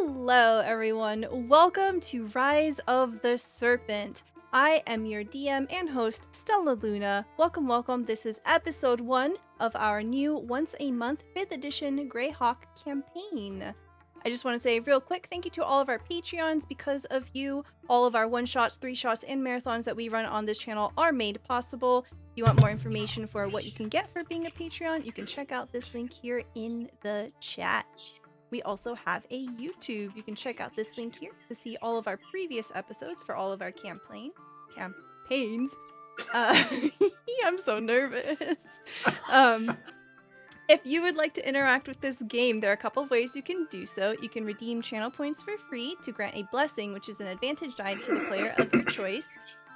Hello, everyone. Welcome to Rise of the Serpent. I am your DM and host, Stella Luna. Welcome. This is episode 1 of our new once-a-month 5th edition Greyhawk campaign. I just want to say real quick thank you to all of our Patreons. Because of you, all of our one-shots, 3-shots, and marathons that we run on this channel are made possible. If you want more information for what you can get for being a Patreon, you can check out this link here in the chat. We also have a YouTube. You can check out this link here to see all of our previous episodes for all of our campaigns. I'm so nervous. If you would like to interact with this game, there are a couple of ways you can do so. You can redeem channel points for free to grant a blessing, which is an advantage die to the player of your choice,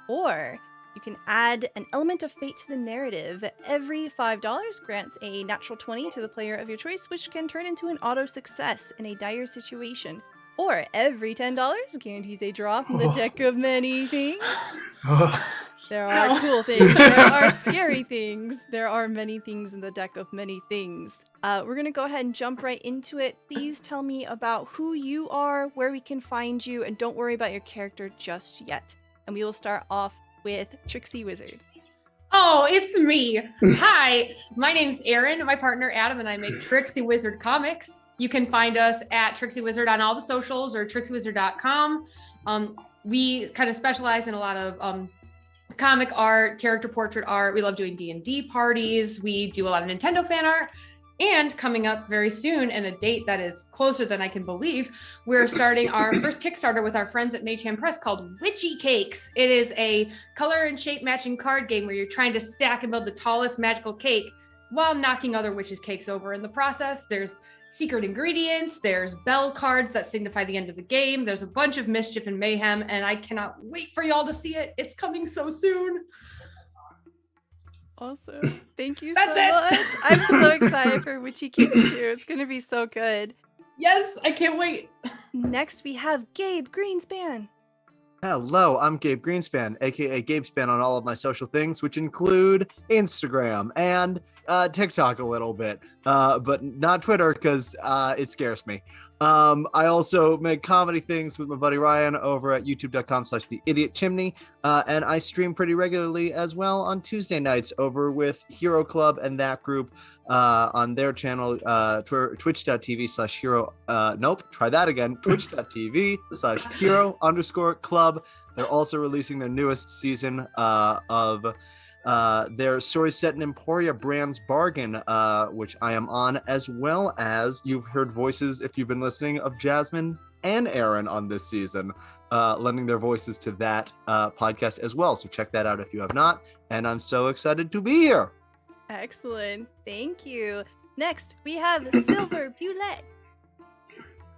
or you can add an element of fate to the narrative. Every $5 grants a natural 20 to the player of your choice, which can turn into an auto success in a dire situation. Or every $10 guarantees a draw from the deck of many things. There are cool things, there are scary things, there are many things in the deck of many things. We're going to go ahead and jump right into it. Please tell me about who you are, where we can find you, and don't worry about your character just yet. And we will start off with Trixie Wizard. Oh, it's me. Hi, my name's Aaron. My partner Adam and I make Trixie Wizard comics. You can find us at Trixie Wizard on all the socials or trixiewizard.com. We kind of specialize in a lot of comic art, character portrait art. We love doing D&D parties. We do a lot of Nintendo fan art. And coming up very soon, and a date that is closer than I can believe, we're starting our first Kickstarter with our friends at Mayhem Press called Witchy Cakes. It is a color and shape matching card game where you're trying to stack and build the tallest magical cake while knocking other witches' cakes over in the process. There's secret ingredients, there's bell cards that signify the end of the game, there's a bunch of mischief and mayhem, and I cannot wait for y'all to see it. It's coming so soon. Awesome. Thank you so much. I'm so excited for Witchy Cakes too. It's going to be so good. Yes, I can't wait. Next, we have Gabe Greenspan. Hello, I'm Gabe Greenspan, aka GabeSpan on all of my social things, which include Instagram and TikTok a little bit, but not Twitter because it scares me. I also make comedy things with my buddy Ryan over at youtube.com/theidiotchimney, and I stream pretty regularly as well on Tuesday nights over with Hero Club and that group on their channel, twitch.tv/hero, twitch.tv/hero_club. They're also releasing their newest season of their story set in Emporia Brands Bargain, which I am on, as well as you've heard voices, if you've been listening, of Jasmine and Aaron on this season, lending their voices to that podcast as well. So check that out if you have not. And I'm so excited to be here. Excellent. Thank you. Next, we have Silver Bulette.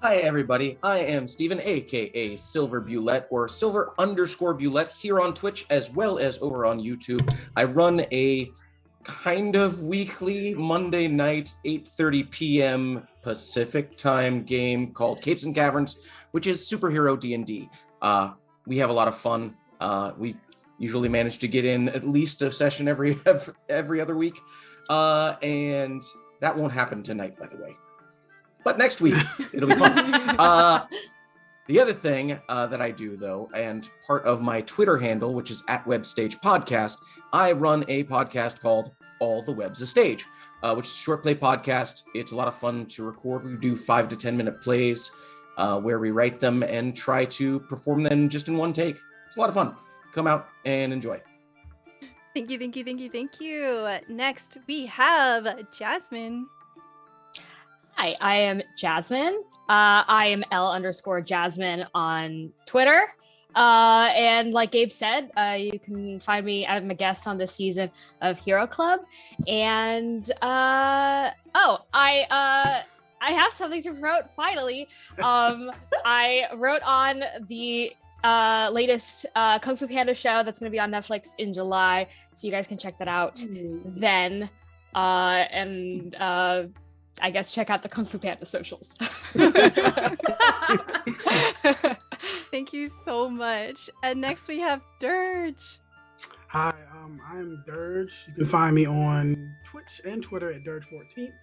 Hi, everybody. I am Steven, aka Silver Bulette, or Silver_Bulette, here on Twitch as well as over on YouTube. I run a kind of weekly Monday night, 8:30 p.m. Pacific time game called Capes and Caverns, which is superhero D&D. We have a lot of fun. We usually manage to get in at least a session every other week, and that won't happen tonight, by the way. But next week, it'll be fun. The other thing that I do, though, and part of my Twitter handle, which is @WebStagePodcast, I run a podcast called All the Web's a Stage, which is a short play podcast. It's a lot of fun to record. We do 5 to 10 minute plays where we write them and try to perform them just in one take. It's a lot of fun. Come out and enjoy. Thank you. Next, we have Jasmine. Hi, I am Jasmine. I am L_Jasmine on Twitter. And like Gabe said, you can find me. I'm a guest on this season of Hero Club. And I have something to promote finally. I wrote on the latest Kung Fu Panda show that's going to be on Netflix in July, so you guys can check that out then. I guess check out the Kung Fu Panda socials. Thank you so much. And next we have Dirge. Hi, I'm Dirge. You can find me on Twitch and Twitter at Dirge14th.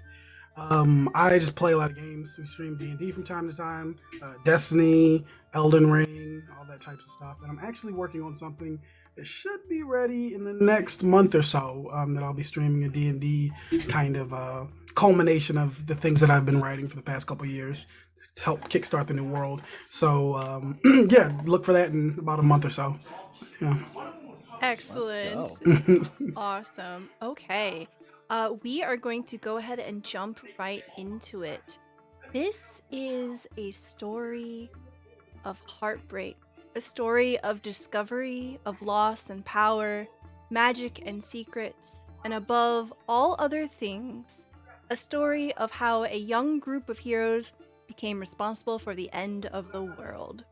I just play a lot of games. We stream D&D from time to time, Destiny, Elden Ring, all that types of stuff. And I'm actually working on something that should be ready in the next month or so. That I'll be streaming a D&D kind of culmination of the things that I've been writing for the past couple of years to help kickstart the new world. So yeah, look for that in about a month or so. Yeah. Excellent. Awesome. Okay. We are going to go ahead and jump right into it. This is a story of heartbreak, a story of discovery, of loss and power, magic and secrets, and above all other things, a story of how a young group of heroes became responsible for the end of the world.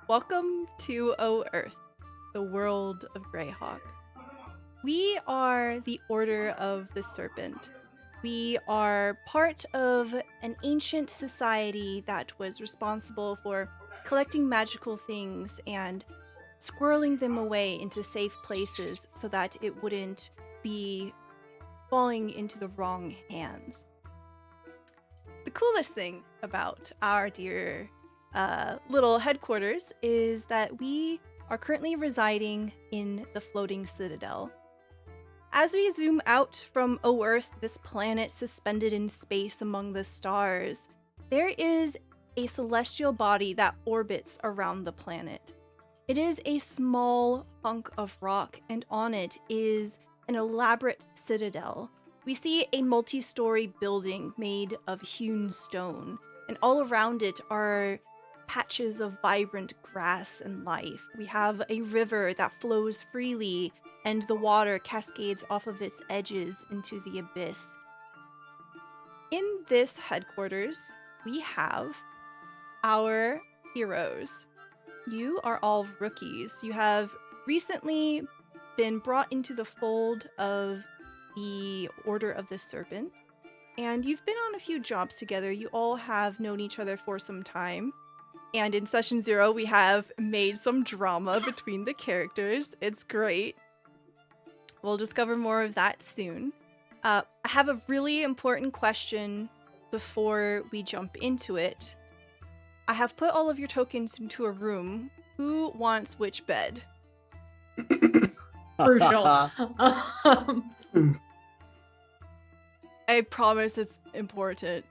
Welcome to O Earth, the World of Greyhawk. We are the Order of the Serpent. We are part of an ancient society that was responsible for collecting magical things and squirreling them away into safe places so that it wouldn't be falling into the wrong hands. The coolest thing about our dear little headquarters is that we are currently residing in the Floating Citadel. As we zoom out from O-Earth, this planet suspended in space among the stars, there is a celestial body that orbits around the planet. It is a small hunk of rock, and on it is an elaborate citadel. We see a multi-story building made of hewn stone, and all around it are patches of vibrant grass and life. We have a river that flows freely, and the water cascades off of its edges into the abyss. In this headquarters, we have our heroes. You are all rookies. You have recently been brought into the fold of the Order of the Serpent, and you've been on a few jobs together. You all have known each other for some time. And in Session 0, we have made some drama between the characters. It's great. We'll discover more of that soon. I have a really important question before we jump into it. I have put all of your tokens into a room. Who wants which bed? Crucial. I promise it's important.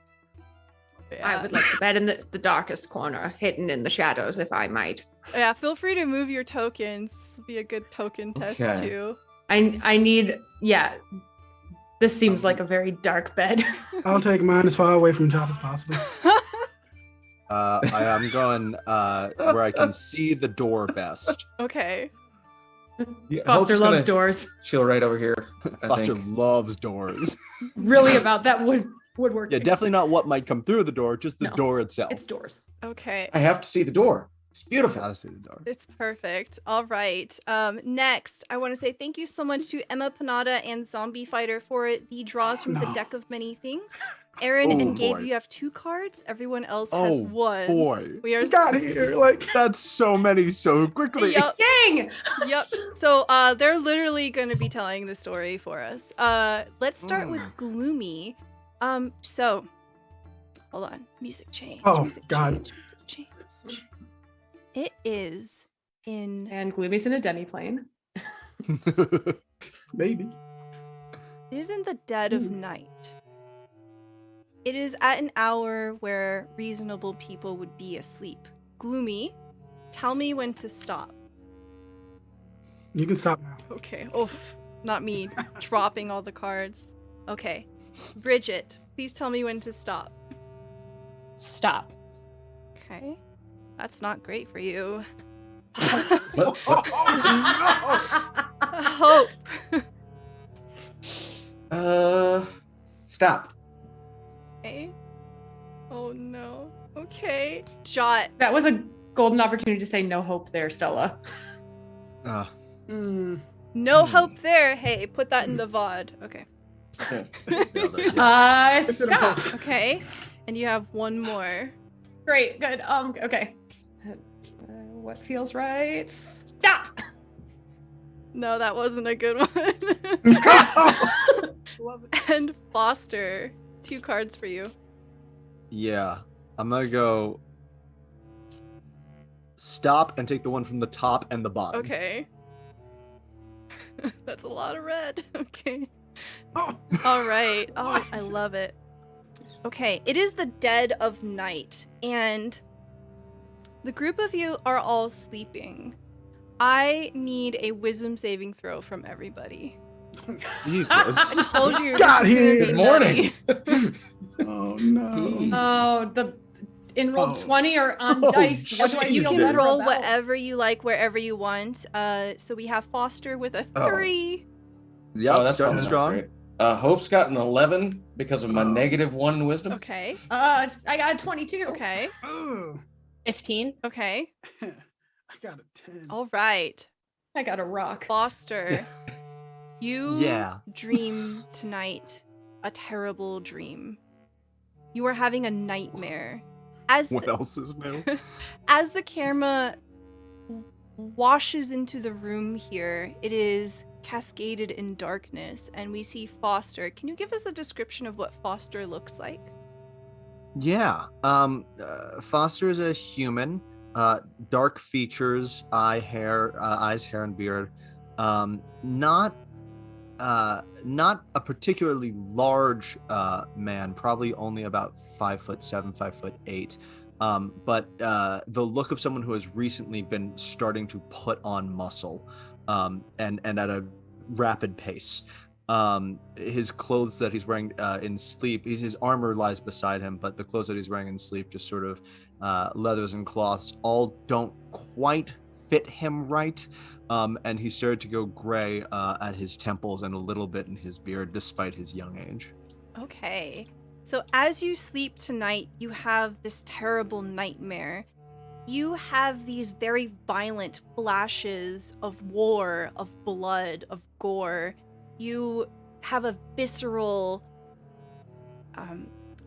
I would like the bed in the darkest corner, hidden in the shadows, if I might. Yeah, feel free to move your tokens. This will be a good token test too. I need, yeah. This seems like a very dark bed. I'll take mine as far away from Josh as possible. I am going where I can see the door best. Okay. Yeah, Foster Hope's loves gonna doors. chill right over here. I Foster think. loves doors. Really about that woodworking. Yeah, definitely not what might come through the door, just the No, door itself. It's doors. Okay. I have to see the door. It's beautiful. Gotta see the door. It's perfect. All right. Next, I want to say thank you so much to Emma Panada and Zombie Fighter for the draws from the Deck of Many Things. Aaron and Gabe, boy. you have 2 cards. Everyone else has 1. Boy. We are. Got here, like That's so many so quickly. Yep. Dang! Yep. So they're literally going to be telling the story for us. Let's start with Gloomy. So hold on. Music change. Oh, music God. change. Music change. It is in. And Gloomy's in a demi-plane. maybe. It is in the dead of night. It is at an hour where reasonable people would be asleep. Gloomy, tell me when to stop. You can stop now. Okay. Oof. Not me dropping all the cards. Okay. Bridget, please tell me when to stop. Stop. Okay. That's not great for you. What? Hope. Stop. Okay. Oh no. Okay. Jot. That was a golden opportunity to say no hope there, Stella. No hope there. Hey, put that in the VOD. Okay. Stop. Okay. And you have 1 more. Great, good. Okay. What feels right? Stop. No, that wasn't a good one. Love it. And Foster, 2 cards for you. Yeah. I'm gonna go stop and take the one from the top and the bottom. Okay. That's a lot of red. Okay. Oh. All right. Oh, What? I love it. Okay, it is the dead of night, and the group of you are all sleeping. I need a wisdom saving throw from everybody. Jesus. I told you. Got this is gonna here. be Good morning. nutty. Oh no. Oh, the enrolled Oh. 20 or on Oh, dice. What do I You know Jesus. can better roll about? whatever you like, wherever you want. So we have Foster with a 3. Yep, Oh, that's starting probably not strong. great. Hope's got an 11 because of my Oh. -1 in wisdom. Okay. I got a 22. Okay. Ugh. 15. Okay. I got a 10. All right. I got a rock. Foster, you Yeah. dream tonight a terrible dream. You are having a nightmare. As What else is new? as the camera washes into the room here, it is cascaded in darkness, and we see Foster. Can you give us a description of what Foster looks like? Yeah. Foster is a human. Dark features, eyes, hair, and beard. Not a particularly large man. Probably only about 5'7", 5'8". But the look of someone who has recently been starting to put on muscle, and at a rapid pace. His clothes that he's wearing in sleep, his armor lies beside him, but the clothes that he's wearing in sleep, just sort of leathers and cloths, all don't quite fit him right. And he started to go gray at his temples and a little bit in his beard, despite his young age. Okay. So as you sleep tonight, you have this terrible nightmare. You have these very violent flashes of war, of blood, of gore. You have a visceral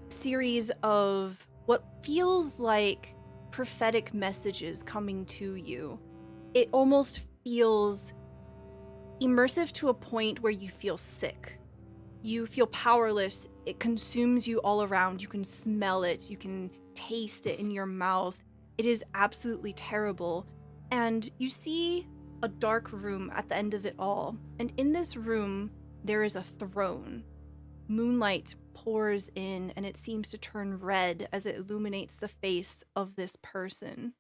series of what feels like prophetic messages coming to you. It almost feels immersive to a point where you feel sick. You feel powerless. It consumes you all around. You can smell it. You can taste it in your mouth. It is absolutely terrible. And you see a dark room at the end of it all. And in this room, there is a throne. Moonlight pours in, and it seems to turn red as it illuminates the face of this person.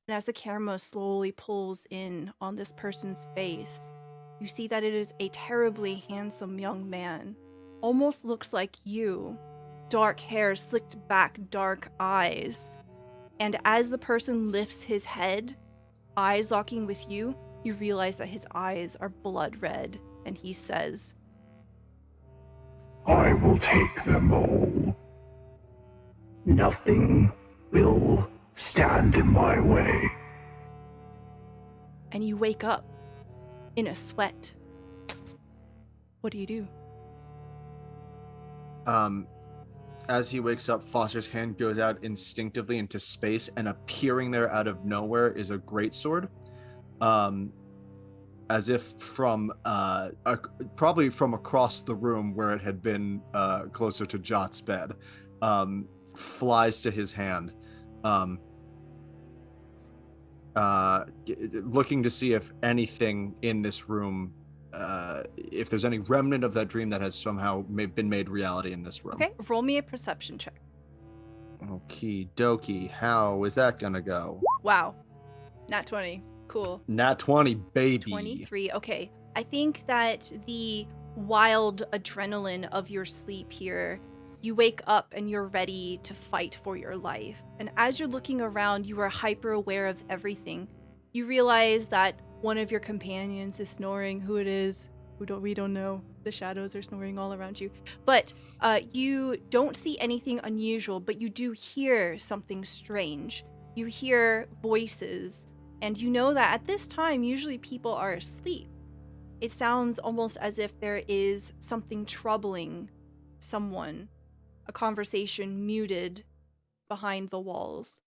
And as the camera slowly pulls in on this person's face, you see that it is a terribly handsome young man. Almost looks like you. Dark hair, slicked back, dark eyes. And as the person lifts his head, eyes locking with you, you realize that his eyes are blood red, and he says, I will take them all. Nothing will stand in my way. and you wake up in a sweat. What do you do? As he wakes up, Foster's hand goes out instinctively into space, and appearing there out of nowhere is a greatsword. As if from probably from across the room where it had been closer to Jot's bed, flies to his hand, looking to see if anything in this room, if there's any remnant of that dream that has somehow been made reality in this room. Okay, roll me a perception check. Okie dokie. How is that gonna go? Wow. Nat 20. Cool. Nat 20, baby. 23. Okay. I think that the wild adrenaline of your sleep here, you wake up and you're ready to fight for your life. And as you're looking around, you are hyper aware of everything. You realize that one of your companions is snoring. Who it is, we don't know. The shadows are snoring all around you. But you don't see anything unusual, but you do hear something strange. You hear voices. And you know that at this time, usually people are asleep. It sounds almost as if there is something troubling someone, a conversation muted behind the walls.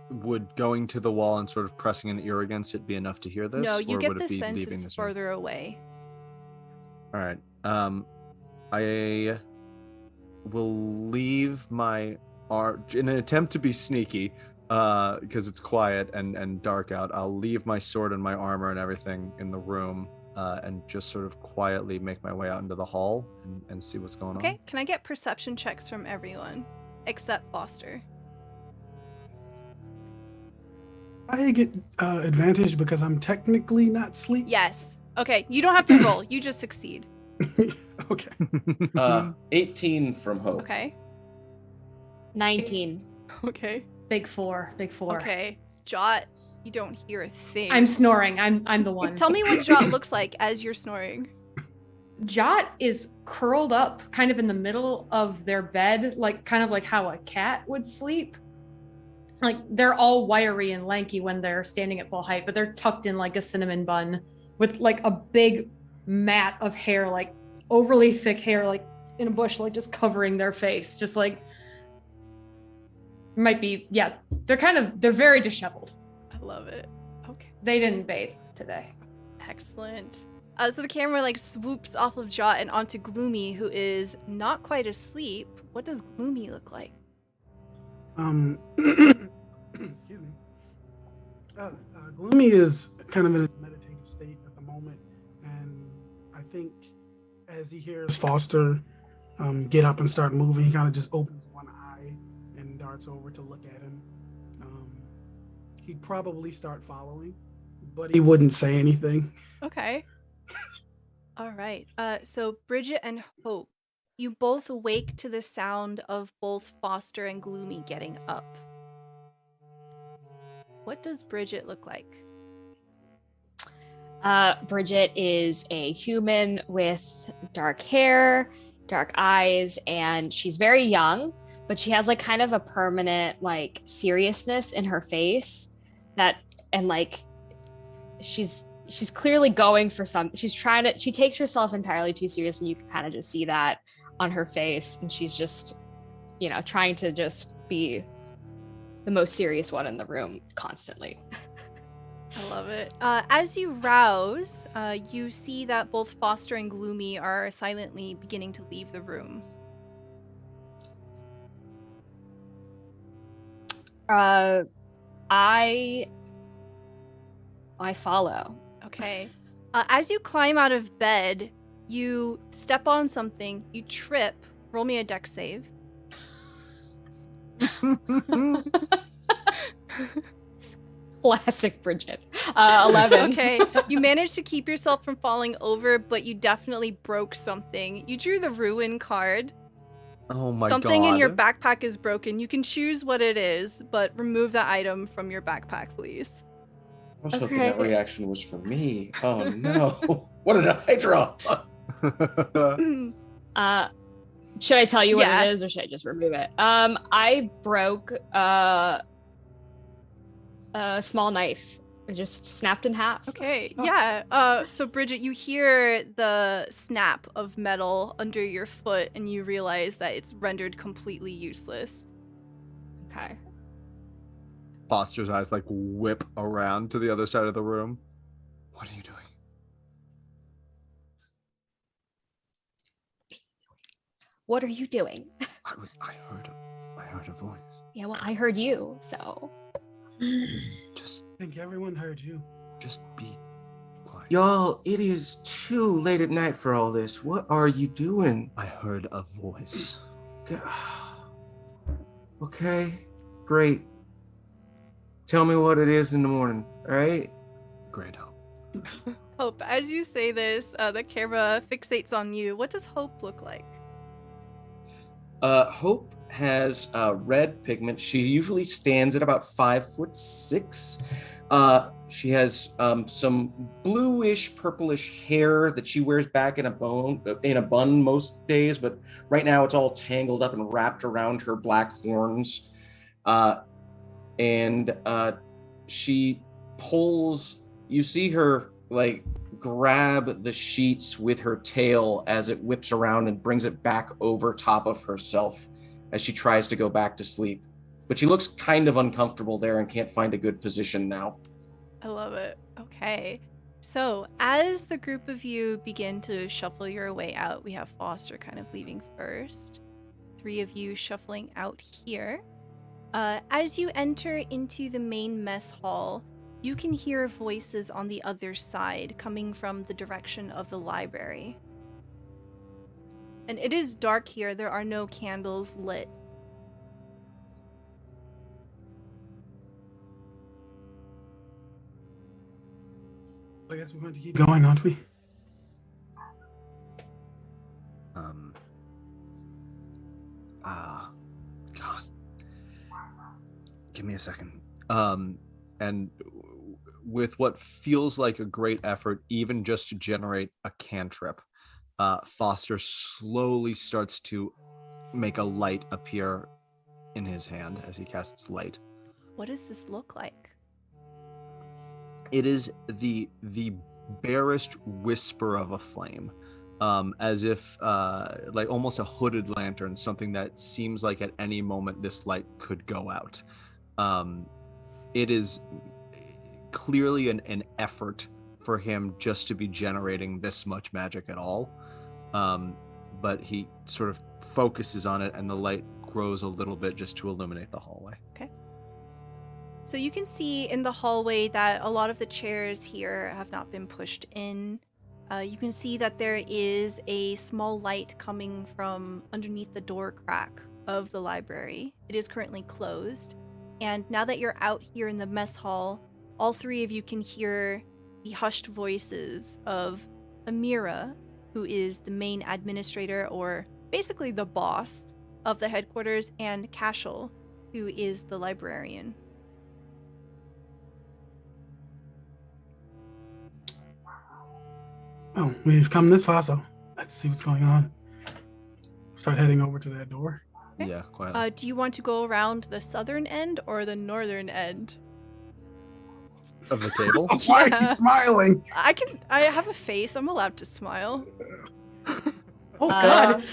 Would going to the wall and sort of pressing an ear against it be enough to hear this? No, you or get would the it be sense leaving it's this room? further away. All right. I will leave my art in an attempt to be sneaky, because it's quiet and dark out. I'll leave my sword and my armor and everything in the room, and just sort of quietly make my way out into the hall and see what's going on. Okay, can I get perception checks from everyone except Foster? I get advantage because I'm technically not asleep. Yes. Okay, you don't have to roll. You just succeed. Okay. 18 from Hope. Okay. 19. Okay. Big four. Okay. Jot, you don't hear a thing. I'm snoring. I'm the one. Tell me what Jot looks like as you're snoring. Jot is curled up kind of in the middle of their bed, like kind of like how a cat would sleep. Like they're all wiry and lanky when they're standing at full height, but they're tucked in like a cinnamon bun with like a big mat of hair, like overly thick hair, like in a bush, like just covering their face. Just like might be, yeah, they're very disheveled. I love it. Okay. They didn't bathe today. Excellent. So the camera like swoops off of Jot and onto Gloomy, who is not quite asleep. What does Gloomy look like? Excuse me. Gloomy is kind of in his meditative state at the moment, and I think as he hears Foster get up and start moving, he kind of just opens one eye and darts over to look at him. He'd probably start following, but he wouldn't say anything. Okay. All right. So Bridget and Hope, you both awake to the sound of both Foster and Gloomy getting up. What does Bridget look like? Bridget is a human with dark hair, dark eyes, and she's very young, but she has like kind of a permanent like seriousness in her face and like she's clearly going for something. She takes herself entirely too seriously. You can kind of just see that on her face, and she's just, trying to just be the most serious one in the room constantly. I love it. As you rouse, you see that both Foster and Gloomy are silently beginning to leave the room. I follow. Okay. As you climb out of bed, you step on something, you trip. Roll me a dex save. Classic Bridget. 11. Okay. You managed to keep yourself from falling over, but you definitely broke something. You drew the ruin card. Oh my god. Something in your backpack is broken. You can choose what it is, but remove that item from your backpack, please. I was hoping that reaction was for me. Oh no. What did I draw? Should I tell you what it is, or should I just remove it? I broke a small knife. It just snapped in half. Okay, yeah. So Bridget, you hear the snap of metal under your foot, and you realize that it's rendered completely useless. Okay. Foster's eyes like whip around to the other side of the room. What are you doing? What are you doing? I heard a voice. Yeah, well, I heard you, so. Just I think everyone heard you. Just be quiet. Y'all, it is too late at night for all this. What are you doing? I heard a voice. Okay, great. Tell me what it is in the morning, all right? Great Hope. Hope, as you say this, the camera fixates on you. What does Hope look like? Hope has red pigment. She usually stands at about 5'6". She has some bluish, purplish hair that she wears back in a bun most days, but right now it's all tangled up and wrapped around her black horns. And she pulls. You see her like grab the sheets with her tail as it whips around and brings it back over top of herself as she tries to go back to sleep. But she looks kind of uncomfortable there and can't find a good position now. I love it. Okay. So, as the group of you begin to shuffle your way out, we have Foster kind of leaving first. 3 of you shuffling out here. As you enter into the main mess hall, you can hear voices on the other side coming from the direction of the library. And it is dark here. There are no candles lit. I guess we're going to keep going, aren't we? God. Give me a second. And with what feels like a great effort, even just to generate a cantrip, Foster slowly starts to make a light appear in his hand as he casts light. What does this look like? It is the barest whisper of a flame, as if like almost a hooded lantern, something that seems like at any moment this light could go out. It is clearly an effort for him just to be generating this much magic at all, but he sort of focuses on it and the light grows a little bit just to illuminate the hallway. Okay. So you can see in the hallway that a lot of the chairs here have not been pushed in. You can see that there is a small light coming from underneath the door crack of the library. It is currently closed. And now that you're out here in the mess hall, all 3 of you can hear the hushed voices of Amira, who is the main administrator, or basically the boss of the headquarters, and Cashel, who is the librarian. Oh, we've come this far, so let's see what's going on. Start heading over to that door. Okay. Yeah, quietly. Do you want to go around the southern end or the northern end? Of the table? Why are Yeah. you smiling? I have a face. I'm allowed to smile. Oh God.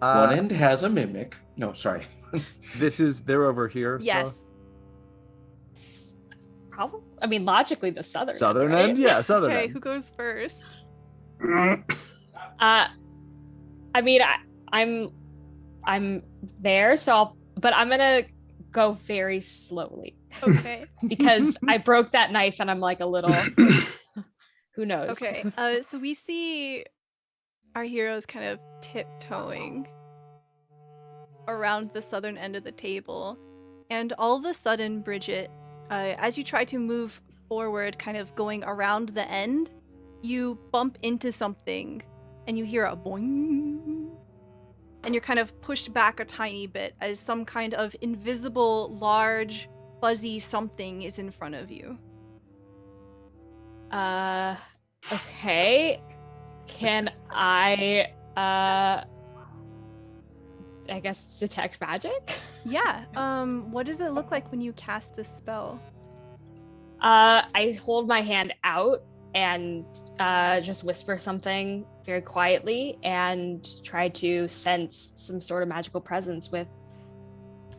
One end has a mimic. No, sorry. They're over here. Yes. Probably. I mean, logically, the southern. Southern right? end? Yeah, southern Okay, end. who goes first? I mean, I'm there, so I'm gonna go very slowly Okay. because I broke that knife and I'm like a little. Who knows? Okay. So we see our heroes kind of tiptoeing around the southern end of the table, and all of a sudden, Bridget, as you try to move forward, kind of going around the end, you bump into something, and you hear a boing. And you're kind of pushed back a tiny bit as some kind of invisible, large, fuzzy something is in front of you. Okay. Can I guess detect magic? Yeah. What does it look like when you cast this spell? I hold my hand out and just whisper something very quietly and try to sense some sort of magical presence with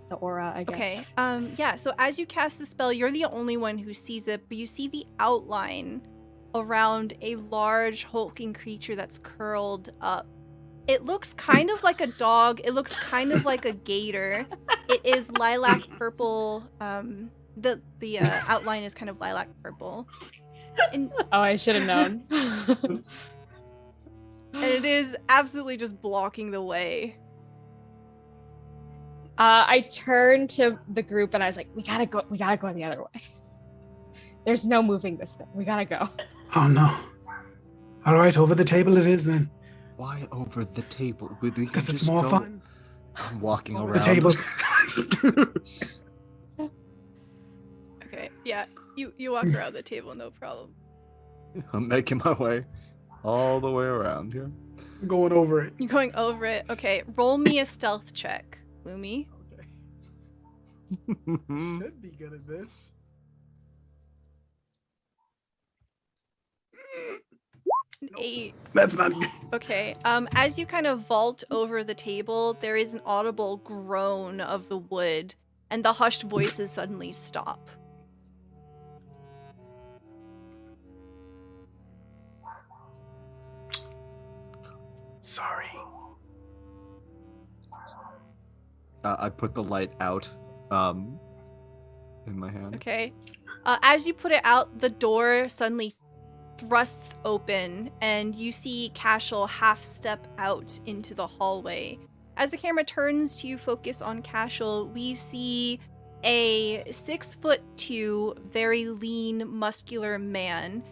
the aura, I guess. Okay. Yeah, so as you cast the spell, you're the only one who sees it, but you see the outline around a large hulking creature that's curled up. It looks kind of like a dog. It looks kind of like a gator. It is lilac purple. The outline is kind of lilac purple. And Oh, I should have known. it is absolutely just blocking the way. I turned to the group and I was like, we gotta go the other way. There's no moving this thing. We gotta go. Oh no. All right, over the table it is then. Why over the table? Because it's more fun. I'm walking Over around. the table. Okay, yeah. You walk around the table, no problem. I'm making my way all the way around here. I'm going over it. You're going over it. Okay, roll me a stealth check, Lumi. Okay. Should be good at this. An 8. That's not good. Okay. As you kind of vault over the table, there is an audible groan of the wood, and the hushed voices suddenly stop. Sorry. I put the light out in my hand. Okay. As you put it out, the door suddenly thrusts open, and you see Cashel half step out into the hallway. As the camera turns to focus on Cashel, we see a 6'2", very lean, muscular man.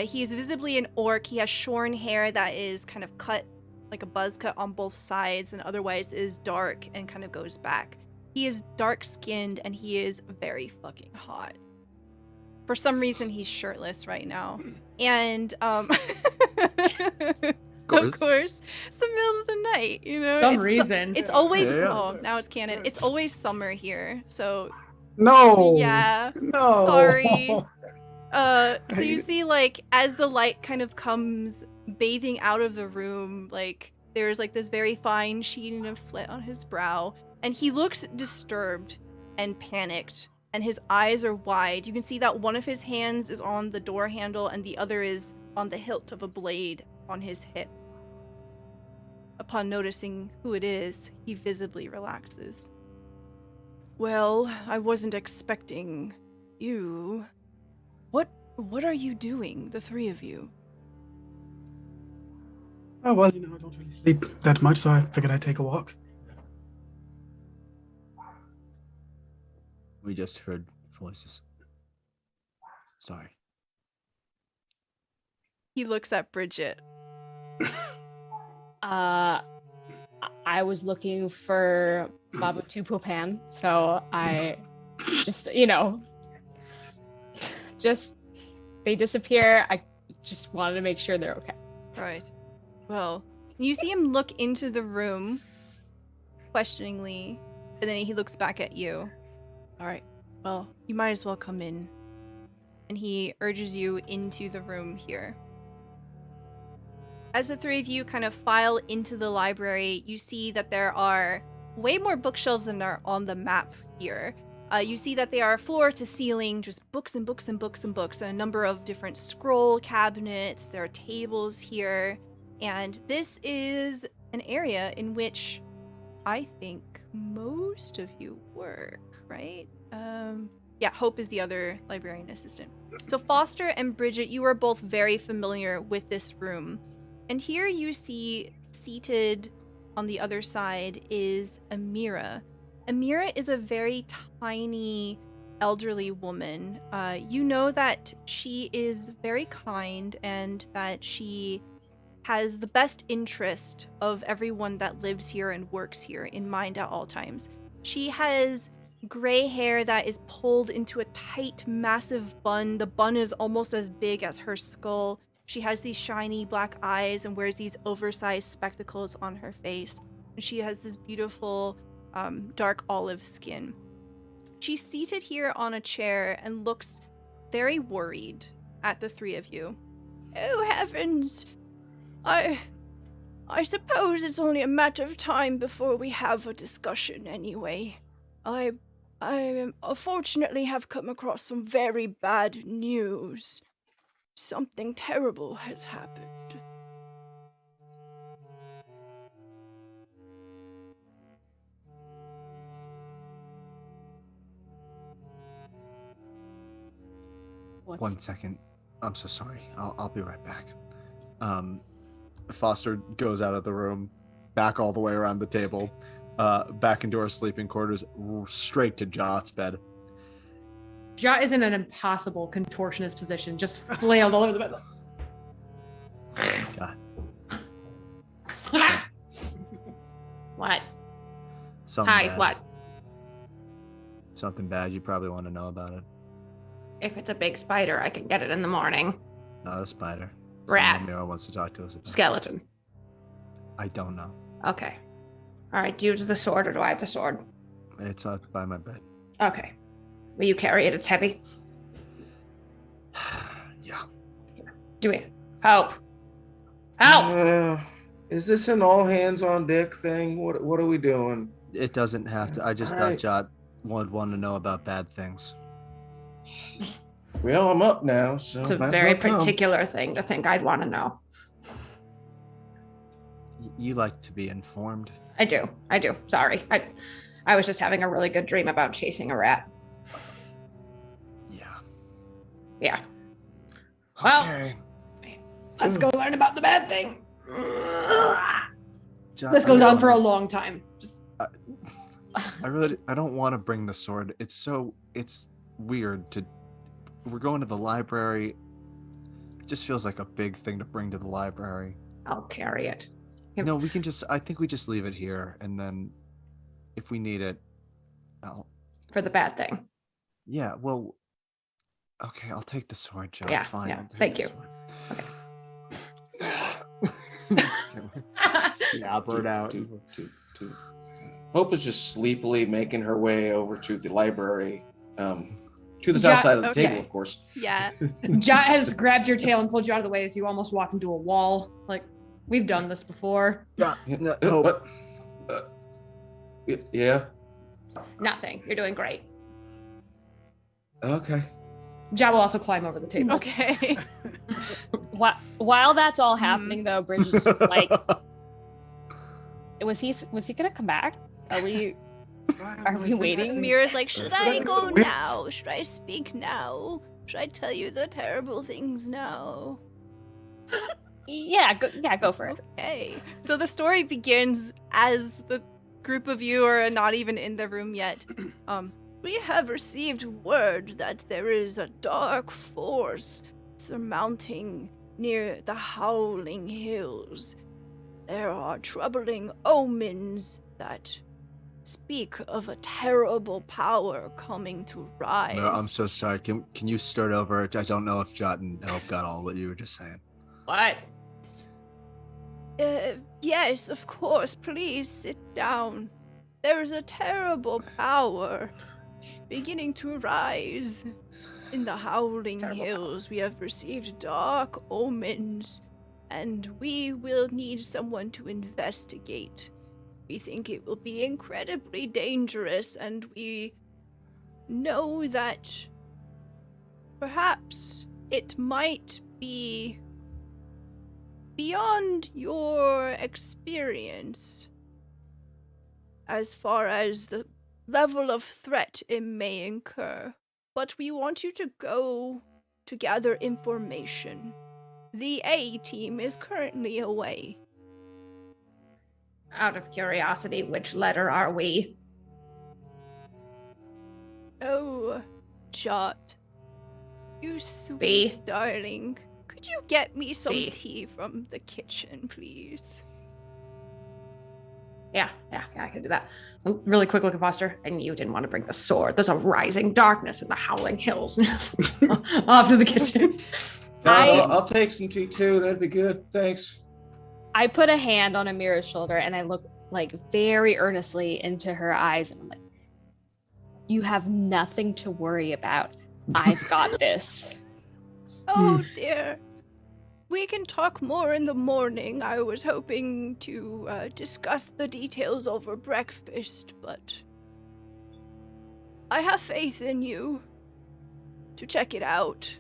He is visibly an orc. He has shorn hair that is kind of cut like a buzz cut on both sides, and otherwise is dark and kind of goes back. He is dark-skinned, and he is very fucking hot. For some reason, he's shirtless right now. And, of course, it's the middle of the night, you know? Some reason. It's always, Yeah. oh, now it's canon. It's always summer here, so, No. yeah. No. Sorry. So you see, like, as the light kind of comes bathing out of the room, like, there's, like, this very fine sheen of sweat on his brow, and he looks disturbed and panicked, and his eyes are wide. You can see that one of his hands is on the door handle, and the other is on the hilt of a blade on his hip. Upon noticing who it is, he visibly relaxes. Well, I wasn't expecting you. What are you doing, the three of you? Oh, well, you know, I don't really sleep that much, so I figured I'd take a walk. We just heard voices. Sorry. He looks at Bridget. I was looking for Baba Tupopan, so I just, they disappear. I just wanted to make sure they're okay. Right. Well, you see him look into the room questioningly, and then he looks back at you. All right. Well, you might as well come in. And he urges you into the room here. As the three of you kind of file into the library, you see that there are way more bookshelves than are on the map here. You see that they are floor to ceiling, just books and books and books and books, and a number of different scroll cabinets. There are tables here. And this is an area in which I think most of you work, right? Yeah, Hope is the other librarian assistant. So Foster and Bridget, you are both very familiar with this room. And here you see seated on the other side is Amira. Amira is a very tiny, elderly woman. You know that she is very kind and that she has the best interest of everyone that lives here and works here in mind at all times. She has gray hair that is pulled into a tight, massive bun. The bun is almost as big as her skull. She has these shiny black eyes and wears these oversized spectacles on her face. And she has this beautiful dark olive skin. She's seated here on a chair and looks very worried at the three of you. Oh heavens! I suppose it's only a matter of time before we have a discussion anyway. I unfortunately have come across some very bad news. Something terrible has happened. One second. I'm so sorry. I'll be right back. Foster goes out of the room, back all the way around the table, back into our sleeping quarters, straight to Jot's bed. Jot is in an impossible contortionist position, just flailed all over the bed. God. What? Something Hi, bad. what? Something bad. You probably want to know about it. If it's a big spider, I can get it in the morning. Not a spider. Rat. Mira wants to talk to us about. Skeleton. I don't know. Okay. All right, do you have the sword or do I have the sword? It's up by my bed. Okay. Will you carry it? It's heavy. Yeah. Do it. Help. Help! Is this an all hands on deck thing? What are we doing? It doesn't have to. I just All thought right. Jot would want to know about bad things. Well, I'm up now, so It's a might as very well come. particular thing to think I'd want to know. You like to be informed. I do. Sorry. I was just having a really good dream about chasing a rat. Yeah. Yeah. Well, Okay. let's go learn about the bad thing. John, This goes on for a long time. I don't want to bring the sword. It's weird to. We're going to the library. It just feels like a big thing to bring to the library. I'll carry it. No, we can just. I think we just leave it here, and then, if we need it, For the bad thing. Yeah. Well. Okay, I'll take the sword, John. Yeah. Fine. Yeah. I'll take Thank the you. sword. Snapper it out. Hope is just sleepily making her way over to the library, to the south side of the table, of course. Yeah. Jot has grabbed your tail and pulled you out of the way as you almost walk into a wall. Like, we've done this before. What? Yeah. Nothing. You're doing great. Okay. Jot will also climb over the table. Okay. While that's all happening, though, Bridge is just like, was he gonna come back? Are we waiting? Mira's like, should I go now? Should I speak now? Should I tell you the terrible things now? Yeah, go for it. Okay. So the story begins as the group of you are not even in the room yet. We have received word that there is a dark force surmounting near the Howling Hills. There are troubling omens that speak of a terrible power coming to rise. No, I'm so sorry. Can you start over? I don't know if Jot and Elf got all what you were just saying. What? Yes, of course. Please sit down. There is a terrible power beginning to rise in the Howling Hills. We have received dark omens, and we will need someone to investigate. We think it will be incredibly dangerous, and we know that perhaps it might be beyond your experience as far as the level of threat it may incur. But we want you to go to gather information. The A team is currently away. Out of curiosity, which letter are we? Oh, Jot. You sweet B. darling. Could you get me some C. tea from the kitchen, please? Yeah, I can do that. Really quick look at Foster. I knew you didn't want to bring the sword. There's a rising darkness in the Howling Hills. Off to the kitchen. I'll take some tea too. That'd be good. Thanks. I put a hand on Amira's shoulder and I look like very earnestly into her eyes and I'm like, you have nothing to worry about. I've got this. Oh dear. We can talk more in the morning. I was hoping to discuss the details over breakfast, but I have faith in you to check it out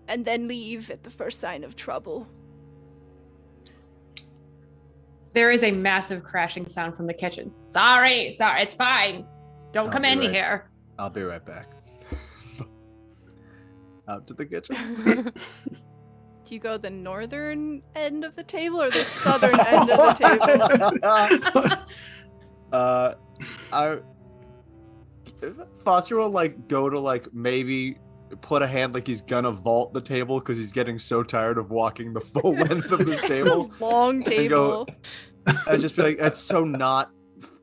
and then leave at the first sign of trouble. There is a massive crashing sound from the kitchen. Sorry, it's fine. Don't come in here. I'll be right back. Out to the kitchen. Do you go the northern end of the table or the southern end of the table? Foster will go to maybe put a hand like he's gonna vault the table because he's getting so tired of walking the full length of this table. It's a long table. And just be like, that's so not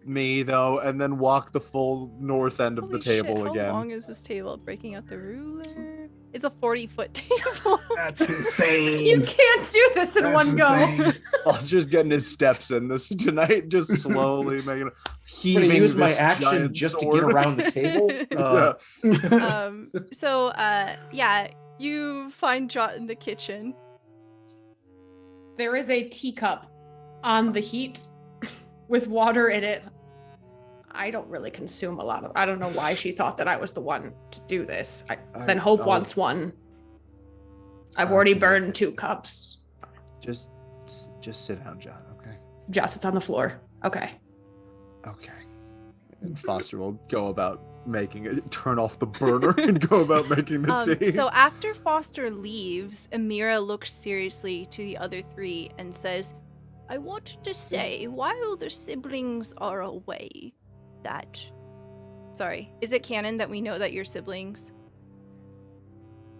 me though, and then walk the full north end of the table again. How long is this table? Breaking out the ruler. It's a 40-foot table. That's insane. You can't do this in one go. Foster's getting his steps in this tonight, just slowly making a heaving. I'm gonna use my this action giant just sword. to get around the table. You find Jot in the kitchen. There is a teacup on the heat with water in it. I don't really consume a lot of. I don't know why she thought that I was the one to do this. Then Hope wants one. I've already burned 2 cups. Just Just sit down, John. Okay. Joss, it's on the floor. Okay. Okay. And Foster will go about making it, turn off the burner and go about making the tea. So after Foster leaves, Amira looks seriously to the other three and says, I wanted to say, while the siblings are away, that... Sorry, is it canon that we know that you're siblings?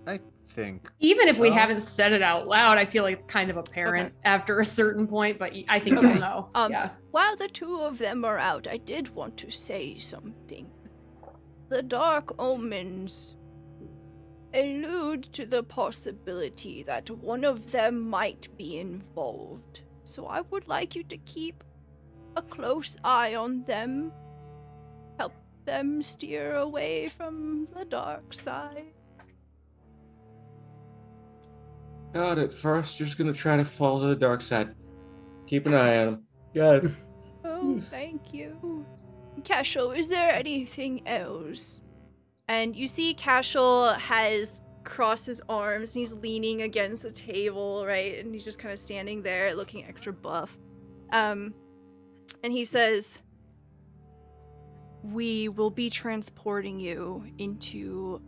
I think. Even if we so. haven't said it out loud, I feel like it's kind of apparent after a certain point, but I think Okay. you'll know. Yeah. While the two of them are out, I did want to say something. The dark omens allude to the possibility that one of them might be involved. So I would like you to keep a close eye on them. Help them steer away from the dark side. Got it. First, just gonna try to fall to the dark side. Keep an eye on him. Got it. Oh, thank you. Cashel, is there anything else? And you see Cashel has crossed his arms and he's leaning against the table, right? And he's just kind of standing there looking extra buff. And he says, we will be transporting you into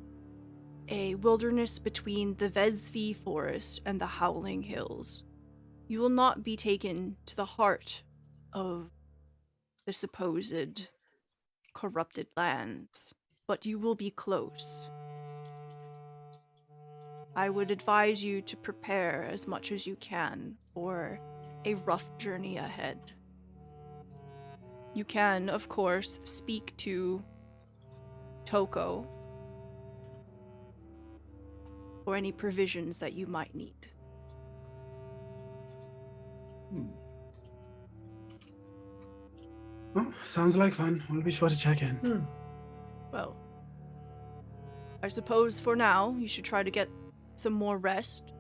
a wilderness between the Vesvi forest and the Howling Hills. You will not be taken to the heart of the supposed corrupted lands, but you will be close. I would advise you to prepare as much as you can for a rough journey ahead. You can, of course, speak to Toko for any provisions that you might need. Well, sounds like fun. We'll be sure to check in. Well, I suppose for now you should try to get some more rest,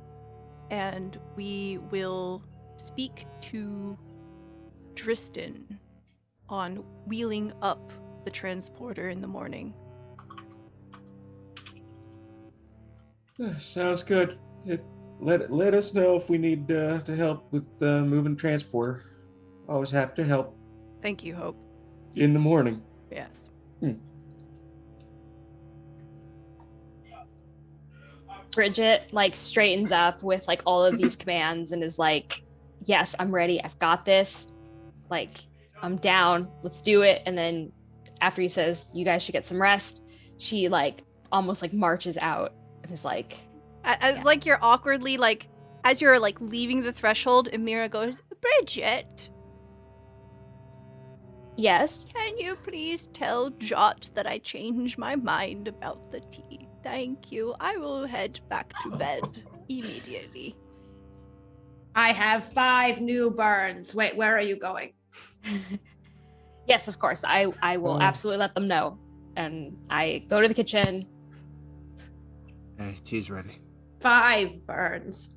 and we will speak to Dristan on wheeling up the transporter in the morning. Sounds good. Let us know if we need to help with moving transporter. Always happy to help. Thank you, Hope. In the morning. Yes. Bridget straightens up with all of these commands and is like, yes, I'm ready. I've got this. I'm down. Let's do it. And then after he says, you guys should get some rest, she almost marches out and is like, As you're awkwardly as you're leaving the threshold, Amira goes, Bridget, yes. can you please tell Jot that I changed my mind about the tea? Thank you. I will head back to bed immediately. I have 5 new burns. Wait, where are you going? Yes, of course. I will absolutely let them know. And I go to the kitchen. Hey, tea's ready. 5 burns.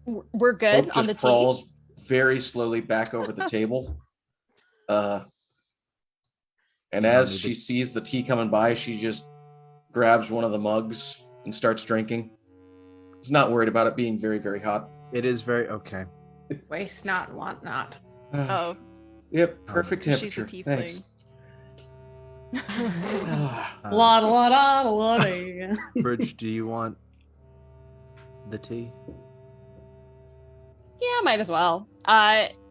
We're good Hope on the just tea. crawls very slowly back over the table. And as she sees the tea coming by, she just grabs one of the mugs and starts drinking. She's not worried about it being very, very hot. It is very okay. Waste not, want not. Oh, Yep, perfect she's temperature. a tiefling. Thanks. Bridge, do you want the tea? Yeah, might as well.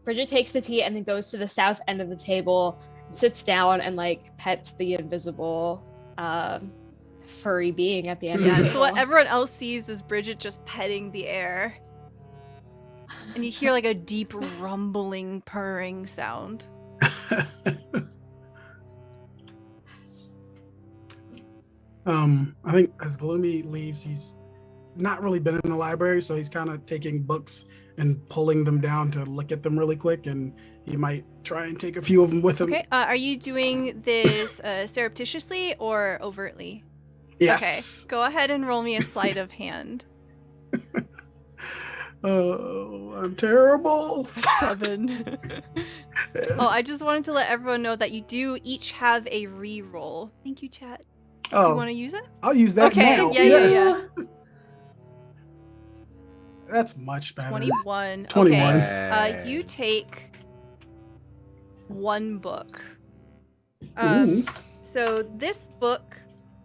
Bridget takes the tea and then goes to the south end of the table, sits down and pets the invisible furry being at the end of the yeah. table. So what everyone else sees is Bridget just petting the air, and you hear a deep rumbling, purring sound. I think as Gloomy leaves, he's not really been in the library, so he's kind of taking books and pulling them down to look at them really quick, and he might try and take a few of them with him. Okay. Are you doing this surreptitiously or overtly? Yes. Okay. Go ahead and roll me a sleight of hand. Oh, I'm terrible. 7. Oh, I just wanted to let everyone know that you do each have a re-roll. Thank you, chat. Do you want to use it? I'll use that Okay, now. yeah. That's much better. 21. 21. Okay. You take 1 book. Ooh. So this book,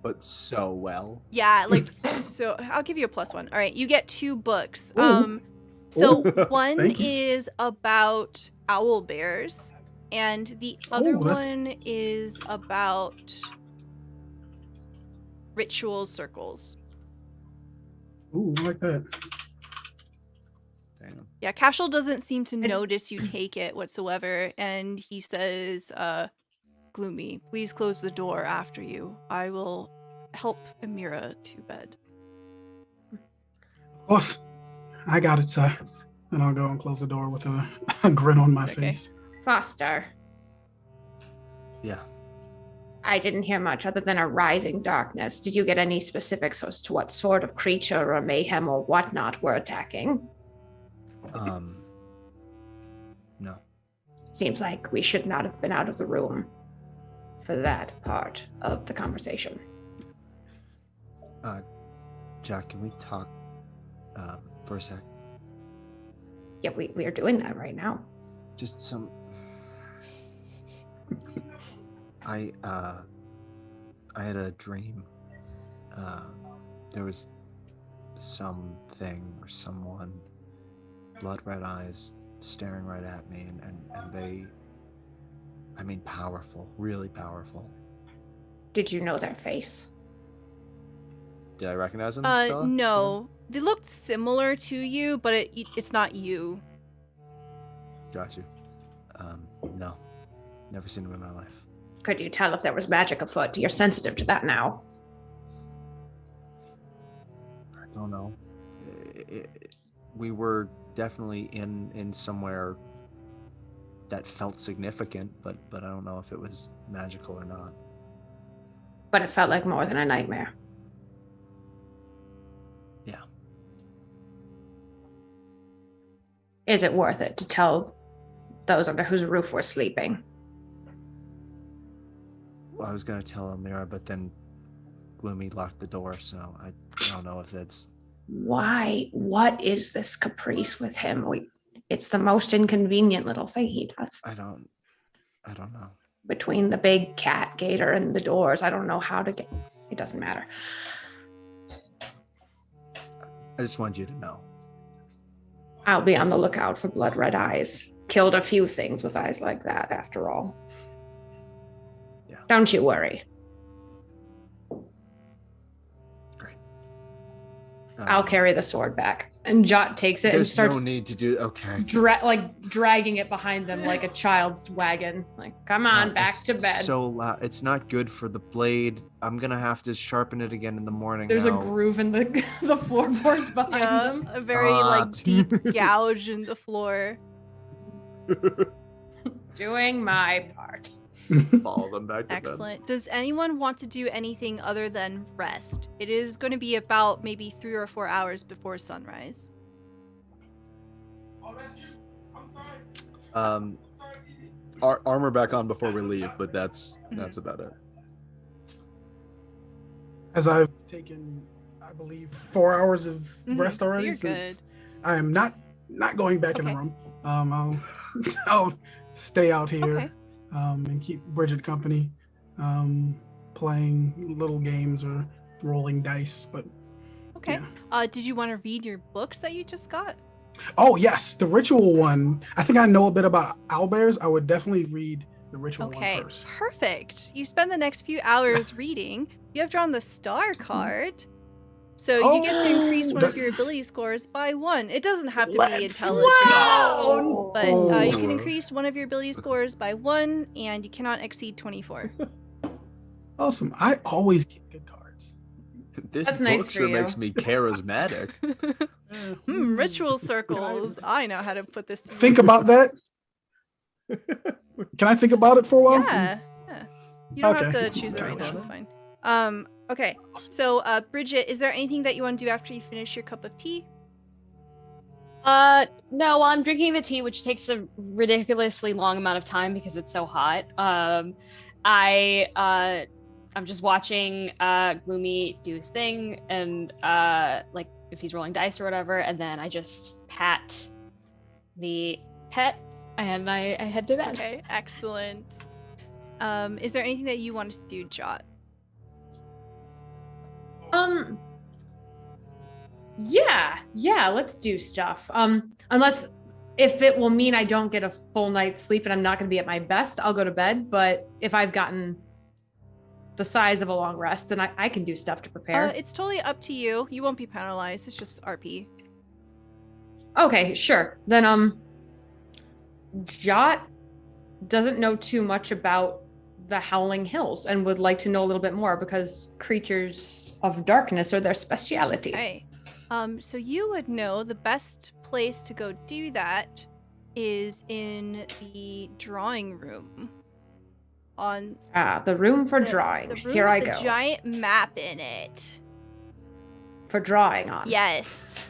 But so well. yeah, like so. I'll give you a +1. All right, you get 2 books. Ooh. So Ooh. one Thank you. is about owl bears, and the other that's- one is about ritual circles. Ooh, I like that. Damn. Yeah, Cashel doesn't seem to notice you take it whatsoever, and he says, Gloomy, please close the door after you. I will help Amira to bed. Of course. I got it, sir. And I'll go and close the door with a grin on my Okay. face. Foster, Yeah. I didn't hear much other than a rising darkness. Did you get any specifics as to what sort of creature or mayhem or whatnot were attacking? No. Seems like we should not have been out of the room for that part of the conversation. Jack, can we talk for a sec? Yeah, we are doing that right now. Just some. I had a dream. There was something or someone, blood red eyes, staring right at me, and they, I mean, powerful, really powerful. Did you know their face? Did I recognize them? Stella? No. They looked similar to you, but it's not you. Got you. No, never seen them in my life. Could you tell if there was magic afoot? You're sensitive to that now. I don't know. We were definitely in somewhere that felt significant, but I don't know if it was magical or not. But it felt like more than a nightmare. Yeah. Is it worth it to tell those under whose roof we're sleeping? Well, I was gonna tell Amira, but then Gloomy locked the door, so I don't know if that's. Why? What is this caprice with him? It's the most inconvenient little thing he does. I don't know. Between the big cat gator and the doors, I don't know how to get. It doesn't matter. I just wanted you to know. I'll be on the lookout for blood red eyes. Killed a few things with eyes like that, after all. Yeah. Don't you worry. Great. I'll carry the sword back. And Jot takes it and There's starts no need to do. Okay. dragging it behind them like a child's wagon. Like, come on, back It's to bed. So loud. It's not good for the blade. I'm gonna have to sharpen it again in the morning. There's now. a groove in the floorboards behind them. A very deep gouge in the floor. Doing my part. Follow them back to bed. Excellent. Does anyone want to do anything other than rest? It is going to be about maybe 3 or 4 hours before sunrise. Armor back on before we leave, but that's about it. As I've taken, I believe, 4 hours of rest already. You're since good. I am not going back in the room. I'll stay out here. Okay. And keep Bridget company, playing little games or rolling dice. But Okay. yeah. Did you want to read your books that you just got? Oh yes, the ritual one. I think I know a bit about owlbears. I would definitely read the ritual one first. Perfect. You spend the next few hours reading. You have drawn the star card. So you get to increase one of your ability scores by 1. It doesn't have to be intelligence. Wow. But you can increase one of your ability scores by 1, and you cannot exceed 24. Awesome. I always get good cards. This That's book nice for sure you. makes me charismatic. Ritual circles. I know how to put this to Think use. about that. Can I think about it for a while? Yeah. You don't have Okay. to choose it right now. It's fine. Okay. So, Bridget, is there anything that you want to do after you finish your cup of tea? No, I'm drinking the tea, which takes a ridiculously long amount of time because it's so hot. I'm just watching Gloomy do his thing and like if he's rolling dice or whatever, and then I just pat the pet and I head to bed. Okay, excellent. Is there anything that you wanted to do, Jot? Yeah, let's do stuff. Unless if it will mean I don't get a full night's sleep and I'm not going to be at my best, I'll go to bed. But if I've gotten the size of a long rest, then I can do stuff to prepare. It's totally up to you. You won't be penalized. It's just RP. Okay, sure. Then, Jot doesn't know too much about the Howling Hills and would like to know a little bit more because creatures of darkness are their speciality. Okay. So you would know the best place to go do that is in the drawing room. The room for drawing. The room Here I with go. the giant map in it. For drawing on. Yes.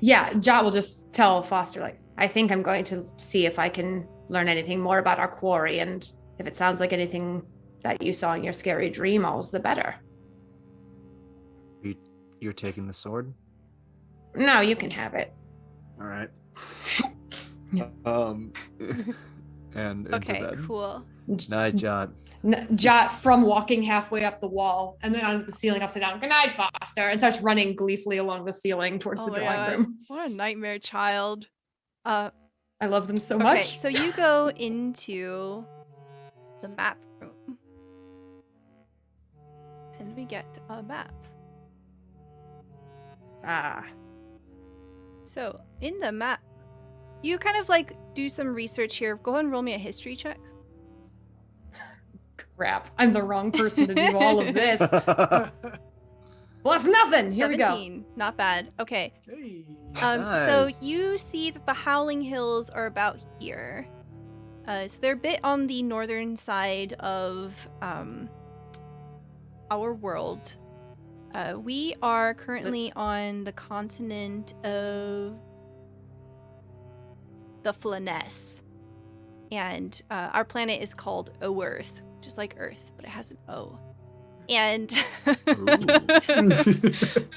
Yeah, Jot will just tell Foster, like, I think I'm going to see if I can learn anything more about our quarry, and if it sounds like anything that you saw in your scary dream, all's the better. You're taking the sword? No, you can have it. All right. And into Okay, bed. cool. Night, Jot. Jot, from walking halfway up the wall and then onto the ceiling upside down, good night, Foster, and starts running gleefully along the ceiling towards the my drawing God. room. What a nightmare child. I love them so Okay, much. so you go into the map room. And we get a map. So, in the map, you kind of like do some research here. Go ahead and roll me a history check. Crap, I'm the wrong person to do all of this. Plus nothing. Here we go. 17. Not bad. Okay. Hey. So Nice. you see that the Howling Hills are about here. So they're a bit on the northern side of our world. We are currently on the continent of the Flaness. And our planet is called O-Earth, just like Earth, but it has an O. And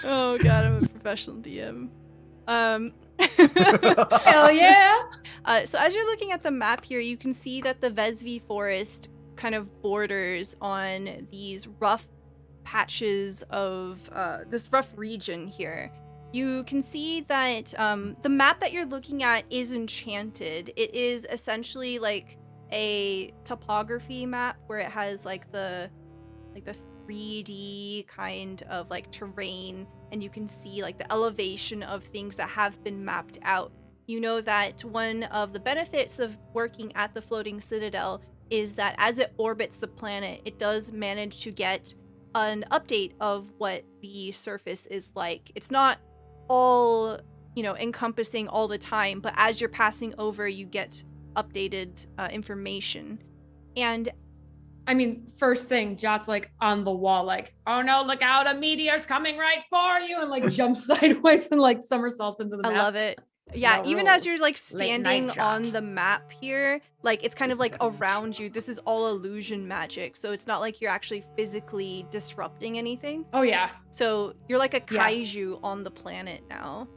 oh god, I'm a professional DM. Hell yeah! So as you're looking at the map here, you can see that the Vesvi forest kind of borders on these rough patches of this rough region here. You can see that the map that you're looking at is enchanted. It is essentially like a topography map where it has like the 3D kind of like terrain, and you can see like the elevation of things that have been mapped out. You know that one of the benefits of working at the Floating Citadel is that as it orbits the planet, it does manage to get an update of what the surface is like. It's not all, encompassing all the time, but as you're passing over, you get updated information. And I mean, first thing, Jot's like on the wall, like, oh no, look out, a meteor's coming right for you, and like jumps sideways and like somersaults into the map. I love it. Yeah, No even as rules. you're like Late night standing Jot. on the map here, like it's kind of like around you. This is all illusion magic, so it's not like you're actually physically disrupting anything. Oh yeah. So you're like a Yeah. kaiju on the planet now.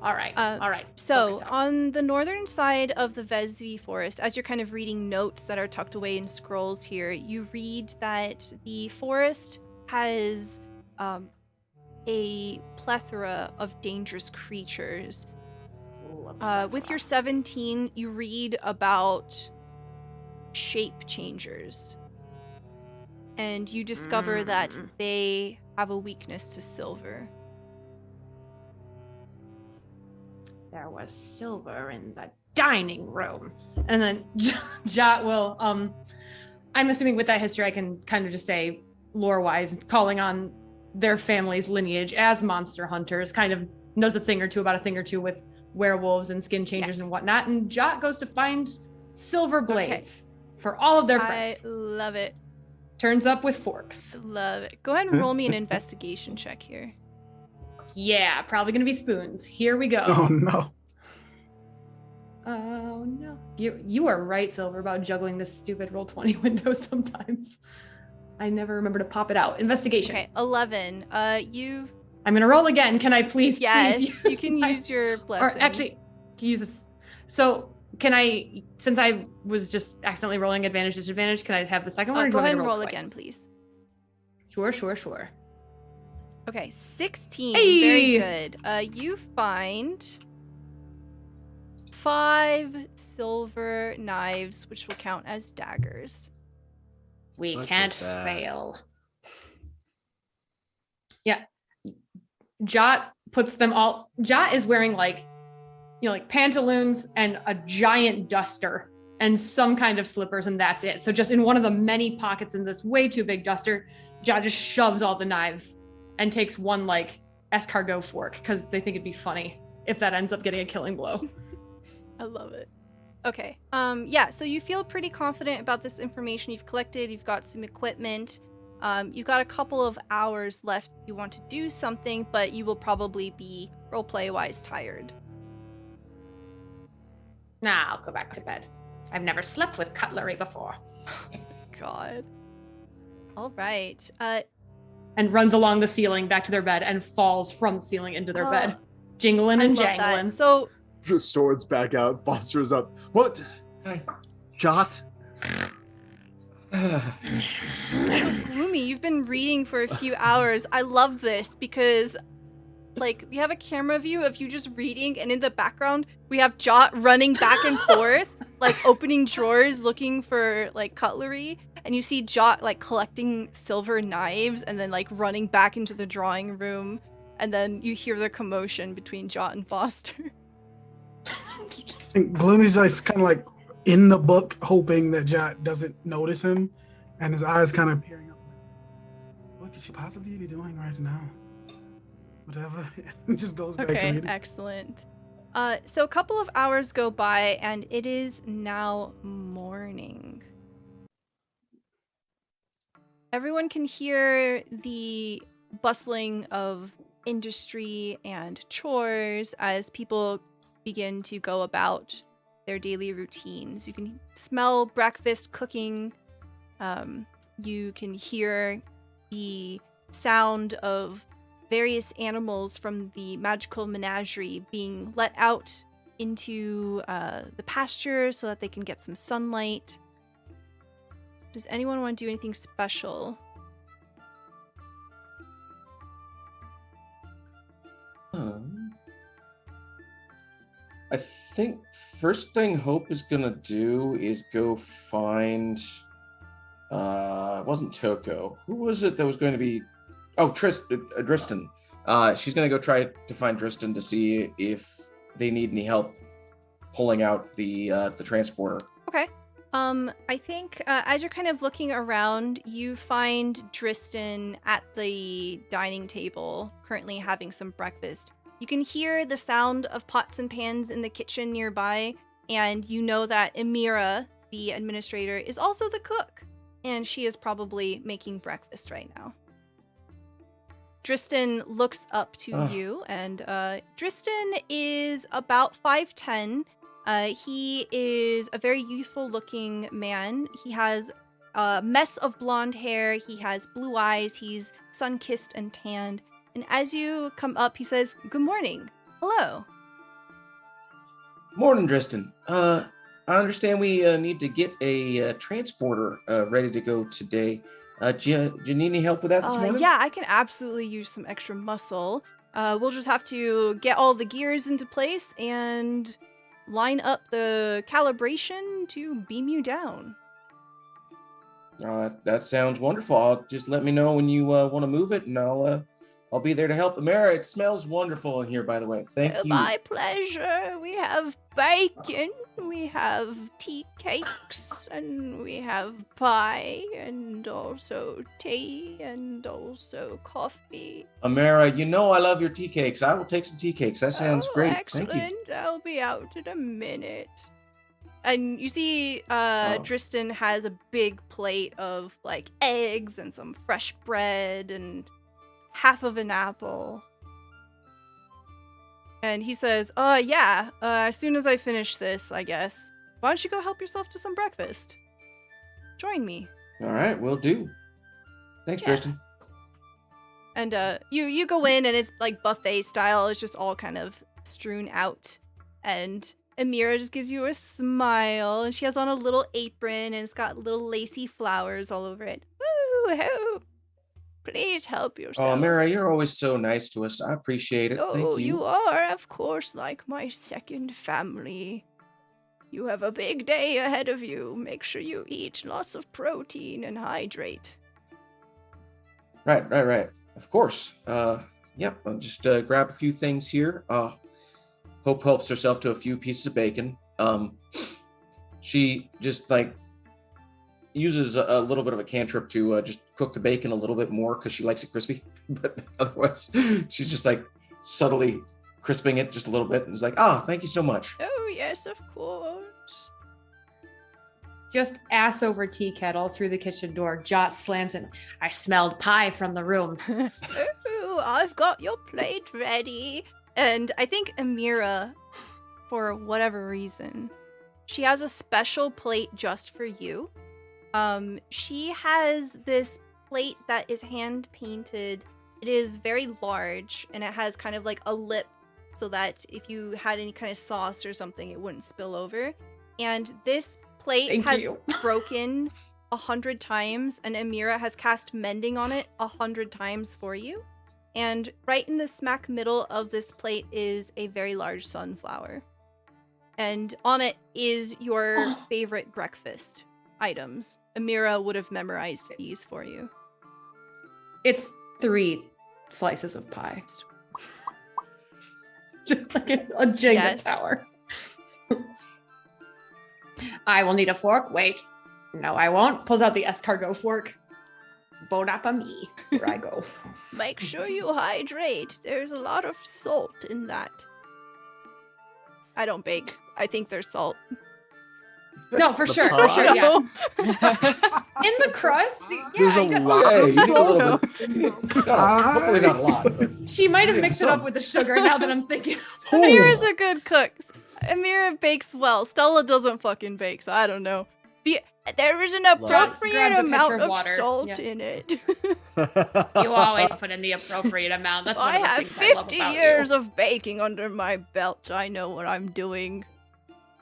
All right. All right. So Focus on. on the northern side of the Vesvi forest, as you're kind of reading notes that are tucked away in scrolls here, you read that the forest has a plethora of dangerous creatures. With your 17, you read about shape changers. And you discover that they have a weakness to silver. There was silver in the dining room. And then Jot will, I'm assuming with that history, I can kind of just say lore-wise, calling on their family's lineage as monster hunters, kind of knows a thing or two with werewolves and skin changers Yes. and whatnot. And Jot goes to find silver blades for all of their I friends. love it. Turns up with forks. Love it. Go ahead and roll me an investigation check here. Yeah, probably gonna be spoons. Here we go. Oh no. Oh no. You are right, Silver, about juggling this stupid Roll20 window sometimes. I never remember to pop it out. Investigation. Okay, 11. You. I'm gonna roll again. Can I please? Yes, please you can use your blessing. Or actually, use this. So can I? Since I was just accidentally rolling advantage disadvantage, can I have the second one? Or do Go you want ahead me and to roll twice? again, please. Sure. Okay, 16. Hey! Very good. You find 5 silver knives, which will count as daggers. We Look can't at that. fail. Yeah. Jot puts them all. Jot is wearing like pantaloons and a giant duster and some kind of slippers, and that's it. So just in one of the many pockets in this way too big duster, Jot just shoves all the knives and takes one like escargot fork because they think it'd be funny if that ends up getting a killing blow. I love it. Okay. Yeah, so you feel pretty confident about this information you've collected. You've got some equipment. You've got a couple of hours left if you want to do something, but you will probably be roleplay-wise tired. Nah, I'll go back to bed. I've never slept with cutlery before. God. All right. And runs along the ceiling back to their bed and falls from the ceiling into their bed, jingling I and love that. jangling. So Just swords back out. Foster's up. What? Jot? so gloomy. You've been reading for a few hours. I love this because, like, we have a camera view of you just reading, and in the background, we have Jot running back and forth, like opening drawers, looking for like cutlery, and you see Jot like collecting silver knives, and then like running back into the drawing room, and then you hear the commotion between Jot and Foster. And Gloomy's like kind of like in the book, hoping that Jot doesn't notice him, and his eyes kind of peering up. What could she possibly be doing right now? Whatever. It just goes back to Okay, reading. excellent. So a couple of hours go by, and it is now morning. Everyone can hear the bustling of industry and chores as people begin to go about their daily routines. You can smell breakfast cooking. You can hear the sound of various animals from the magical menagerie being let out into the pasture so that they can get some sunlight. Does anyone want to do anything special? I think first thing Hope is gonna do is go find. It wasn't Toko. Who was it that was going to be? Oh, Dristan. She's gonna go try to find Dristan to see if they need any help pulling out the transporter. Okay. I think as you're kind of looking around, you find Dristan at the dining table, currently having some breakfast. You can hear the sound of pots and pans in the kitchen nearby, and you know that Emira, the administrator, is also the cook, and she is probably making breakfast right now. Dristan looks up to you, and Dristan is about 5'10". He is a very youthful-looking man. He has a mess of blonde hair. He has blue eyes. He's sun-kissed and tanned. And as you come up, he says, "Good morning. Hello." Morning, Dristan. I understand we need to get a transporter ready to go today. Do you need any help with that this morning? Yeah, I can absolutely use some extra muscle. We'll just have to get all the gears into place and line up the calibration to beam you down. That sounds wonderful. Just let me know when you want to move it, and I'll be there to help. Amara, it smells wonderful in here, by the way. Thank you. My pleasure. We have bacon, we have tea cakes, and we have pie, and also tea, and also coffee. Amara, you know I love your tea cakes. I will take some tea cakes. That sounds great. Excellent. Thank you. I'll be out in a minute. And you see Dristan has a big plate of like eggs and some fresh bread and half of an apple. And he says, as soon as I finish this, I guess. Why don't you go help yourself to some breakfast? Join me. All right, will do. Thanks, Yeah. Tristan. And you go in and it's like buffet style. It's just all kind of strewn out. And Amira just gives you a smile. And she has on a little apron and it's got little lacy flowers all over it. Woo, help. Please help Oh, yourself. Mira, you're always so nice to us. I appreciate it. Oh, Thank you. you are, of course, like my second family. You have a big day ahead of you. Make sure you eat lots of protein and hydrate. Right. Of course. Yep. I'll just grab a few things here. Hope helps herself to a few pieces of bacon. She just like uses a little bit of a cantrip to just cook the bacon a little bit more because she likes it crispy. But otherwise, she's just like subtly crisping it just a little bit and is like, thank you so much. Oh, yes, of course. Just ass over tea kettle through the kitchen door. Jot slams in. I smelled pie from the room. Oh, I've got your plate ready. And I think Amira, for whatever reason, she has a special plate just for you. She has this plate that is hand painted. It is very large and it has kind of like a lip so that if you had any kind of sauce or something, it wouldn't spill over. And this plate Thank has you. broken 100 times and Amira has cast mending on it 100 times for you. And right in the smack middle of this plate is a very large sunflower. And on it is your favorite breakfast items. Amira would have memorized these for you. It's 3 slices of pie. Just like a Jenga Yes. tower. I will need a fork. Wait. No, I won't. Pulls out the escargot fork. Bon appetit. Here I go. Make sure you hydrate. There's a lot of salt in that. I don't bake. I think there's salt. No, for The sure. pie? For sure, yeah. In the crust? Yeah, There's a you got- lot Hey, of you need a salt. little bit. No, hopefully not a lot, but She might have Yeah, mixed it some. up with the sugar now that I'm thinking. Amira's a good cook. Amira bakes well. Stella doesn't fucking bake, so I don't know. There is an appropriate Grabs a pitcher amount of of water. salt Yeah. in it. You always put in the appropriate amount. That's one I of the have things I love 50 about years you. of baking under my belt. I know what I'm doing.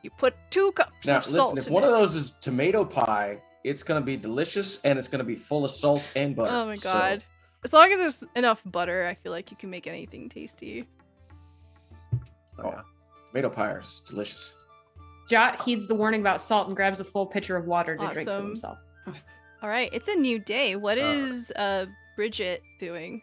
You put 2 cups now of salt listen, if in one it. of those is tomato pie, it's gonna be delicious and it's gonna be full of salt and butter. Oh my So, god. As long as there's enough butter, I feel like you can make anything tasty. oh, yeah. Tomato pie is delicious. Jot heeds the warning about salt and grabs a full pitcher of water to drink for Awesome. himself. All right, it's a new day. What Uh. is Bridget doing?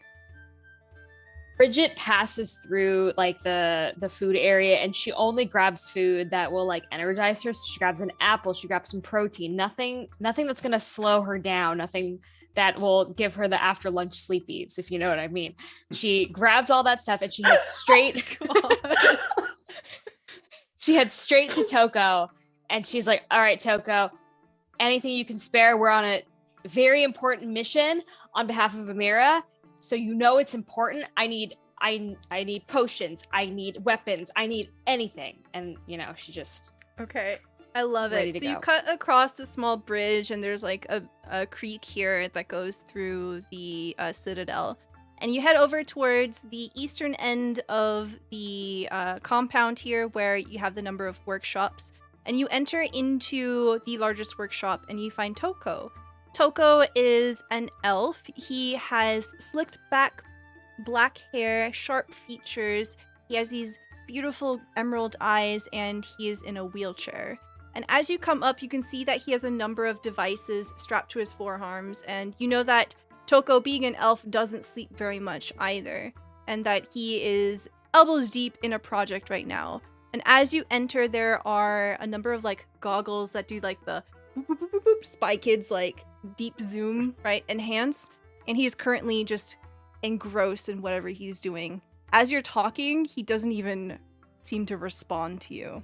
Bridget passes through like the food area and she only grabs food that will like energize her. So she grabs an apple, she grabs some protein, nothing that's gonna slow her down, nothing that will give her the after lunch sleepies, if you know what I mean. She grabs all that stuff and she heads straight she heads straight to Toko and she's like, all right, Toko, anything you can spare. We're on a very important mission on behalf of Amira. So you know it's important. I need potions. I need weapons. I need anything. And you know, she just Okay. I love Ready it. to So you go. cut across the small bridge and there's like a creek here that goes through the citadel. And you head over towards the eastern end of the compound here where you have the number of workshops. And you enter into the largest workshop and you find Toko. Toko is an elf. He has slicked back black hair, sharp features. He has these beautiful emerald eyes and he is in a wheelchair. And as you come up, you can see that he has a number of devices strapped to his forearms. And you know that Toko, being an elf, doesn't sleep very much either. And that he is elbows deep in a project right now. And as you enter, there are a number of like goggles that do like the boop, boop, boop, boop, boop, Spy Kids like deep zoom, right? Enhance. And he is currently just engrossed in whatever he's doing. As you're talking, he doesn't even seem to respond to you.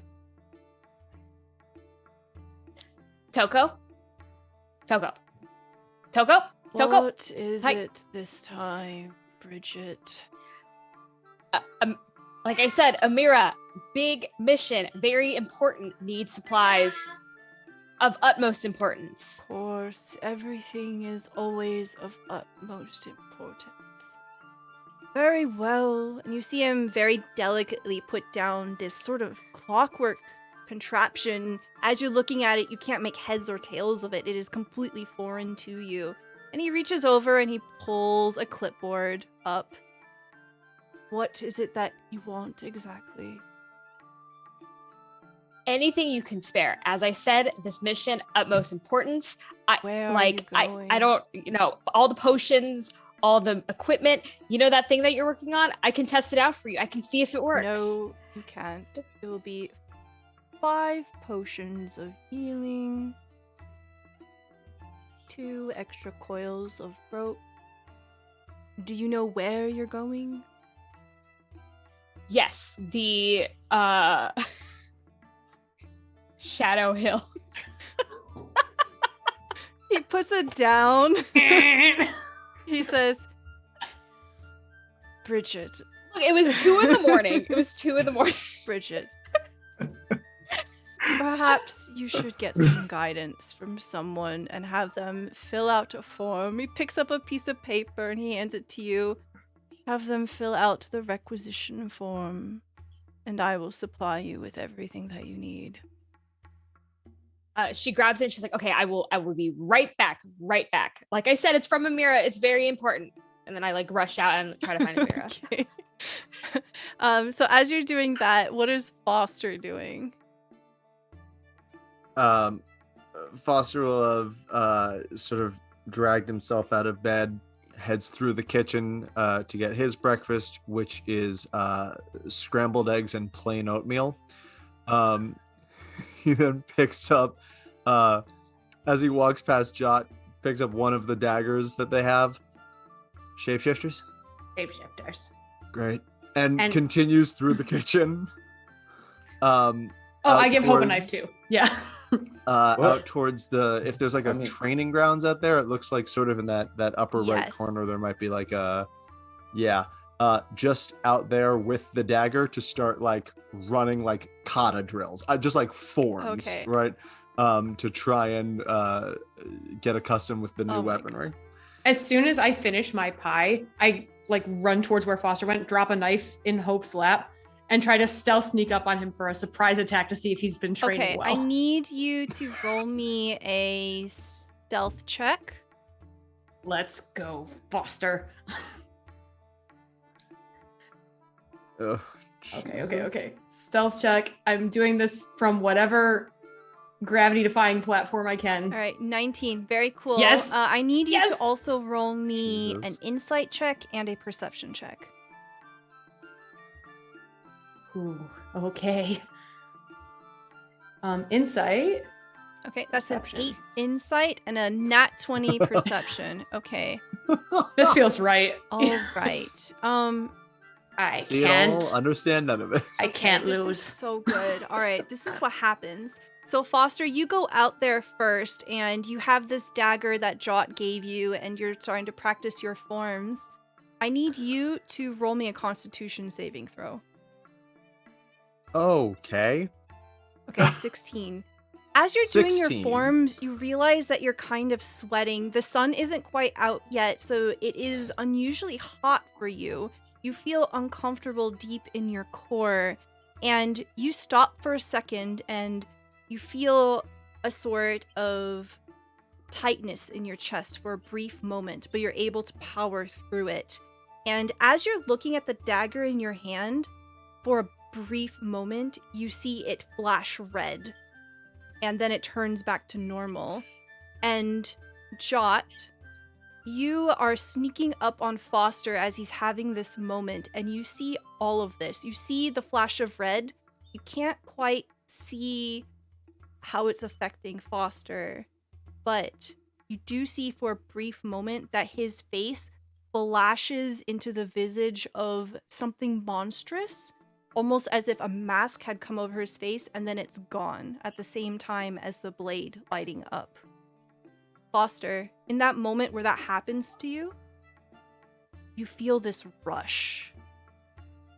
Toko. What is Hi. it this time, Bridget? Like I said, Amira, big mission, very important, need supplies. of utmost importance. Of course, everything is always of utmost importance. Very well. And you see him very delicately put down this sort of clockwork contraption. As you're looking at it, you can't make heads or tails of it. It is completely foreign to you. And he reaches over and he pulls a clipboard up. What is it that you want exactly? Anything you can spare. As I said, this mission, utmost importance. Where are you going? I don't, all the potions, all the equipment, that thing that you're working on, I can test it out for you. I can see if it works. No, you can't. It will be 5 potions of healing, 2 extra coils of rope. Do you know where you're going? Yes, the Shadow Hill. He puts it down. He says, Bridget. Look, it was 2 in the morning. Bridget. Perhaps you should get some guidance from someone and have them fill out a form. He picks up a piece of paper and he hands it to you. Have them fill out the requisition form, and I will supply you with everything that you need. She grabs it and she's like, okay, I will be right back. Like I said, it's from Amira. It's very important. And then I rush out and try to find Amira. Okay. So as you're doing that, what is Foster doing? Foster will have sort of dragged himself out of bed, heads through the kitchen to get his breakfast, which is scrambled eggs and plain oatmeal. He then picks up, as he walks past Jot, picks up one of the daggers that they have. Shapeshifters? Shapeshifters. Great. And continues through the kitchen. I give Hope a knife too. Yeah. Out towards if there's training grounds out there, it looks like sort of in that upper right corner, there might be just out there with the dagger to start running kata drills, just forms, okay. Right? To try and get accustomed with the new weaponry. As soon as I finish my pie, I run towards where Foster went, drop a knife in Hope's lap, and try to stealth sneak up on him for a surprise attack to see if he's been training well. I need you to roll me a stealth check. Let's go, Foster. Okay. Stealth check. I'm doing this from whatever gravity-defying platform I can. All right, 19. Very cool. Yes. I need you to also roll me an insight check and a perception check. Ooh, okay. Insight. Okay, that's perception. An 8 insight and a nat 20 perception. Okay. This feels right. All right. I See can't it all, understand none of it. I can't lose. This is so good. All right, this is what happens. So Foster, you go out there first, and you have this dagger that Jot gave you, and you're starting to practice your forms. I need you to roll me a Constitution saving throw. Okay. Okay, 16. As you're doing your forms, you realize that you're kind of sweating. The sun isn't quite out yet, so it is unusually hot for you. You feel uncomfortable deep in your core, and you stop for a second, and you feel a sort of tightness in your chest for a brief moment, but you're able to power through it. And as you're looking at the dagger in your hand, for a brief moment, you see it flash red. And then it turns back to normal. And Jot, you are sneaking up on Foster as he's having this moment, and you see all of this. You see the flash of red. You can't quite see how it's affecting Foster, but you do see for a brief moment that his face flashes into the visage of something monstrous, almost as if a mask had come over his face, and then it's gone at the same time as the blade lighting up. Foster, in that moment where that happens to you, you feel this rush.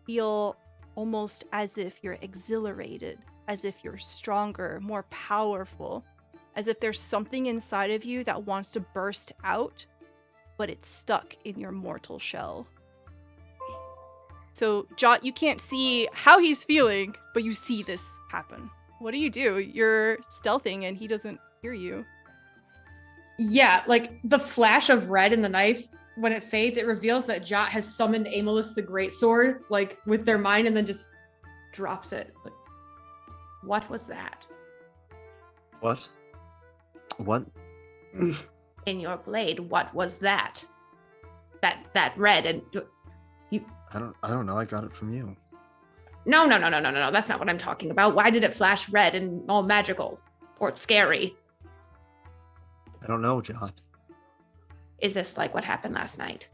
Feel almost as if you're exhilarated, as if you're stronger, more powerful. as if there's something inside of you that wants to burst out, but it's stuck in your mortal shell. So, Jot, you can't see how he's feeling, but you see this happen. What do? You're stealthing and he doesn't hear you. Yeah, like the flash of red in the knife, when it fades, it reveals that Jot has summoned Aemilus the Greatsword, like with their mind, and then just drops it. Like, what was that? What? What? In your blade, what was that? That red and you. I don't know. I got it from you. No. That's not what I'm talking about. Why did it flash red and all magical or scary? I don't know, John. Is this like what happened last night?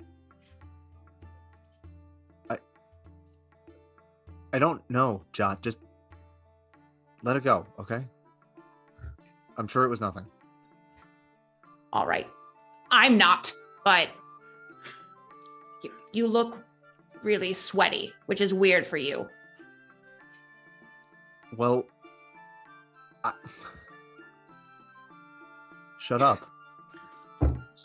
I don't know, John. Just let it go, okay? I'm sure it was nothing. All right. I'm not, but you look really sweaty, which is weird for you. Well, shut up.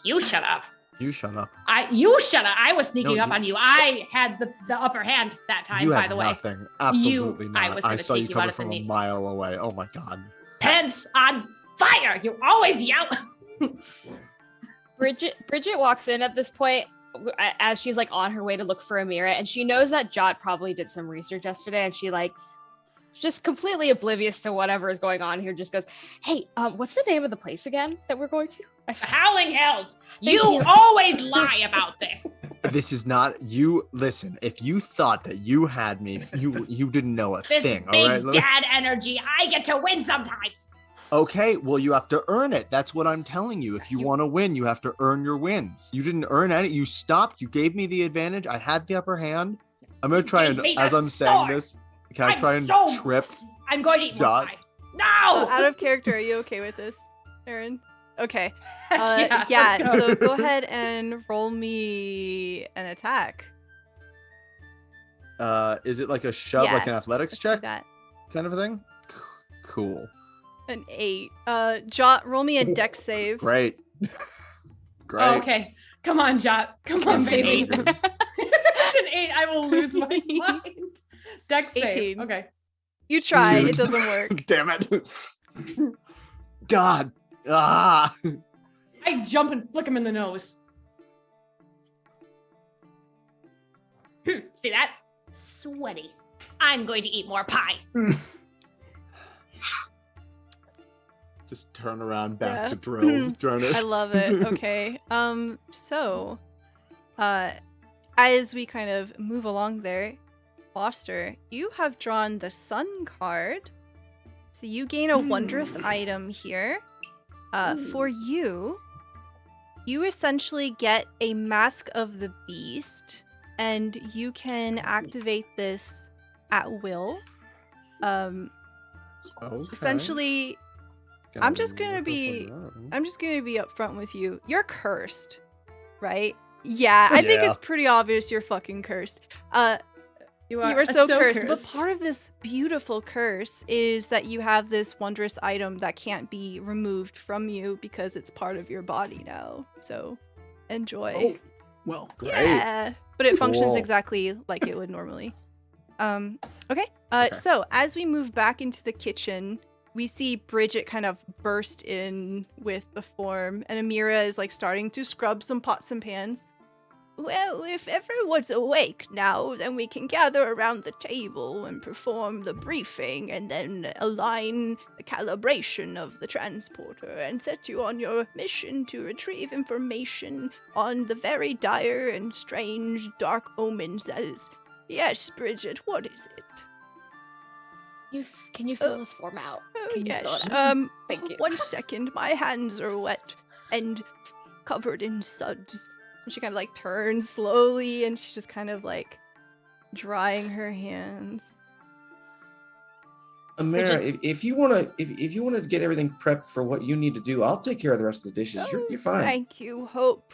You shut up. You shut up. You shut up. I was sneaking No, up on you. I had the upper hand that time, You by had the way. nothing. Absolutely not. I was I gonna saw sneak you you out coming of the from a knee. mile away. Oh my god. Pants on fire. You always yell. Bridget walks in at this point as she's like on her way to look for Amira, and she knows that Jot probably did some research yesterday, and she like just completely oblivious to whatever is going on here, just goes, "Hey, what's the name of the place again that we're going to?" Howling Hells. Thank You you. always lie about this. This is not you. Listen, if you thought that you had me, you didn't know a This thing. big All right. dad energy. I get to win sometimes. Okay. Well, you have to earn it. That's what I'm telling you. If you want to win, you have to earn your wins. You didn't earn any. You stopped. You gave me the advantage. I had the upper hand. I'm gonna try gave and, me as the I'm saying sword. this, can I I'm try and so- trip? I'm going to eat more Jot. pie. No. Out of character, are you okay with this, Aaron? Okay. Yeah, let's go. So go ahead and roll me an attack. Is it like a shove, Yeah, like an athletics Let's do check that. kind of a thing? Cool. An 8. Jot, roll me a dex save. Great. Great. Oh, okay. Come on, Jot. Come on, It's an baby. eight. It's an 8. I will lose my mind. Dex save. 18. Okay. You try, Dude. it doesn't work. Damn it. God. Ah. I jump and flick him in the nose. See that? Sweaty. I'm going to eat more pie. Just turn around back Yeah. to drills. Turn it. I love it. Okay. So, as we kind of move along there, Foster, you have drawn the Sun card. So you gain a wondrous item here. For you, you essentially get a Mask of the Beast, and you can activate this at will. Okay. Essentially, Gotta I'm just gonna look be- up on I'm just gonna be upfront with you. You're cursed, right? Yeah, I think Yeah. it's pretty obvious you're fucking cursed. You You are so cursed. But part of this beautiful curse is that you have this wondrous item that can't be removed from you because it's part of your body now. So enjoy. Oh, well, Great. Yeah, but it functions Cool. exactly like it would normally. Okay. Okay. So as we move back into the kitchen, we see Bridget kind of burst in with the form, and Amira is like starting to scrub some pots and pans. Well, if everyone's awake now, then we can gather around the table and perform the briefing and then align the calibration of the transporter and set you on your mission to retrieve information on the very dire and strange dark omens that is. Yes, Bridget, what is it? Can you fill this form out? Oh, Can you yes. fill it out? Thank you. 1 second. My hands are wet and covered in suds. And she kind of like turns slowly, and she's just kind of like drying her hands. Amira, Bridget's- if you wanna get everything prepped for what you need to do, I'll take care of the rest of the dishes. You're fine. Thank you, Hope.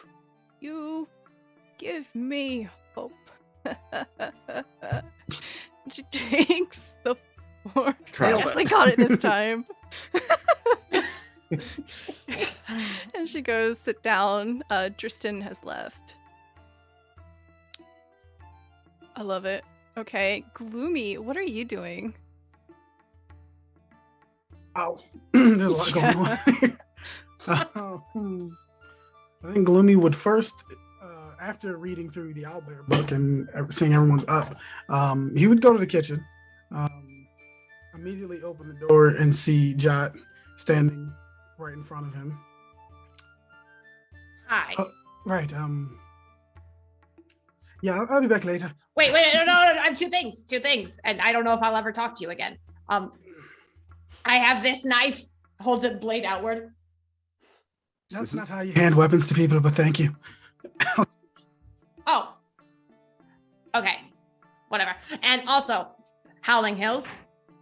You give me hope. She takes the fork. I Trail actually got it this time. And she goes sit down. Tristan has left. I love it. Okay, Gloomy, what are you doing? Oh, there's a lot going on. I think Gloomy would first, after reading through the Owlbear book and seeing everyone's up, he would go to the kitchen, immediately open the door and see Jot standing right in front of him. Hi. Right. Yeah, I'll be back later. Wait, no, I have two things, and I don't know if I'll ever talk to you again. I have this knife, holds a blade outward. That's not how you hand weapons to people, but thank you. Oh. Okay. Whatever. And also, Howling Hills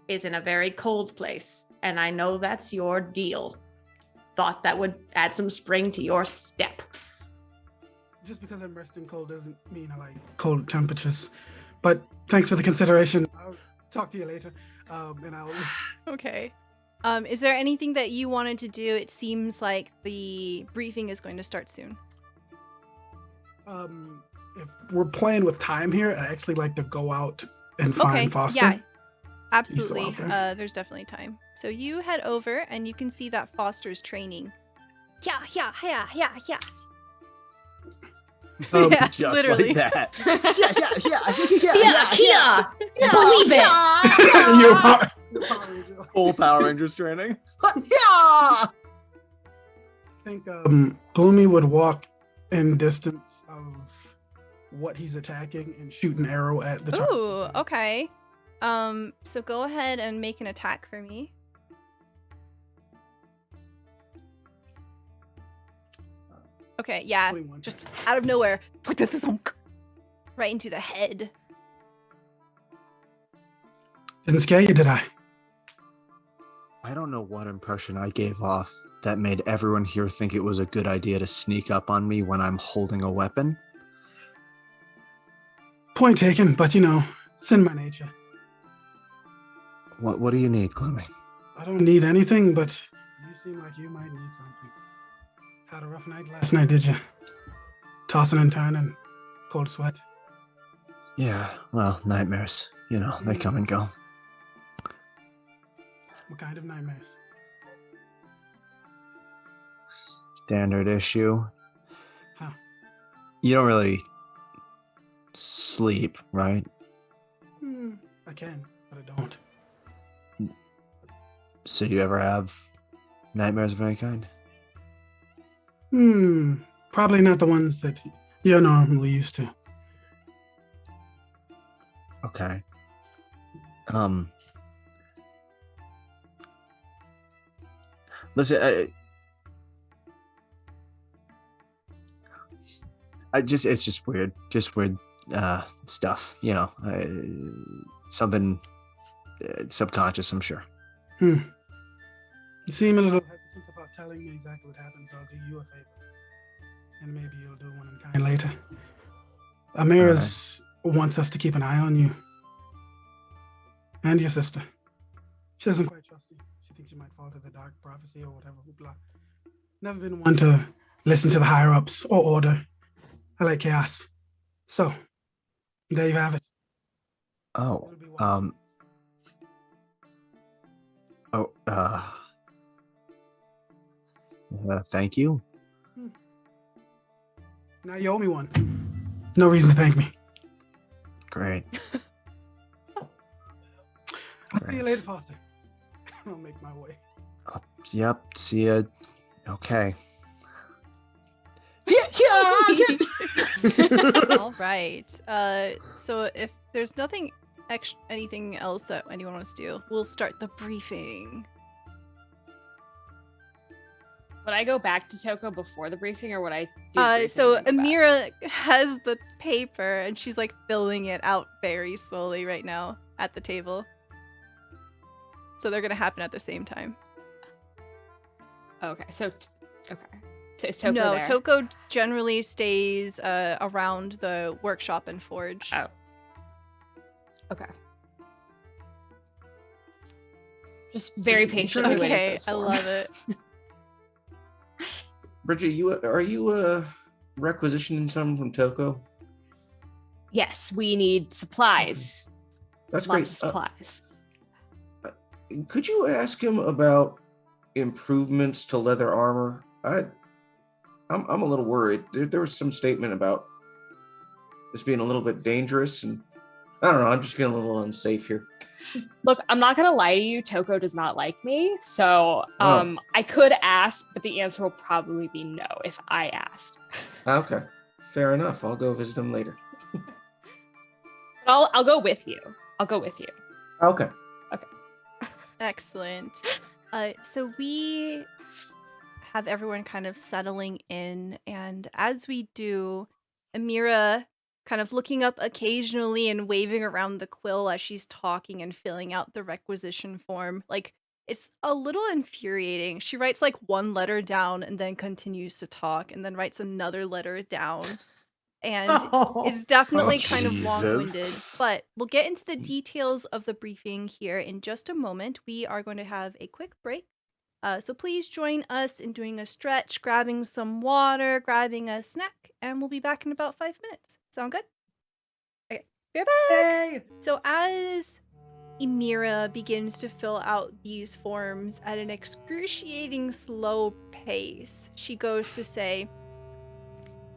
is in a very cold place, and I know that's your deal. Thought that would add some spring to your step. Just because I'm resting cold doesn't mean I like cold temperatures. But thanks for the consideration. I'll talk to you later. And I'll... Okay. Is there anything that you wanted to do? It seems like the briefing is going to start soon. If we're playing with time here, I actually like to go out and find Foster. Yeah, absolutely. He's still out There's definitely time. So you head over and you can see that Foster's training. Yeah. Yeah, Just literally. like that. Yeah. Believe it. Full Power Rangers training. I think Gloomy would walk in distance of what he's attacking and shoot an arrow at the target. Ooh, okay. So go ahead and make an attack for me. Okay, yeah, 21. just out of nowhere, right into the head. Didn't scare you, did I? I don't know what impression I gave off that made everyone here think it was a good idea to sneak up on me when I'm holding a weapon. Point taken, but it's in my nature. What do you need, Gloomy? I don't need anything, but you seem like you might need something. Had a rough night last night, did you? Tossing and turning, cold sweat. Yeah, well, nightmares. They come and go. What kind of nightmares? Standard issue. Huh. You don't really sleep, right? I can, but I don't. So you ever have nightmares of any kind? Probably not the ones that you're normally used to. Okay. Listen, it's just weird. Just weird stuff, something subconscious, I'm sure. You seem a little hesitant about telling me exactly what happened, so I'll do you a favor. And maybe you'll do one in kind later. Amira's wants us to keep an eye on you. And your sister. She doesn't quite trust you. She thinks you might fall to the dark prophecy or whatever. Blah. Never been one to listen to the higher-ups or order. I like chaos. So, there you have it. Oh, thank you. Now you owe me one. No reason to thank me. Great. I'll see you later, Foster. I'll make my way. Yep, see ya. Okay. All right. So if there's anything else that anyone wants to do, we'll start the briefing. Would I go back to Toko before the briefing, or would I do the briefing So and then go back? Amira has the paper and she's like filling it out very slowly right now at the table. So they're gonna happen at the same time. Okay, so is Toko No, there? Toko generally stays around the workshop and forge. Oh. Okay. Just very patiently waiting for Okay, this I form. love it. Bridget, are you requisitioning some from Toko? Yes, we need supplies. That's Lots great. of supplies. Could you ask him about improvements to leather armor? I'm a little worried. There was some statement about this being a little bit dangerous, and I don't know. I'm just feeling a little unsafe here. Look, I'm not gonna lie to you. Toko does not like me, so Oh. I could ask, but the answer will probably be no if I asked. Okay, fair enough. I'll go visit him later. I'll go with you. I'll go with you. Okay. Excellent. So we have everyone kind of settling in, and as we do, Amira kind of looking up occasionally and waving around the quill as she's talking and filling out the requisition form. Like, it's a little infuriating. She writes like one letter down and then continues to talk and then writes another letter down. And is definitely kind of Jesus. long-winded, but we'll get into the details of the briefing here in just a moment. We are going to have a quick break. So please join us in doing a stretch, grabbing some water, grabbing a snack, and we'll be back in about 5 minutes. Sound good? Okay, we're back! Yay. So as Emira begins to fill out these forms at an excruciating slow pace, she goes to say,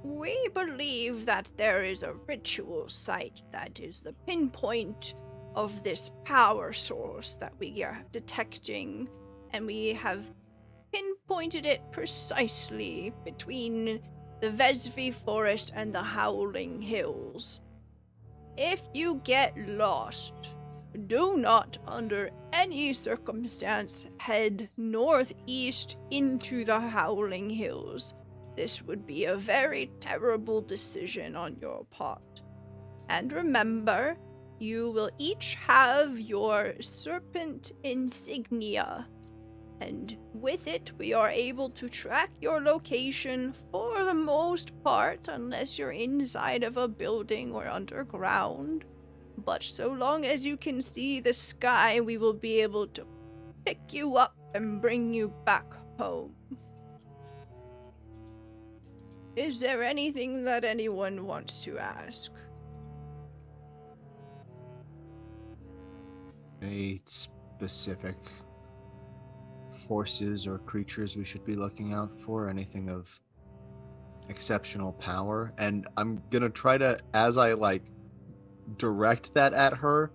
"We believe that there is a ritual site that is the pinpoint of this power source that we are detecting, and we have pinpointed it precisely between the Vesvi Forest and the Howling Hills. If you get lost, do not under any circumstance head northeast into the Howling Hills. This would be a very terrible decision on your part. And remember, you will each have your Serpent insignia, and with it we are able to track your location for the most part, unless you're inside of a building or underground. But so long as you can see the sky, we will be able to pick you up and bring you back home. Is there anything that anyone wants to ask?" Any specific forces or creatures we should be looking out for? Anything of exceptional power? And I'm gonna try to, as I direct that at her,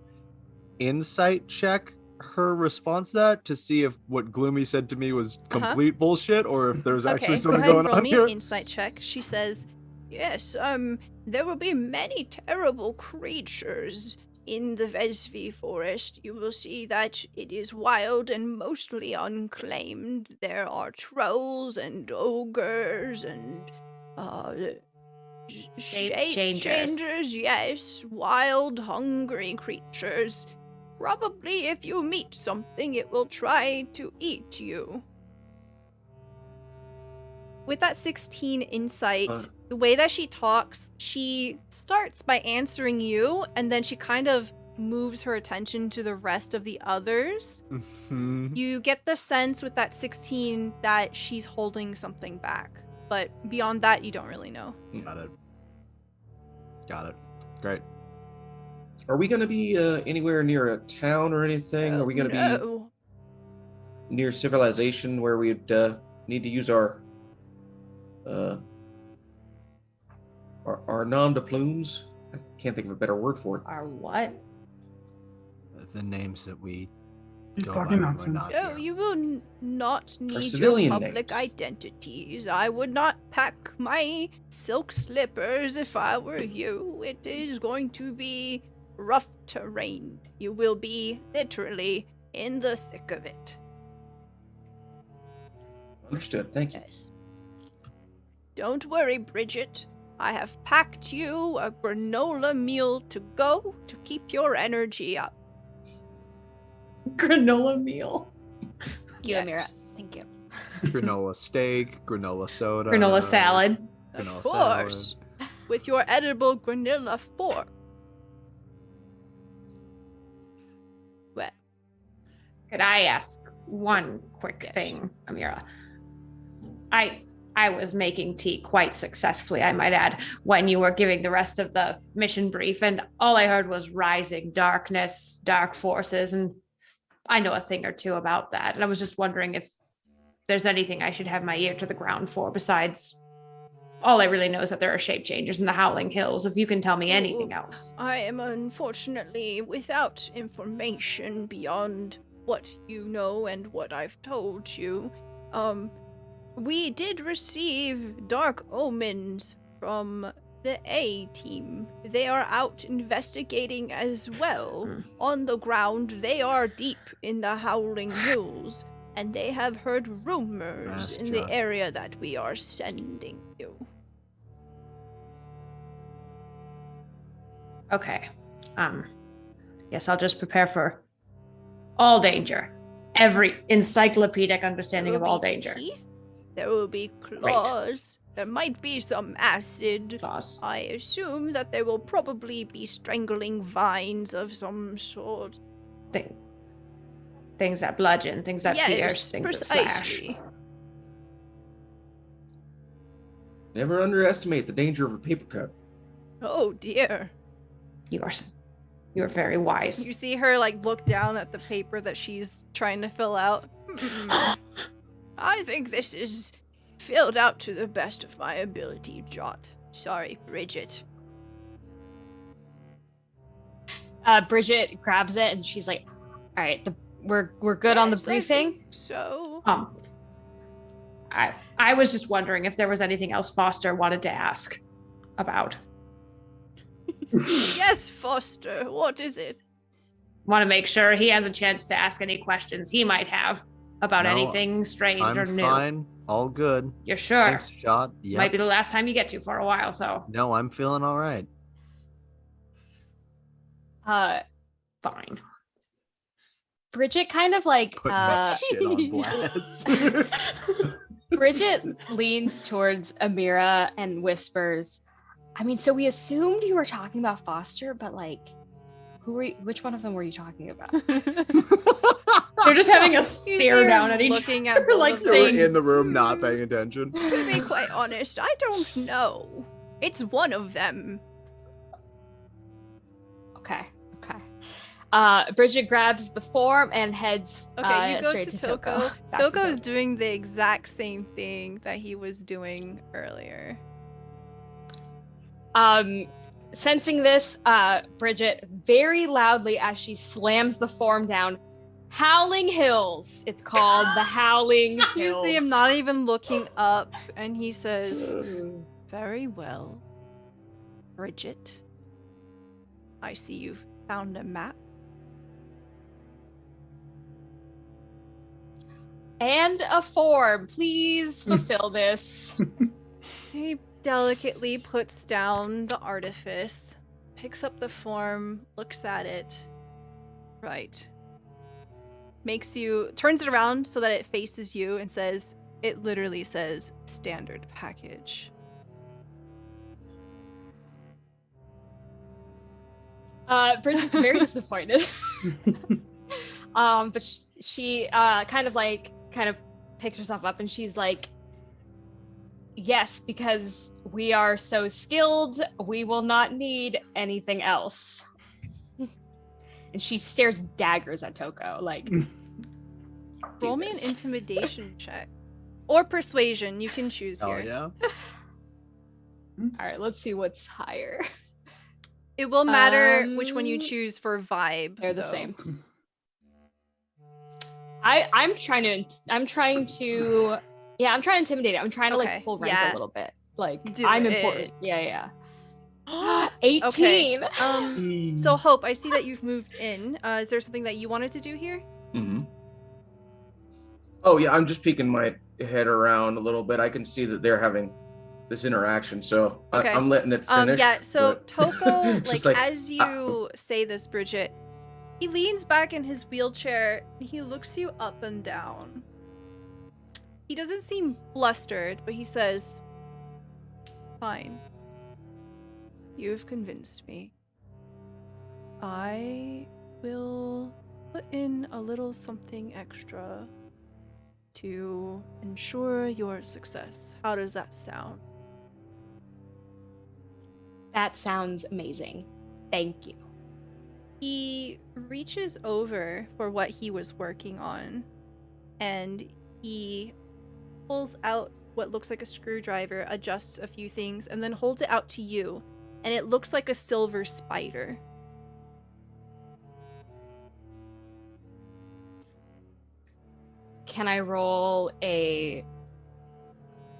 insight check her response to that to see if what Gloomy said to me was complete bullshit or if there's actually Okay, go something ahead and going roll on me here. an insight check. She says, "Yes, there will be many terrible creatures in the Vesvi Forest. You will see that it is wild and mostly unclaimed. There are trolls and ogres and shape changers, yes, wild, hungry creatures. Probably if you meet something, it will try to eat you." With that 16 insight, the way that she talks, she starts by answering you, and then she kind of moves her attention to the rest of the others. You get the sense with that 16 that she's holding something back, but beyond that, you don't really know. Got it. Great. Are we going to be anywhere near a town or anything? Are we going to No. be near civilization where we'd need to use our nom de plumes? I can't think of a better word for it. Our what? The names that we He's go talking by when we're nonsense. not No, here. you will not need your civilian public names. identities. I would not pack my silk slippers if I were you. It is going to be rough terrain. You will be literally in the thick of it. Understood. Thank you. Yes. Don't worry, Bridget. I have packed you a granola meal to go to keep your energy up. Granola meal. You, Yes. Amira. Thank you. Granola steak, granola soda, Granola salad. granola Of course. salad. With your edible granola fork. Well, Could I ask one quick thing, Amira? I I was making tea quite successfully, I might add, when you were giving the rest of the mission brief. And all I heard was rising darkness, dark forces. And I know a thing or two about that. And I was just wondering if there's anything I should have my ear to the ground for besides all I really know is that there are shape changers in the Howling Hills. If you can tell me anything else. I am unfortunately without information beyond what you know and what I've told you. We did receive dark omens from the A team. They are out investigating as well. On the ground, they are deep in the Howling Hills, and they have heard rumors in the area that we are sending you. Okay. Guess I'll just prepare for all danger. Every encyclopedic understanding of all danger. Teeth? There will be claws. Right. There might be some acid. Claws. I assume that there will probably be strangling vines of some sort. Things that bludgeon, things that pierce, things precisely. that slash. Never underestimate the danger of a paper cut. Oh dear. You are very wise. You see her look down at the paper that she's trying to fill out. I think this is filled out to the best of my ability, Jot. Sorry, Bridget. Bridget grabs it and she's like, "All right, we're good on the briefing." So. I was just wondering if there was anything else Foster wanted to ask about. Yes, Foster. What is it? Want to make sure he has a chance to ask any questions he might have about anything strange or new. I'm fine. All good. You're sure? Thanks, Jot. Yep. Might be the last time you get to for a while, so. No, I'm feeling all right. Fine. Bridget kind of Put that shit on blast. Bridget leans towards Amira and whispers, "I mean, so we assumed you were talking about Foster, but which one of them were you talking about?" They're just having a stare down at each looking other, at like They were saying, in the room not paying attention. To be quite honest, I don't know. It's one of them. Okay. Bridget grabs the form and heads Okay, you go straight to Toko. Toko. Back to Toko's doing the exact same thing that he was doing earlier. Sensing this, Bridget very loudly, as she slams the form down, "Howling Hills." It's called the Howling Hills. You see him not even looking up, and he says, "Very well, Bridget. I see you've found a map." And a form. Please fulfill this. He delicately puts down the artifice, picks up the form, looks at it. Right. Turns it around so that it faces you and says, it literally says, standard package. Bridget's very disappointed. But she kind of picks herself up and she's like, "Yes, because we are so skilled, we will not need anything else." And she stares daggers at Toko, like, Roll me an intimidation check. Or persuasion, you can choose here. Oh, yeah? All right, let's see what's higher. It will matter which one you choose for vibe. They're the though. same. I'm trying to intimidate it. I'm trying to Okay, pull rank yeah. a little bit. Like, Do I'm it. important. Yeah. 18. Okay. So Hope, I see that you've moved in. Is there something that you wanted to do here? Mm-hmm. Oh yeah, I'm just peeking my head around a little bit. I can see that they're having this interaction, so Okay. I'm letting it finish. Yeah, so but- Toko, Just as you say this, Bridget, he leans back in his wheelchair and he looks you up and down. He doesn't seem flustered, but he says, "Fine. You've convinced me. I will put in a little something extra to ensure your success. How does that sound? That sounds amazing. Thank you. He reaches over for what he was working on, and he pulls out what looks like a screwdriver, adjusts a few things, and then holds it out to you, and it looks like a silver spider. Can I roll I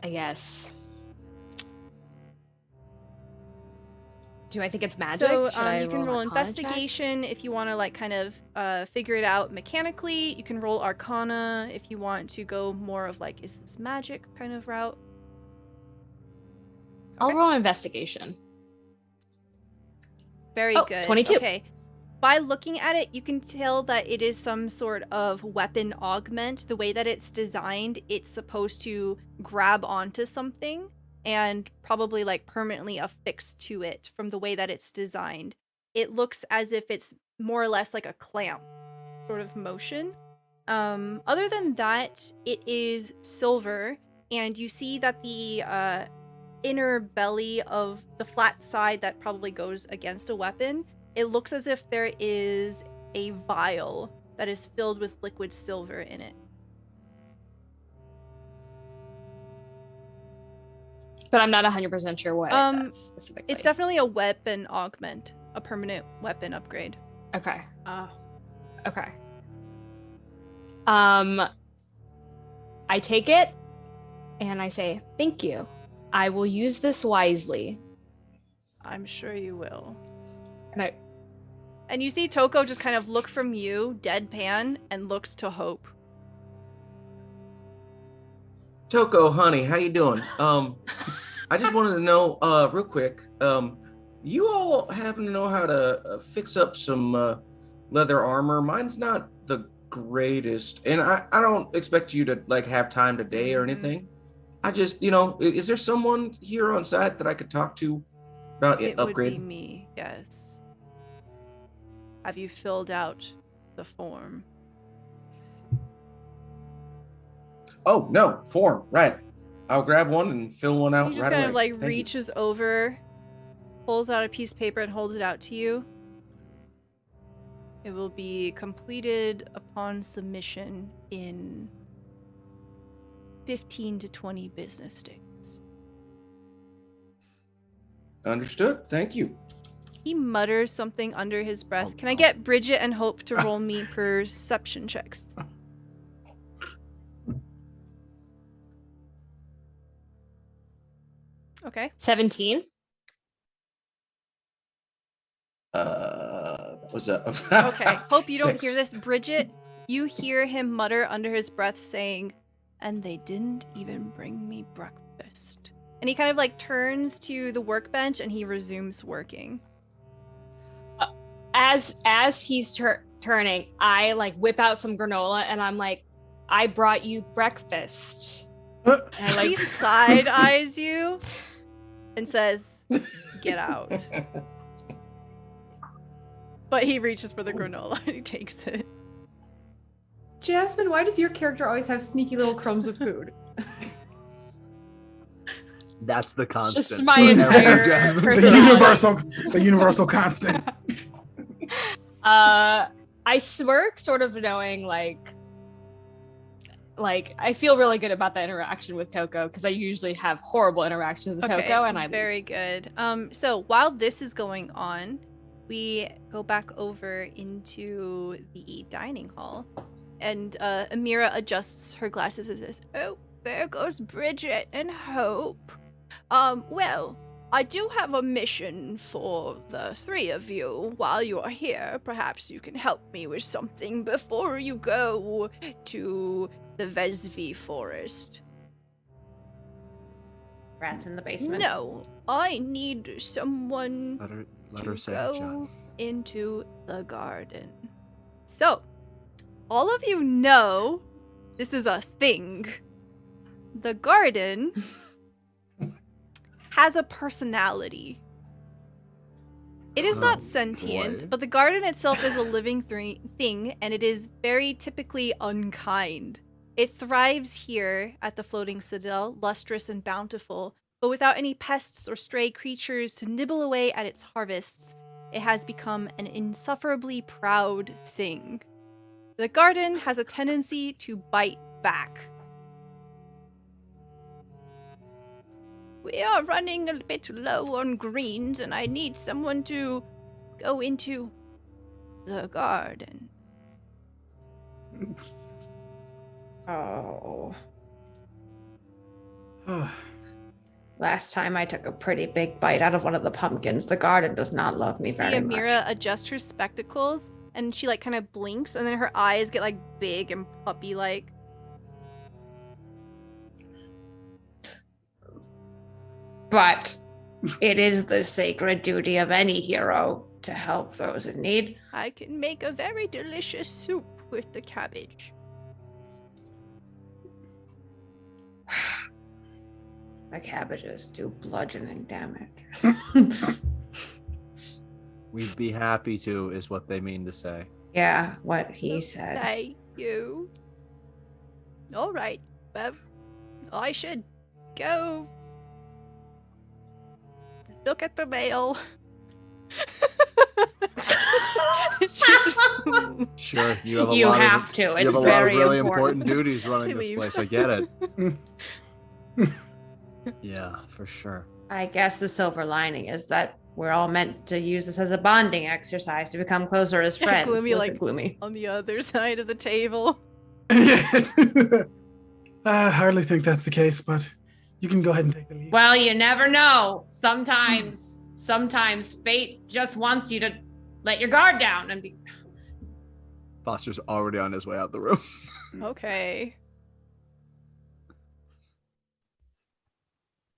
guess. Do I think it's magic? So Should I you can roll an Arcana investigation if you want to like kind of figure it out mechanically. You can roll Arcana if you want to go more of like, is this magic kind of route? I'll roll an investigation. Very Oh, good. 22. Okay. By looking at it, you can tell that it is some sort of weapon augment. The way that it's designed, it's supposed to grab onto something and probably like permanently affix to it from the way that it's designed. It looks as if it's more or less like a clamp sort of motion. Other than that, it is silver, and you see that the inner belly of the flat side that probably goes against a weapon, it looks as if there is a vial that is filled with liquid silver in it. But I'm not 100% sure what it does specifically. It's definitely a weapon augment, a permanent weapon upgrade. Okay. Okay. I take it and I say, thank you. I will use this wisely. I'm sure you will. And And you see Toko just kind of look from you, deadpan, and looks to Hope. Toko, honey, how you doing? I just wanted to know, real quick, you all happen to know how to fix up some leather armor? Mine's not the greatest, and I don't expect you to like have time today or anything. I just, is there someone here on site that I could talk to about It upgrading? would be me, yes. Have you filled out the form? Oh, no, form, right. I'll grab one and fill one out He just right kind away. of like Thank you. reaches over, pulls out a piece of paper and holds it out to you. It will be completed upon submission in 15 to 20 business days. Understood. Thank you. He mutters something under his breath. Can I get Bridget and Hope to roll me perception checks? Okay. 17. What's that? Okay. Hope you don't 6. hear this. Bridget, you hear him mutter under his breath saying, "And they didn't even bring me breakfast." And he kind of like turns to the workbench and he resumes working. As he's turning, I like whip out some granola and I'm like, I brought you breakfast. And I He like side eyes you and says, "Get out." But he reaches for the granola and he takes it. Jasmine, why does your character always have sneaky little crumbs of food? That's the constant. just my entire Jasmine. personality. The universal constant. I smirk, sort of knowing like I feel really good about the interaction with Toko because I usually have horrible interactions with Toko, and I very good. So while this is going on, we go back over into the dining hall, and Amira adjusts her glasses and says, "Oh, there goes Bridget and Hope. Well, I do have a mission for the three of you. While you are here, perhaps you can help me with something before you go to the Vesvi forest." Rats in the basement. No, I need someone Let to her say it, go John. into the garden. So, all of you know this is a thing. The garden has a personality. It is not sentient, boy. but the garden itself is a living thing, and it is very typically unkind. It thrives here at the Floating Citadel, lustrous and bountiful, but without any pests or stray creatures to nibble away at its harvests, it has become an insufferably proud thing. The garden has a tendency to bite back. We are running a bit low on greens, and I need someone to go into the garden. Oh. Oh, Last time I took a pretty big bite out of one of the pumpkins. The garden does not love me You see very Amira much. adjust her spectacles, and she like kind of blinks, and then her eyes get like big and puppy-like. But it is the sacred duty of any hero to help those in need. I can make a very delicious soup with the cabbage. The cabbages do bludgeoning damage. We'd be happy to, is what they mean to say. Yeah, what he said. Thank you. All right, well, I should go look at the mail. She just Sure, you have a You lot have of to. you It's have a lot of very really important. duties running She this leaves. place. I get it. Yeah, for sure. I guess the silver lining is that we're all meant to use this as a bonding exercise to become closer as Yeah, friends. Gloomy, Look like- at Gloomy. on the other side of the table. I hardly think that's the case, but you can go ahead and take the lead. Well, you never know. Sometimes fate just wants you to let your guard down and be. Foster's already on his way out the room. Okay.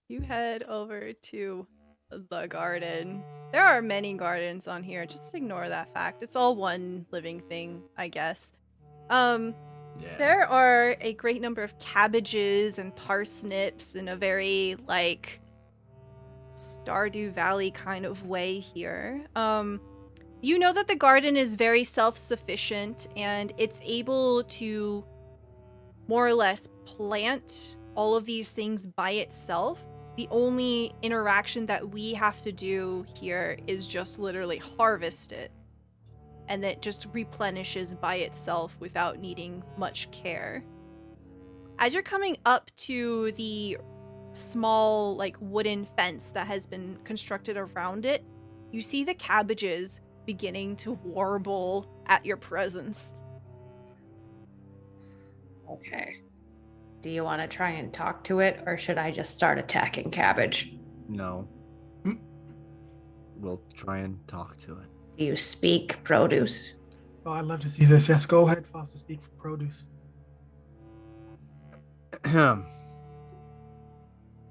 You head over to the garden. There are many gardens on here. Just ignore that fact. It's all one living thing, I guess. Yeah. There are a great number of cabbages and parsnips in a very, like, Stardew Valley kind of way here. You know that the garden is very self-sufficient, and it's able to more or less plant all of these things by itself. The only interaction that we have to do here is just literally harvest it. And it just replenishes by itself without needing much care. As you're coming up to the small, like, wooden fence that has been constructed around it, you see the cabbages beginning to warble at your presence. Okay. Do you want to try and talk to it, or should I just start attacking cabbage? No. We'll try and talk to it. Do you speak produce? Oh, I'd love to see this. Yes, go ahead, Foster. Speak for produce.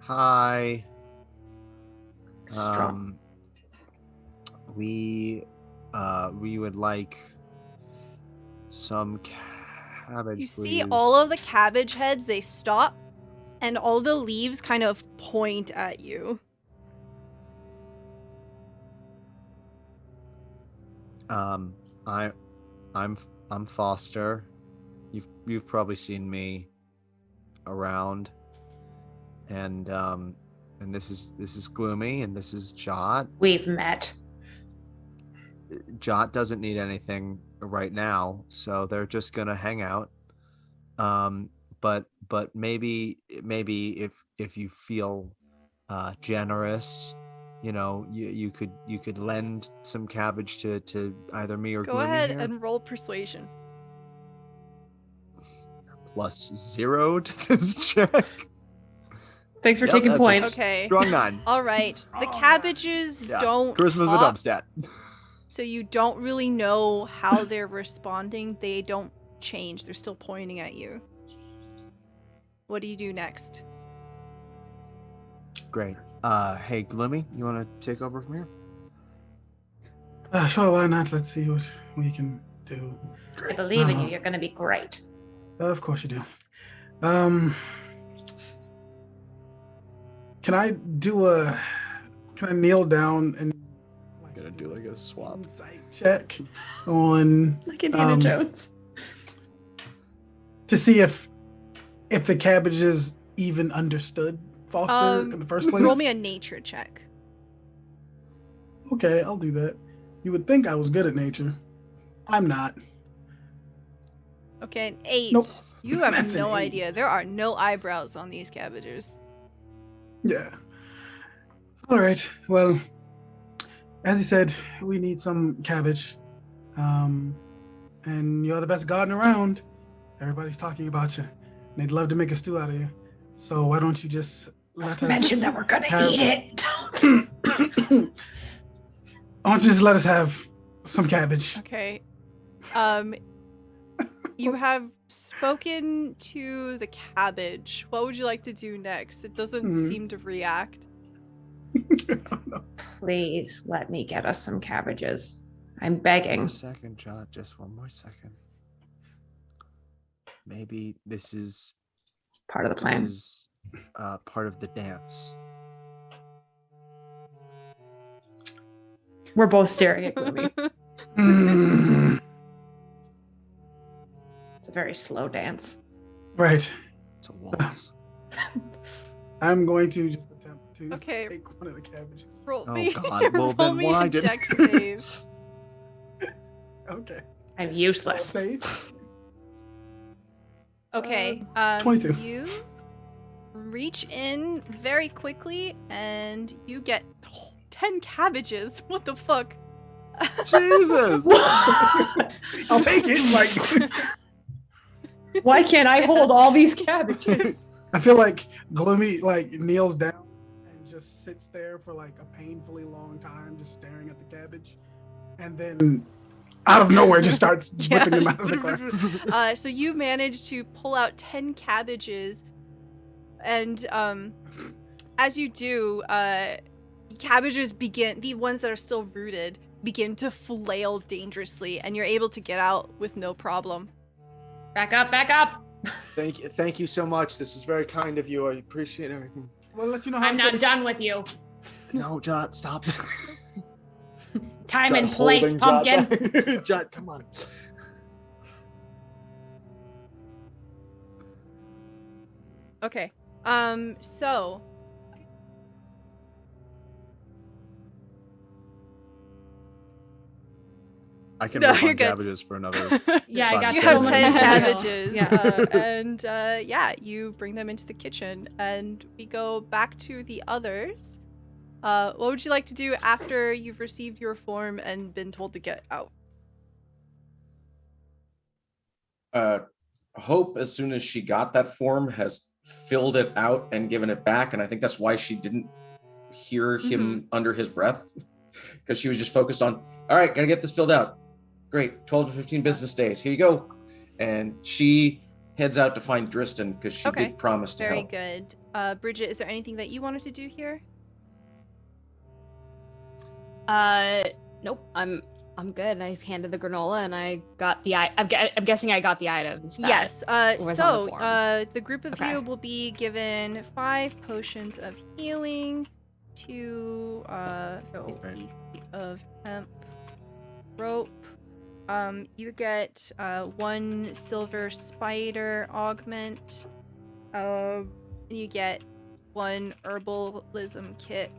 Hi. Strong. We would like some cabbage. You see please. all of the cabbage heads, they stop, and all the leaves kind of point at you. I'm Foster. You've probably seen me around, and this is Gloomy, and this is Jot. We've met. Jot doesn't need anything right now, so they're just gonna hang out. But maybe if you feel generous, you know, you could lend some cabbage to either me or Go Gloomy ahead here. and roll persuasion. +0 to this check. Thanks for Yep, taking that's a points. Okay. Strong 9. All right. The Oh, cabbages Yeah. don't Charisma's a talk, dumb stat. so you don't really know how they're responding. They don't change. They're still pointing at you. What do you do next? Great. Hey Gloomy, you want to take over from here? Sure, why not? Let's see what we can do. I believe in you. You're going to be great. Of course you do. Can I kneel down and I'm gonna do like a swap. insight check on Like Indiana Um, Jones. to see if if the cabbages even understood Foster in the first place. Roll me a nature check. Okay, I'll do that. You would think I was good at nature. I'm not. Okay, an 8. Nope. You have That's an no 8. idea. There are no eyebrows on these cabbages. Yeah. All right. Well, as you said, we need some cabbage. And you're the best garden around. Everybody's talking about you. They'd love to make a stew out of you. So why don't you just let us Mention that we're gonna have- eat it. Why don't you just let us have some cabbage? Okay. You have spoken to the cabbage. What would you like to do next? It doesn't seem to react. Please let me get us some cabbages. I'm 1 begging. second, John. Just 1 more second. Maybe this is Part of the plan. This is part of the dance. We're both staring at Gloomy. Mm, It's a very slow dance. right. It's a waltz. I'm going to just attempt to Okay. take one of the cabbages. Roll Oh, me. God. Well, roll then me why a did- dex save. Okay. I'm useless. Safe. Okay. 22. You reach in very quickly and you get 10 cabbages. What the fuck? Jesus! I'll take it. Like, Why can't I hold all these cabbages? I feel like Gloomy like kneels down and just sits there for like a painfully long time, just staring at the cabbage, and then out of nowhere just starts whipping them out of the ground. So you manage to pull out 10 cabbages, and as you do, cabbages begin, the ones that are still rooted, begin to flail dangerously, and you're able to get out with no problem. Back up, back up. Thank you so much. This is very kind of you. I appreciate everything. Well, let you know how I'm not done with you. No, John, stop. Time John and place, holding John pumpkin. back. John, come on. Okay. So I can No, work you're on good. cabbages for another. Yeah, I Fun. got you so have much 10 more. cabbages, Yeah. and yeah, you bring them into the kitchen, and we go back to the others. What would you like to do after you've received your form and been told to get out? Hope, as soon as she got that form, has filled it out and given it back, and I think that's why she didn't hear him under his breath, because she was just focused on, all right, gotta get this filled out. Great, 12 to 15 business days. Here you go. And she heads out to find Dristan because she Okay, did promise to Very help. good. Bridget, is there anything that you wanted to do here? Nope. I'm good. I handed the granola and I got the I'm guessing I got the items. that Yes. was on the So form. the group of Okay. you will be given 5 potions of healing, 2 50 feet of hemp rope. You get 1 silver spider augment. You get 1 herbalism kit.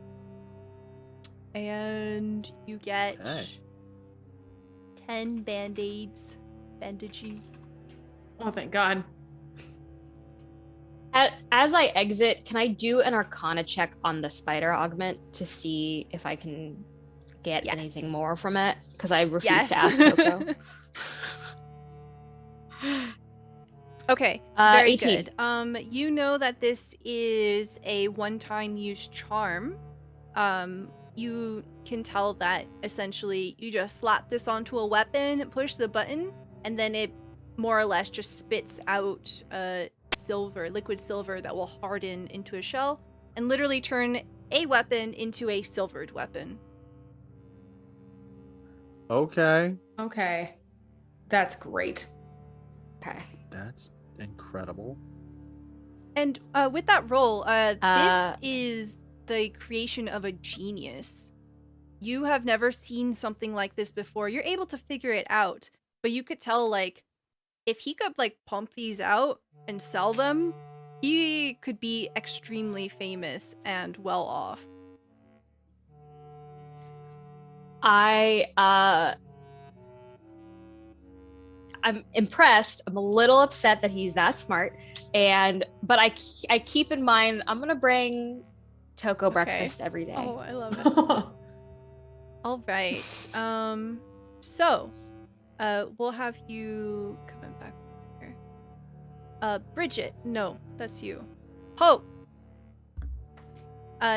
And you get Okay. 10 band-aids, bandages. Oh, thank God. As I exit, can I do an Arcana check on the spider augment to see if I can get Yes. anything more from it? Because I refuse Yes. to ask Coco. Okay, very 18. good. You know that this is a one-time use charm. You can tell that essentially you just slap this onto a weapon, push the button, and then it more or less just spits out liquid silver that will harden into a shell and literally turn a weapon into a silvered weapon. Okay. Okay. That's great. Okay. That's incredible. And with that roll, this Uh, is the creation of a genius. You have never seen something like this before. You're able to figure it out, but you could tell, like, if he could like pump these out and sell them, he could be extremely famous and well off. I'm impressed. I'm a little upset that he's that smart, but I keep in mind I'm gonna bring Toko breakfast every day. Oh, I love it. All right. So, we'll have you coming back here. Bridget, no, that's you. Hope.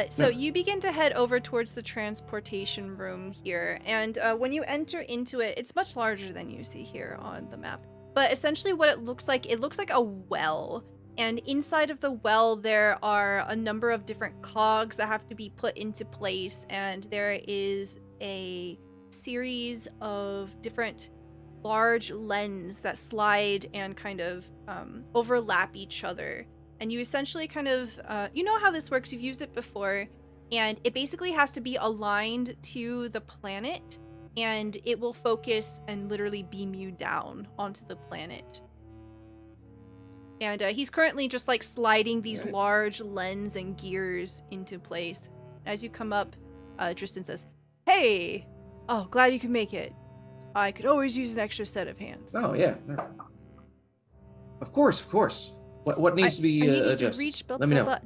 So you begin to head over towards the transportation room here, and when you enter into it, it's much larger than you see here on the map. But essentially what it looks like a well, and inside of the well there are a number of different cogs that have to be put into place, and there is a series of different large lens that slide and kind of overlap each other. And you essentially kind of, you know how this works, you've used it before, and it basically has to be aligned to the planet, and it will focus and literally beam you down onto the planet. And he's currently just like sliding these large lens and gears into place. As you come up, Tristan says, "Hey! Oh, glad you could make it. I could always use an extra set of hands." Oh, yeah. Of course. What needs to be I need you adjusted? to reach, Let me know. ...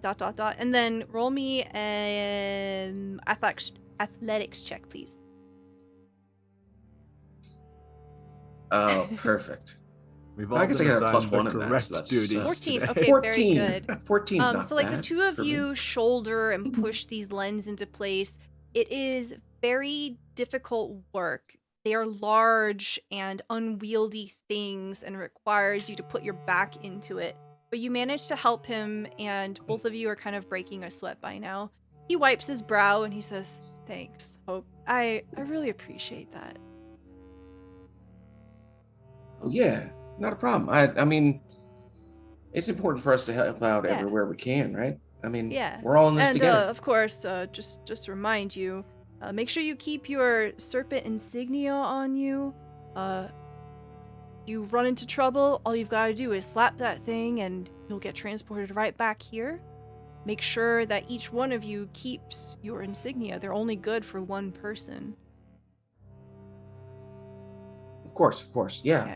And then roll me an athletics check, please. Oh, perfect. We've all I guess I got a assigned +1 the in that, correct so that's, duties 14. today. Okay, 14. very good. 14's not So like the bad two of for me. you shoulder and push these lenses into place. It is very difficult work. They are large and unwieldy things and requires you to put your back into it. But you manage to help him, and both of you are kind of breaking a sweat by now. He wipes his brow and he says, "Thanks, Hope. I really appreciate that." Oh, yeah, not a problem. I mean, it's important for us to help out everywhere we can, right? I mean, we're all in this together. And of course, just to remind you, make sure you keep your Serpent insignia on you. You run into trouble, all you've got to do is slap that thing and you'll get transported right back here. Make sure that each one of you keeps your insignia. They're only good for one person. Of course, yeah.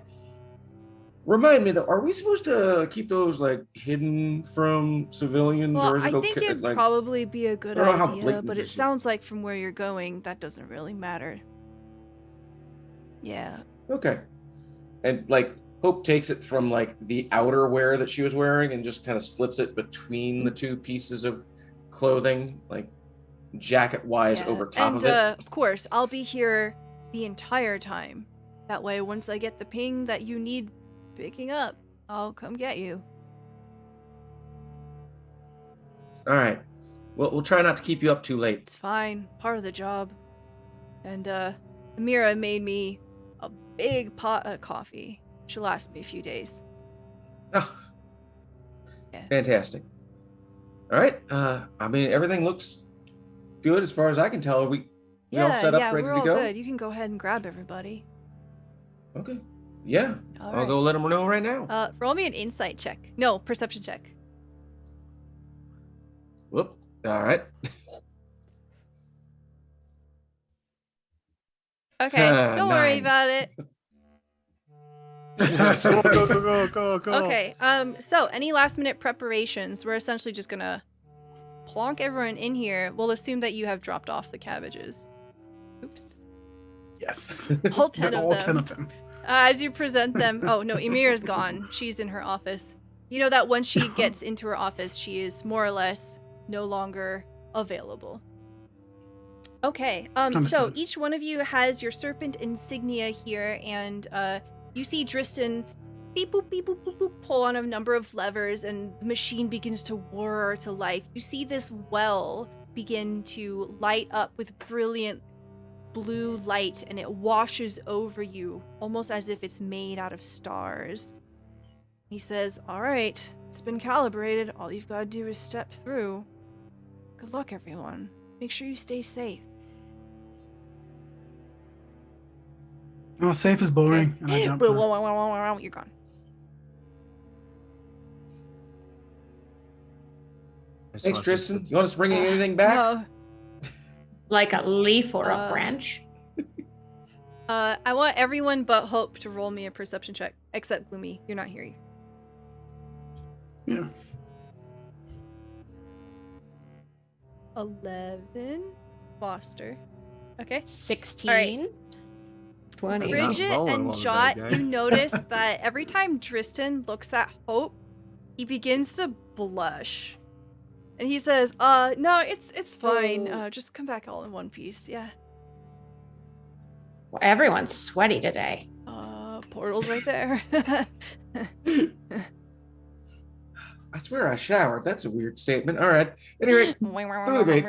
Remind me though, are we supposed to keep those like hidden from civilians, Well, or is it I okay? think it'd like, probably be a good I don't know how idea, blatant but it this is. sounds like from where you're going, that doesn't really matter. Yeah. Okay. And like Hope takes it from like the outerwear that she was wearing and just kind of slips it between the two pieces of clothing, like jacket-wise over top of it. And of course, I'll be here the entire time. That way, once I get the ping that you need picking up, I'll come get you. All right. Well, we'll try not to keep you up too late. It's fine. Part of the job. And Amira made me a big pot of coffee. She'll last me a few days. Oh, yeah. Fantastic. All right. I mean, everything looks good as far as I can tell. We all set up, ready we're to all go? good. You can go ahead and grab everybody. Okay. Yeah. All I'll right. go let them know right now. Roll me an insight check. No, perception check. Whoop. All right. Okay, don't worry 9. about it. Go. Okay, so any last minute preparations? We're essentially just gonna plonk everyone in here. We'll assume that you have dropped off the cabbages. Oops. Yes. All 10 All of 10 them. of them. As you present them, oh no, Emira's gone. She's in her office. You know that once she gets into her office, she is more or less no longer available. Okay, so Understood. each one of you has your Serpent insignia here, and you see Tristan beep boop beep boop boop boop pull on a number of levers, and the machine begins to whir to life. You see this well begin to light up with brilliant blue light, and it washes over you almost as if it's made out of stars. He says, "All right, it's been calibrated. All you've got to do is step through. Good luck, everyone. Make sure you stay safe." Oh, safe is boring. And I jumped through. You're gone. Thanks, Tristan. You want us bringing anything back? No. Like a leaf or a Uh, branch? I want everyone but Hope to roll me a perception check, except Gloomy. You're not here. Yeah. 11. Foster. Okay. 16. 20. You're not Bridget rolling and well today, Jot, gang. you notice that every time Tristan looks at Hope, he begins to blush. And he says, no, it's fine. Just come back all in one piece, yeah. Well, everyone's sweaty today. Portal's right there. I swear I showered. That's a weird statement. All right. Anyway, through the gate.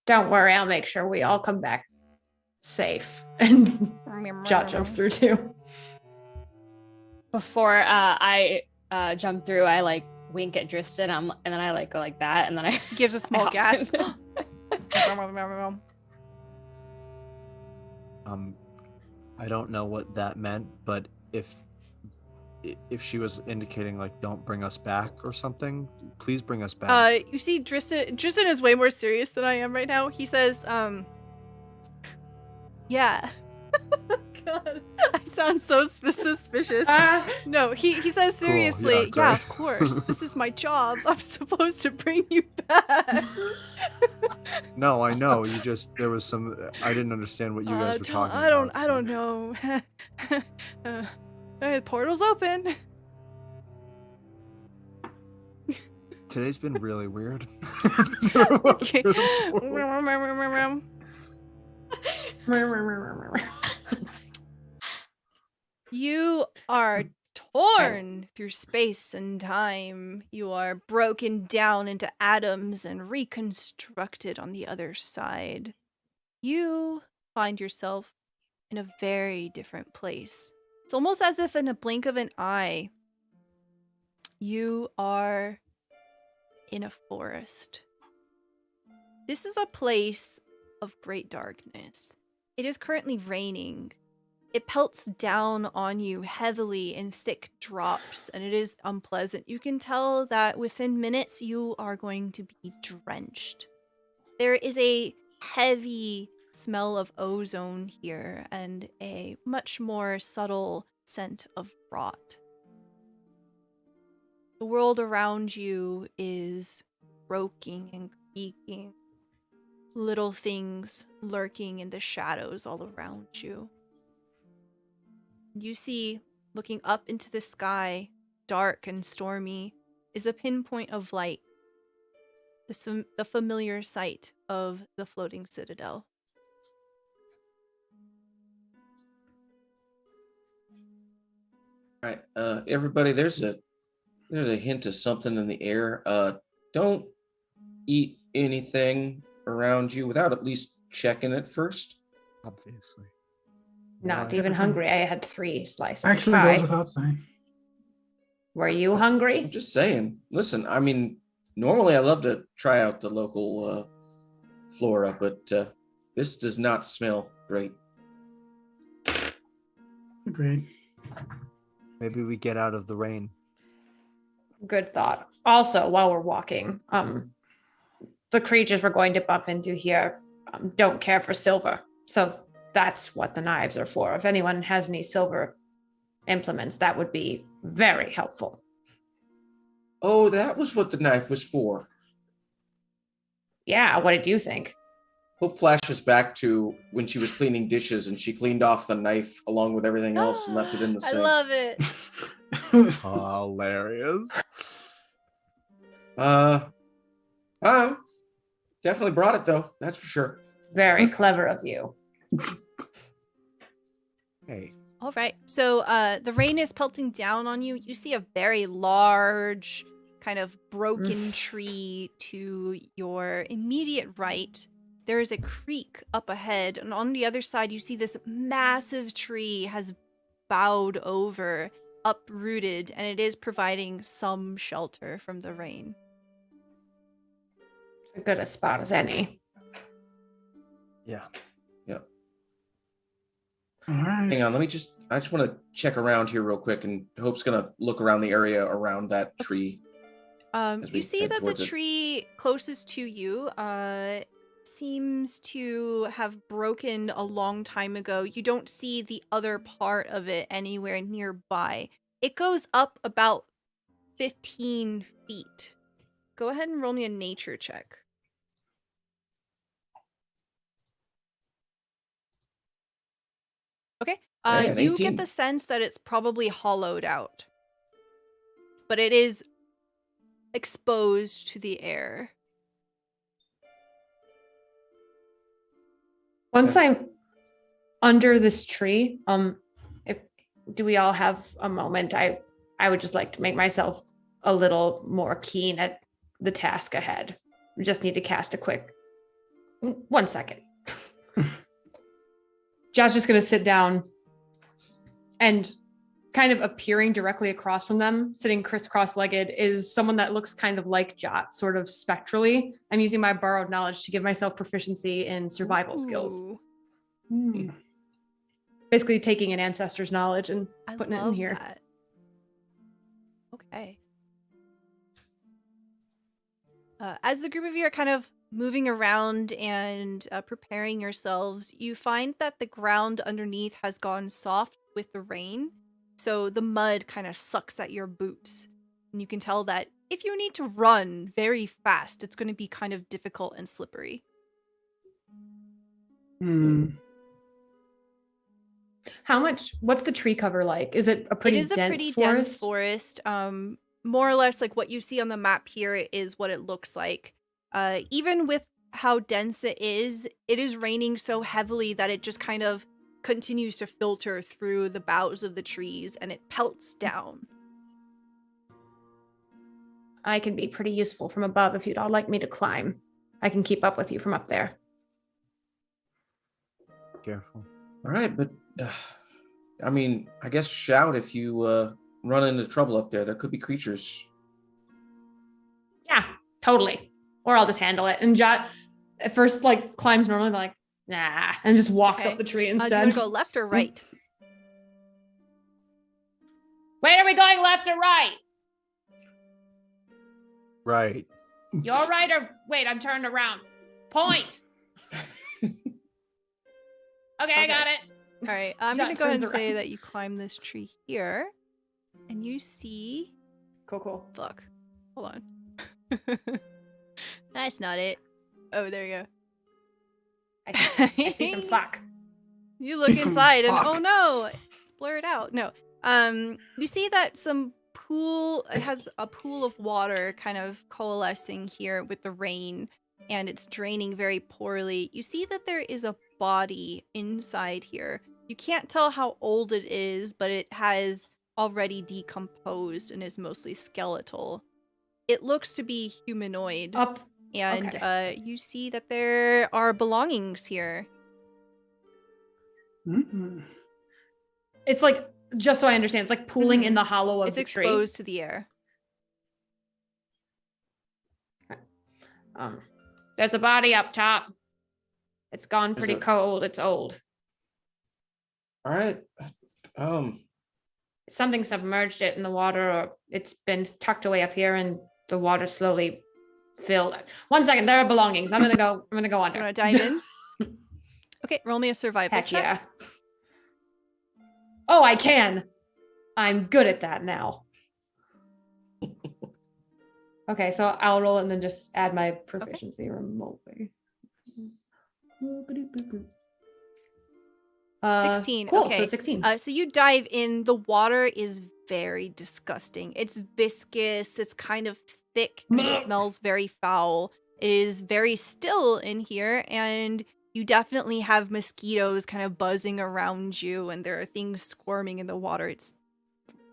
Don't worry, I'll make sure we all come back safe. And Jot jumps through too. Before I jump through, I like wink at Tristan, and then I like go like that, and then I Gives a small I gasp. I don't know what that meant, but if she was indicating like don't bring us back or something, please bring us back. You see Tristan is way more serious than I am right now. He says, yeah. God, I sound so suspicious. No, he says seriously, Cool, yeah, great. of course. This is my job. I'm supposed to bring you back. No, I know. You just there was some. I didn't understand what you guys were talking about. I don't know. The portal's open. Today's been really weird. Okay. You are torn through space and time. You are broken down into atoms and reconstructed on the other side. You find yourself in a very different place. It's almost as if in a blink of an eye, you are in a forest. This is a place of great darkness. It is currently raining. It pelts down on you heavily in thick drops, and it is unpleasant. You can tell that within minutes you are going to be drenched. There is a heavy smell of ozone here and a much more subtle scent of rot. The world around you is broken and creaking. Little things lurking in the shadows all around you. You see, looking up into the sky, dark and stormy, is a pinpoint of light. The familiar sight of the Floating Citadel. All right, everybody, there's a hint of something in the air. Don't eat anything around you without at least checking it first. Obviously. Not Why? even hungry. I had 3 slices of Actually, pie. goes without saying. Were you hungry? I'm just saying. Listen, I mean, normally I love to try out the local flora, but this does not smell great. Agreed. Maybe we get out of the rain. Good thought. Also, while we're walking, the creatures we're going to bump into here don't care for silver. So that's what the knives are for. If anyone has any silver implements, that would be very helpful. Oh, that was what the knife was for. Yeah, what did you think? Hope flashes back to when she was cleaning dishes and she cleaned off the knife along with everything else and left it in the I sink. love it. Hilarious. Definitely brought it though, that's for sure. Very clever of you. Hey. All right. So the rain is pelting down on you. You see a very large, kind of broken tree to your immediate right. There is a creek up ahead, and on the other side, you see this massive tree has bowed over, uprooted, and it is providing some shelter from the rain. As good a spot as any. Yeah. All right. Hang on, I just want to check around here real quick, and Hope's gonna look around the area around that tree. as we You see head that the towards it? tree closest to you seems to have broken a long time ago. You don't see the other part of it anywhere nearby. It goes up about 15 feet. Go ahead and roll me a nature check. Okay. Hey, an You 18. get the sense that it's probably hollowed out, but it is exposed to the air. Once I'm under this tree, if do we all have a moment? I would just like to make myself a little more keen at the task ahead. We just need to cast a quick 1 second. Josh's just gonna sit down and kind of appearing directly across from them, sitting crisscross-legged, is someone that looks kind of like Jot, sort of spectrally. I'm using my borrowed knowledge to give myself proficiency in survival skills. Ooh, Basically taking an ancestor's knowledge and I putting it in love here. that. Okay. As the group of you are kind of moving around and preparing yourselves, you find that the ground underneath has gone soft with the rain. So the mud kind of sucks at your boots. And you can tell that if you need to run very fast, it's going to be kind of difficult and slippery. What's the tree cover like? Is it a pretty It is a dense pretty forest? dense forest. More or less like what you see on the map here is what it looks like. Even with how dense it is raining so heavily that it just kind of continues to filter through the boughs of the trees and it pelts down. I can be pretty useful from above if you'd all like me to climb. I can keep up with you from up there. Careful. All right, but I mean, I guess shout if you run into trouble up there. There could be creatures. Yeah, totally. Or I'll just handle it. And Jot at first like climbs normally, but like, nah, and just walks Okay. up the tree Do you instead. want to go left or right? Wait, are we going left or right? Right. You're right or wait, I'm turned around. Point. Okay, I got it. All right, I'm Jot going to go ahead and turns say around. that you climb this tree here and you see... Cool. Fuck. Hold on. That's not it. Oh, there you go. I see some fuck. You look Some inside and fuck. oh no, it's blurred out. No. You see that some pool, it has a pool of water kind of coalescing here with the rain and it's draining very poorly. You see that there is a body inside here. You can't tell how old it is, but it has already decomposed and is mostly skeletal. It looks to be humanoid. Up. And Okay. you see that there are belongings here. It's like, just so I understand, it's like pooling in the hollow of It's the tree. exposed to the air. There's a body up top. It's gone pretty it? cold. It's old. All right. Something submerged it in the water, or it's been tucked away up here, and the water slowly filled. 1 second, there are belongings. I'm gonna go You under. want to dive in? Okay, roll me a survival Heck check. yeah. Oh, I can. I'm good at that now. Okay, so I'll roll it and then just add my proficiency remotely. 16. Cool, Okay. so 16. So you dive in. The water is very disgusting. It's viscous. It's kind of thick. And it smells very foul. It is very still in here, and you definitely have mosquitoes kind of buzzing around you, and there are things squirming in the water. It's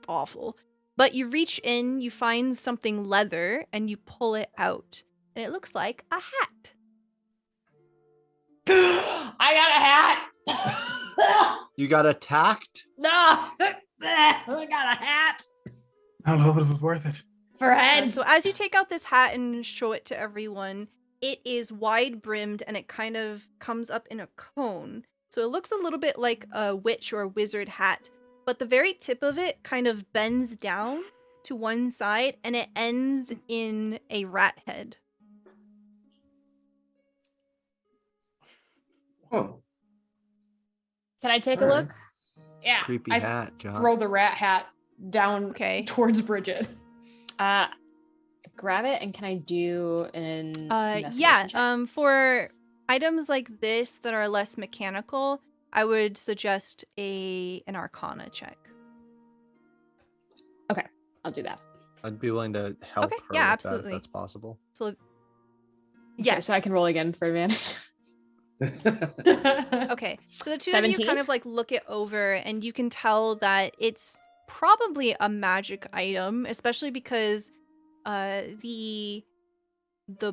awful. But you reach in, you find something leather, and you pull it out. And it looks like a hat. I got a hat. You got attacked? No, I got a hat I don't know if it was worth it. for heads. So as you take out this hat and show it to everyone, it is wide brimmed and it kind of comes up in a cone. So it looks a little bit like a witch or a wizard hat, but the very tip of it kind of bends down to one side, and it ends in a rat head. Oh, Can I take a Alright. look? Yeah. Creepy I hat, John. throw the rat hat down Okay. towards Bridget. Grab it, and can I do an investigation Yeah. check? For items like this that are less mechanical, I would suggest an Arcana check. I'll do that. I'd be willing to help Okay, her yeah, with absolutely. that if that's possible. So, Okay, yes. so I can roll again for advantage. Okay, so the two of you 17? kind of like look it over, and you can tell that it's probably a magic item, especially because the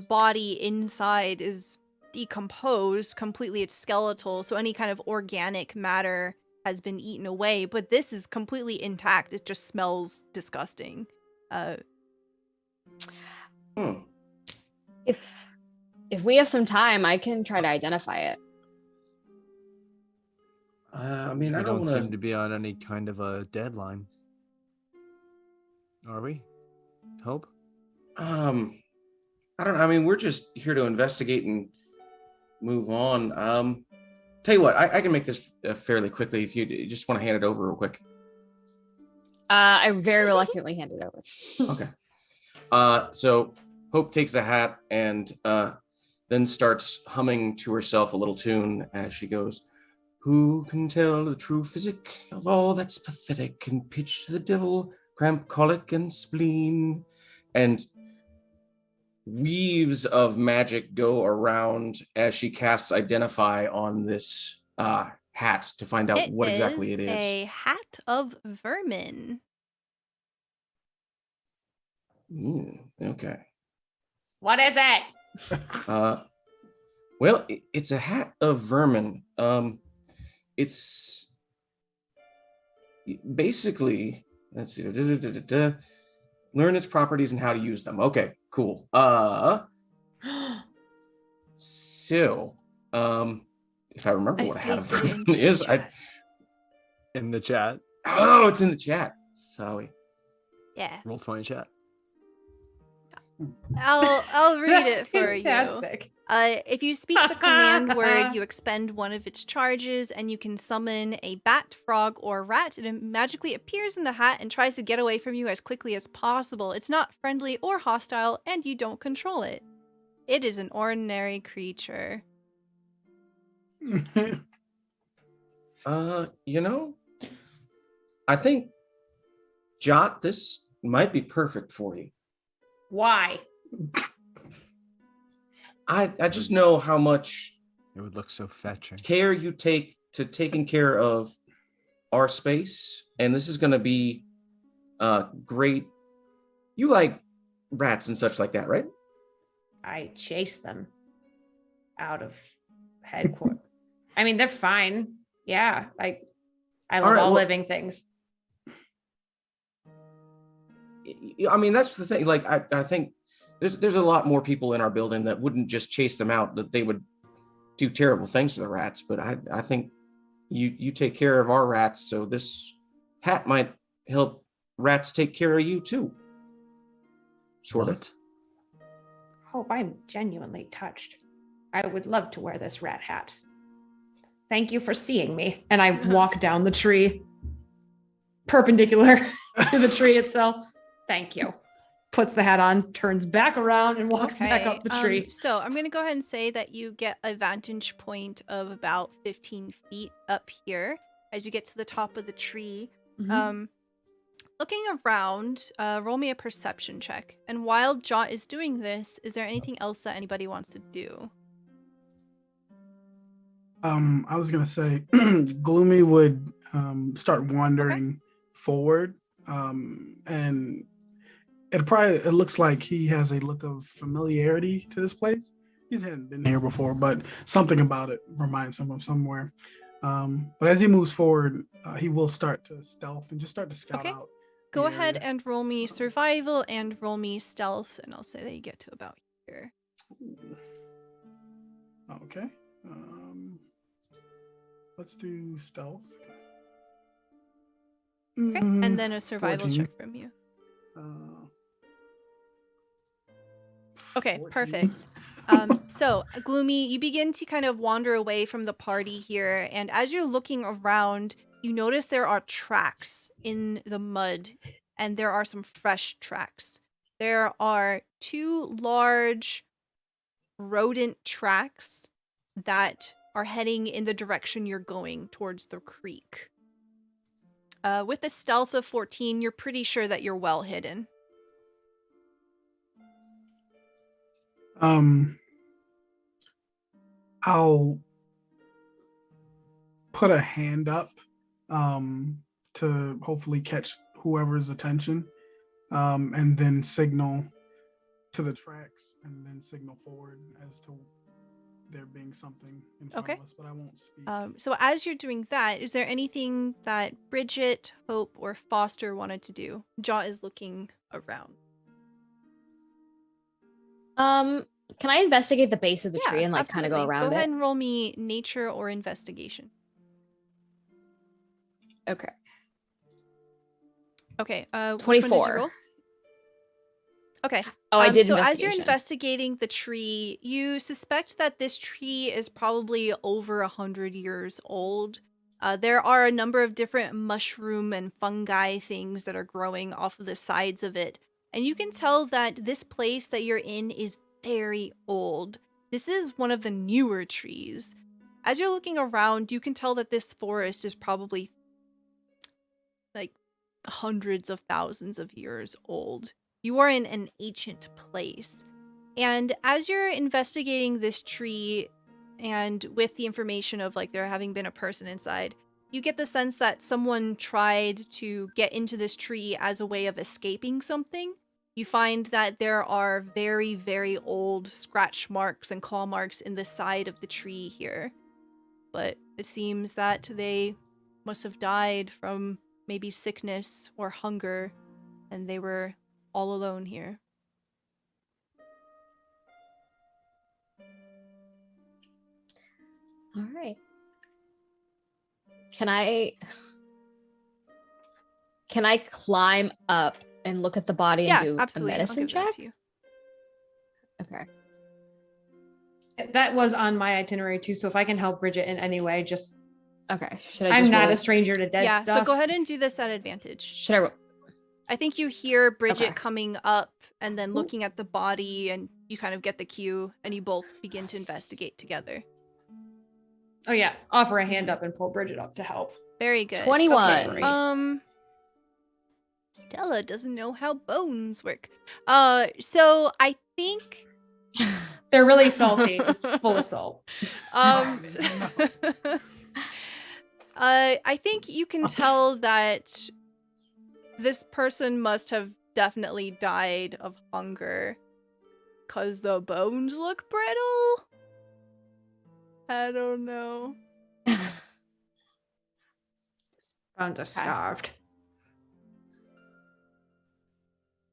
body inside is decomposed completely. It's skeletal, so any kind of organic matter has been eaten away, but this is completely intact. It just smells disgusting. If we have some time, I can try to identify it. I mean, We I don't don't want seem to be on any kind of a deadline. Are we? Hope? I don't know. I mean, we're just here to investigate and move on. Tell you what, I can make this fairly quickly if you just want to hand it over real quick. I very reluctantly hand it over. Okay. So Hope takes the hat and then starts humming to herself a little tune as she goes, "Who can tell the true physic of all that's pathetic and pitch to the devil, cramp, colic, and spleen?" And weaves of magic go around as she casts Identify on this hat to find out what exactly it is. A hat of vermin. Okay. What is it? Well, it's a hat of vermin. It's basically, let's see, learn its properties and how to use them. Okay, cool. So, if I remember what a hat of pasted it vermin into the is, chat. In the chat. Oh, it's in the chat. Sorry. Yeah. Roll 20 chat. I'll read That's it for you. fantastic. If you speak the command word, you expend one of its charges, and you can summon a bat, frog, or rat. It magically appears in the hat and tries to get away from you as quickly as possible. It's not friendly or hostile, and you don't control it. It is an ordinary creature. I think, Jot, this might be perfect for you. Why? I just know how much It would look so fetching. care you take to taking care of our space, and this is going to be great. You like rats and such like that, right? I chase them out of headquartered. I mean, they're fine. Yeah, I love all living things. I mean, that's the thing. Like, I think there's a lot more people in our building that wouldn't just chase them out, that they would do terrible things to the rats. But I think you take care of our rats, so this hat might help rats take care of you too. Sort of. Hope, I'm genuinely touched. I would love to wear this rat hat. Thank you for seeing me. And I walk down the tree, perpendicular to the tree itself. Thank you. Puts the hat on, turns back around, and walks back up the tree. So I'm going to go ahead and say that you get a vantage point of about 15 feet up here as you get to the top of the tree. Mhm. Looking around, roll me a perception check. And while Jot is doing this, is there anything else that anybody wants to do? I was gonna say Gloomy would start wandering forward, and it looks like he has a look of familiarity to this place. He hadn't been here before, but something about it reminds him of somewhere. But as he moves forward, he will start to stealth and just start to scout out. Go ahead and roll me survival and roll me stealth, and I'll say that you get to about here. Okay. Let's do stealth. Okay, and then a survival 14. check from you. Okay, 14. perfect. So, Gloomy, you begin to kind of wander away from the party here, and as you're looking around, you notice there are tracks in the mud, and there are some fresh tracks. There are 2 large rodent tracks that are heading in the direction you're going towards the creek. With a stealth of 14, you're pretty sure that you're well hidden. I'll put a hand up to hopefully catch whoever's attention, and then signal to the tracks and then signal forward as to there being something in front of us, but I won't speak. So as you're doing that, is there anything that Bridget, Hope, or Foster wanted to do? Jaw is looking around. Can I investigate the base of the tree and like kind of go absolutely. around Go ahead it? and roll me nature or investigation. Okay. Okay. Which one did 24. you roll? Okay. Oh, I did So as investigation. you're investigating the tree, you suspect that this tree is probably over 100 years old. There are a number of different mushroom and fungi things that are growing off of the sides of it. And you can tell that this place that you're in is very old. This is one of the newer trees. As you're looking around, you can tell that this forest is probably like hundreds of thousands of years old. You are in an ancient place. And as you're investigating this tree, and with the information of like there having been a person inside, you get the sense that someone tried to get into this tree as a way of escaping something. You find that there are very, very old scratch marks and claw marks in the side of the tree here. But it seems that they must have died from maybe sickness or hunger, and they were all alone here. All right. Can I climb up and look at the body and do absolutely. a medicine I'll give that check? to you. Okay. That was on my itinerary too. So if I can help Bridget in any way, just Okay. Should I just I'm not roll? a stranger to dead stuff. So go ahead and do this at advantage. Should I roll? I think you hear Bridget Okay. coming up and then looking at the body, and you kind of get the cue, and you both begin to investigate together. Oh yeah, offer a hand up and pull Bridget up to help. Very good. 21. Okay, Stella doesn't know how bones work. So I think They're really salty, just full of salt. I think you can tell that this person must have definitely died of hunger, 'cause the bones look brittle. I don't know. Bones are starved.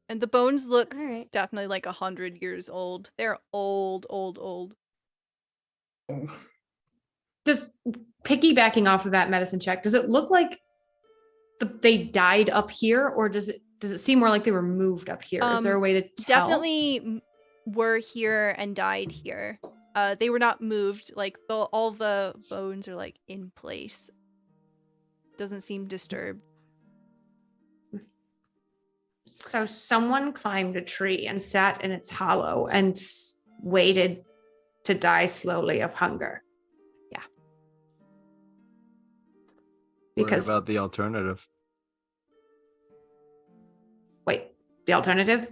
And the bones look All right. definitely like 100 years old. They're old, old, old. Just piggybacking off of that medicine check, does it look like they died up here, or does it seem more like they were moved up here? Is there a way to tell? Definitely were here and died here. They were not moved. Like all the bones are like in place. Doesn't seem disturbed. So someone climbed a tree and sat in its hollow and waited to die slowly of hunger. Yeah. Because What about the alternative? wait, the alternative?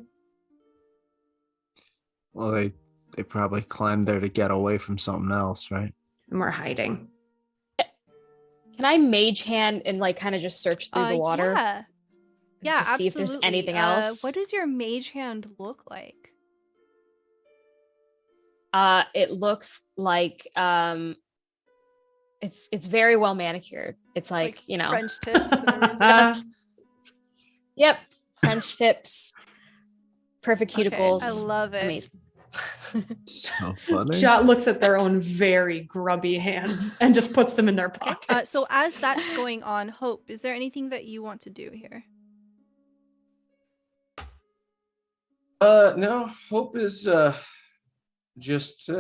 Well, they probably climbed there to get away from something else, right? And we're hiding. Can I mage hand and like kind of just search through the water? Yeah. Yeah, to see if there's absolutely. anything else? What does your mage hand look like? It looks like it's very well manicured. It's like, you know, French tips and everything. Yep, French tips, perfect cuticles. I love it. Amazing. So funny. Shot looks at their own very grubby hands and just puts them in their pockets. So as that's going on, Hope, is there anything that you want to do here? No, Hope is just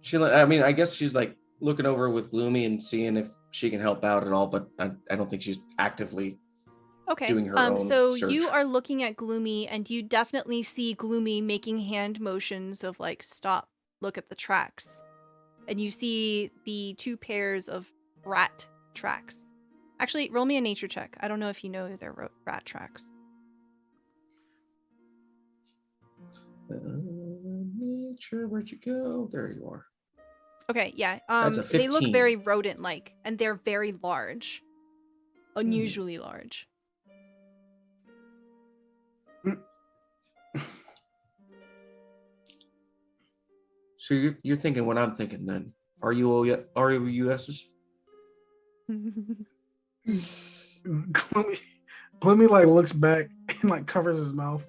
chilling. I mean, I guess she's like looking over with Gloomy and seeing if she can help out at all, but I don't think she's actively doing her own so search. you are looking at Gloomy, and you definitely see Gloomy making hand motions of like, stop, look at the tracks. And you see the 2 pairs of rat tracks. Actually, roll me a nature check. I don't know if you know they're rat tracks. Nature, where'd you go? There you are. Okay, yeah. That's a They look 15. very rodent-like, and they're very large. Unusually large. So you're thinking what I'm thinking then. RUSs? Gloomy like looks back and like covers his mouth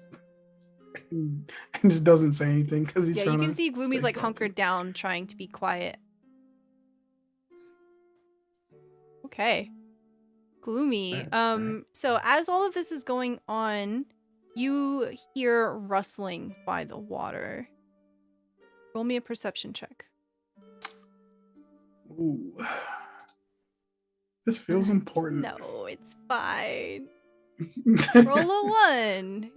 and just doesn't say anything because he's Yeah, trying you can to see Gloomy's stay like stealthy. hunkered down, trying to be quiet. Okay. Gloomy. So as all of this is going on, you hear rustling by the water. Roll me a perception check. Ooh. This feels important. No, it's fine. Roll a 1.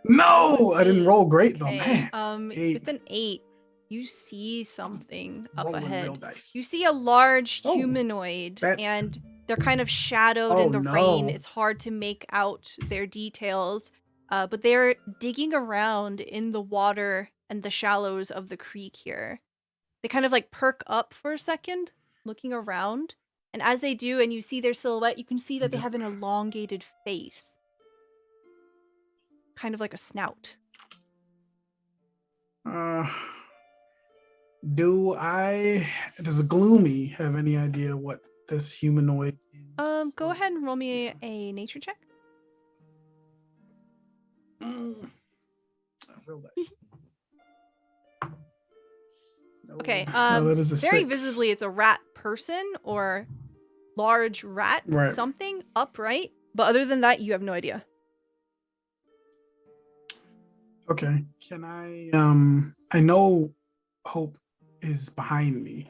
No, I didn't roll great though, Okay. man. With an 8, you see something up Rolling ahead. real dice. You see a large Oh, humanoid, that- and they're kind of shadowed Oh, in the rain. no. It's hard to make out their details, but they're digging around in the water and the shallows of the creek here. They kind of like perk up for a second, looking around. And as they do, and you see their silhouette, you can see that they have an elongated face. Kind of like a snout. Does Gloomy have any idea what this humanoid is? Go ahead and roll me a nature check. Real dice. Okay, No, that is a very 6. visibly it's a rat person or large rat Right. something upright, but other than that you have no idea. Okay. Can I know Hope is behind me.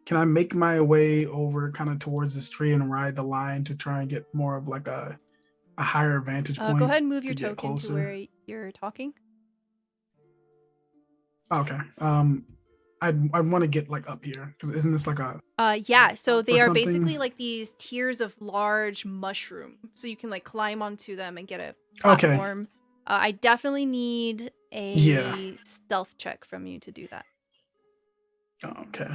Can I make my way over kind of towards this tree and ride the line to try and get more of like a higher vantage point? Go ahead and move your to get token to closer? where you're talking. Okay. I want to get like up here because isn't this like a Yeah, so they or are something? basically like these tiers of large mushroom. So you can like climb onto them and get a Okay. platform. I definitely need a stealth check from you to do that. Okay.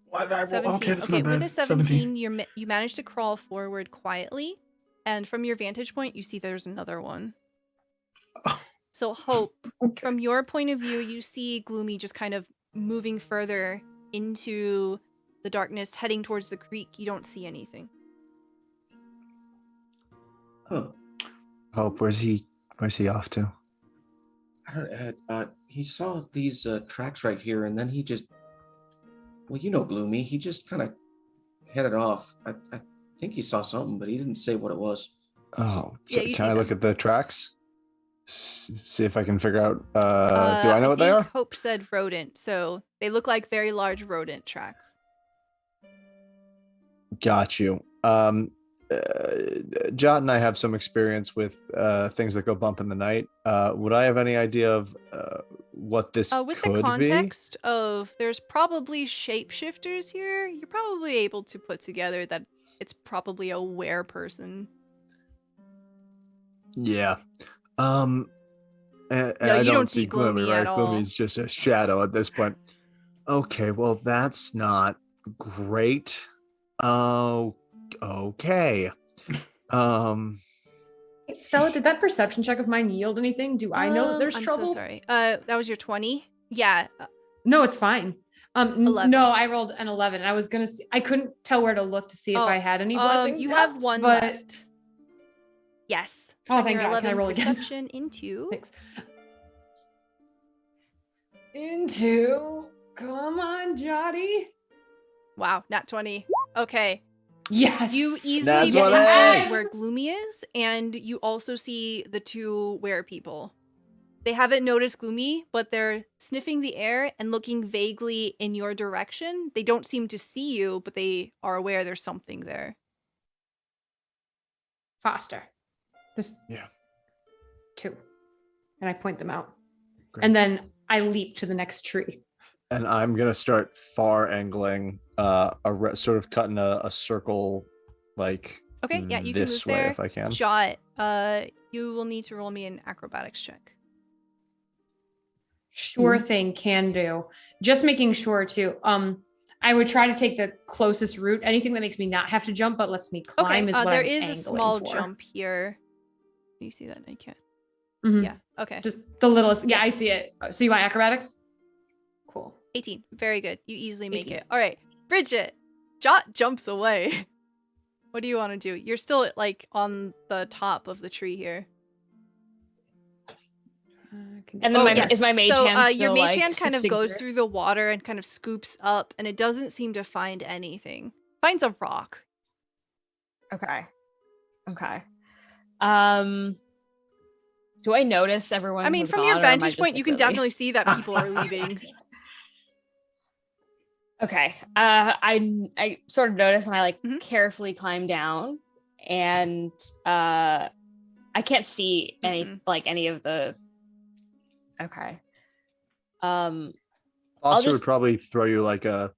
Why did I roll? 17. Okay, that's Okay, not bad. with a 17, you manage to crawl forward quietly, and from your vantage point, you see there's another one. Oh. So Hope, Okay. from your point of view, you see Gloomy just kind of moving further into the darkness, heading towards the creek. You don't see anything. Huh. Hope, where's he off to? I don't, he saw these tracks right here, and then he just, well, you know, Gloomy. He just kind of headed off. I think he saw something, but he didn't say what it was. Oh, Yeah, you can see I look them. at the tracks? See if I can figure out. Do I know what they think are? Hope said rodent, so they look like very large rodent tracks. Got you. Jot and I have some experience with things that go bump in the night. Would I have any idea of what this With could the be? context of there's probably shapeshifters here, you're probably able to put together that it's probably a were person. Yeah. And No, I you don't don't see see Gloomy, Gloomy right? at all. Gloomy's just a shadow at this point. Okay, well, that's not great. Oh, okay. Stella, did that perception check of mine yield anything? Do I know that there's I'm trouble? so sorry. That was your 20? Yeah. No, it's fine. 11. No, I rolled an 11. I was gonna see, I couldn't tell where to look to see if I had any blessings. You left, have one but... left. Yes. Oh, Turn thank your God. Can I 11 roll again? perception into... Thanks. Into, come on, Jotty. Wow, not 20. Okay. Yes. You easily That's what pinpoint I- where Gloomy is, and you also see the two were people. They haven't noticed Gloomy, but they're sniffing the air and looking vaguely in your direction. They don't seem to see you, but they are aware there's something there. Foster. Just Yeah. 2. And I point them out. Great. And then I leap to the next tree. And I'm gonna start far angling, sort of cutting a circle, like Okay, yeah, you can this move way there. if I can. Jot, you will need to roll me an acrobatics check. Sure thing, can do. Just making sure too. I would try to take the closest route. Anything that makes me not have to jump but lets me climb Okay, is what there I'm is a angling small for. jump here. You see that? No, you can't. Mhm. Yeah, okay. Just the littlest. Yeah, I see it. So you want acrobatics? Cool. 18. Very good. You easily make 18. it. All right, Bridget. Jot jumps away. What do you want to do? You're still like on the top of the tree here. And then yes. is my mage so, hand your still, mage like, hand kind of sifting goes through it? through the water and kind of scoops up, and it doesn't seem to find anything. Finds a rock. Okay. Do I notice everyone? I mean, who's from gone, your or am I vantage just, point, like, you can really- definitely see that people are leaving. Okay. I sort of notice, and I Mhm. carefully climb down, and I can't see any any of the. Okay. I'll Foster just would probably throw you like a.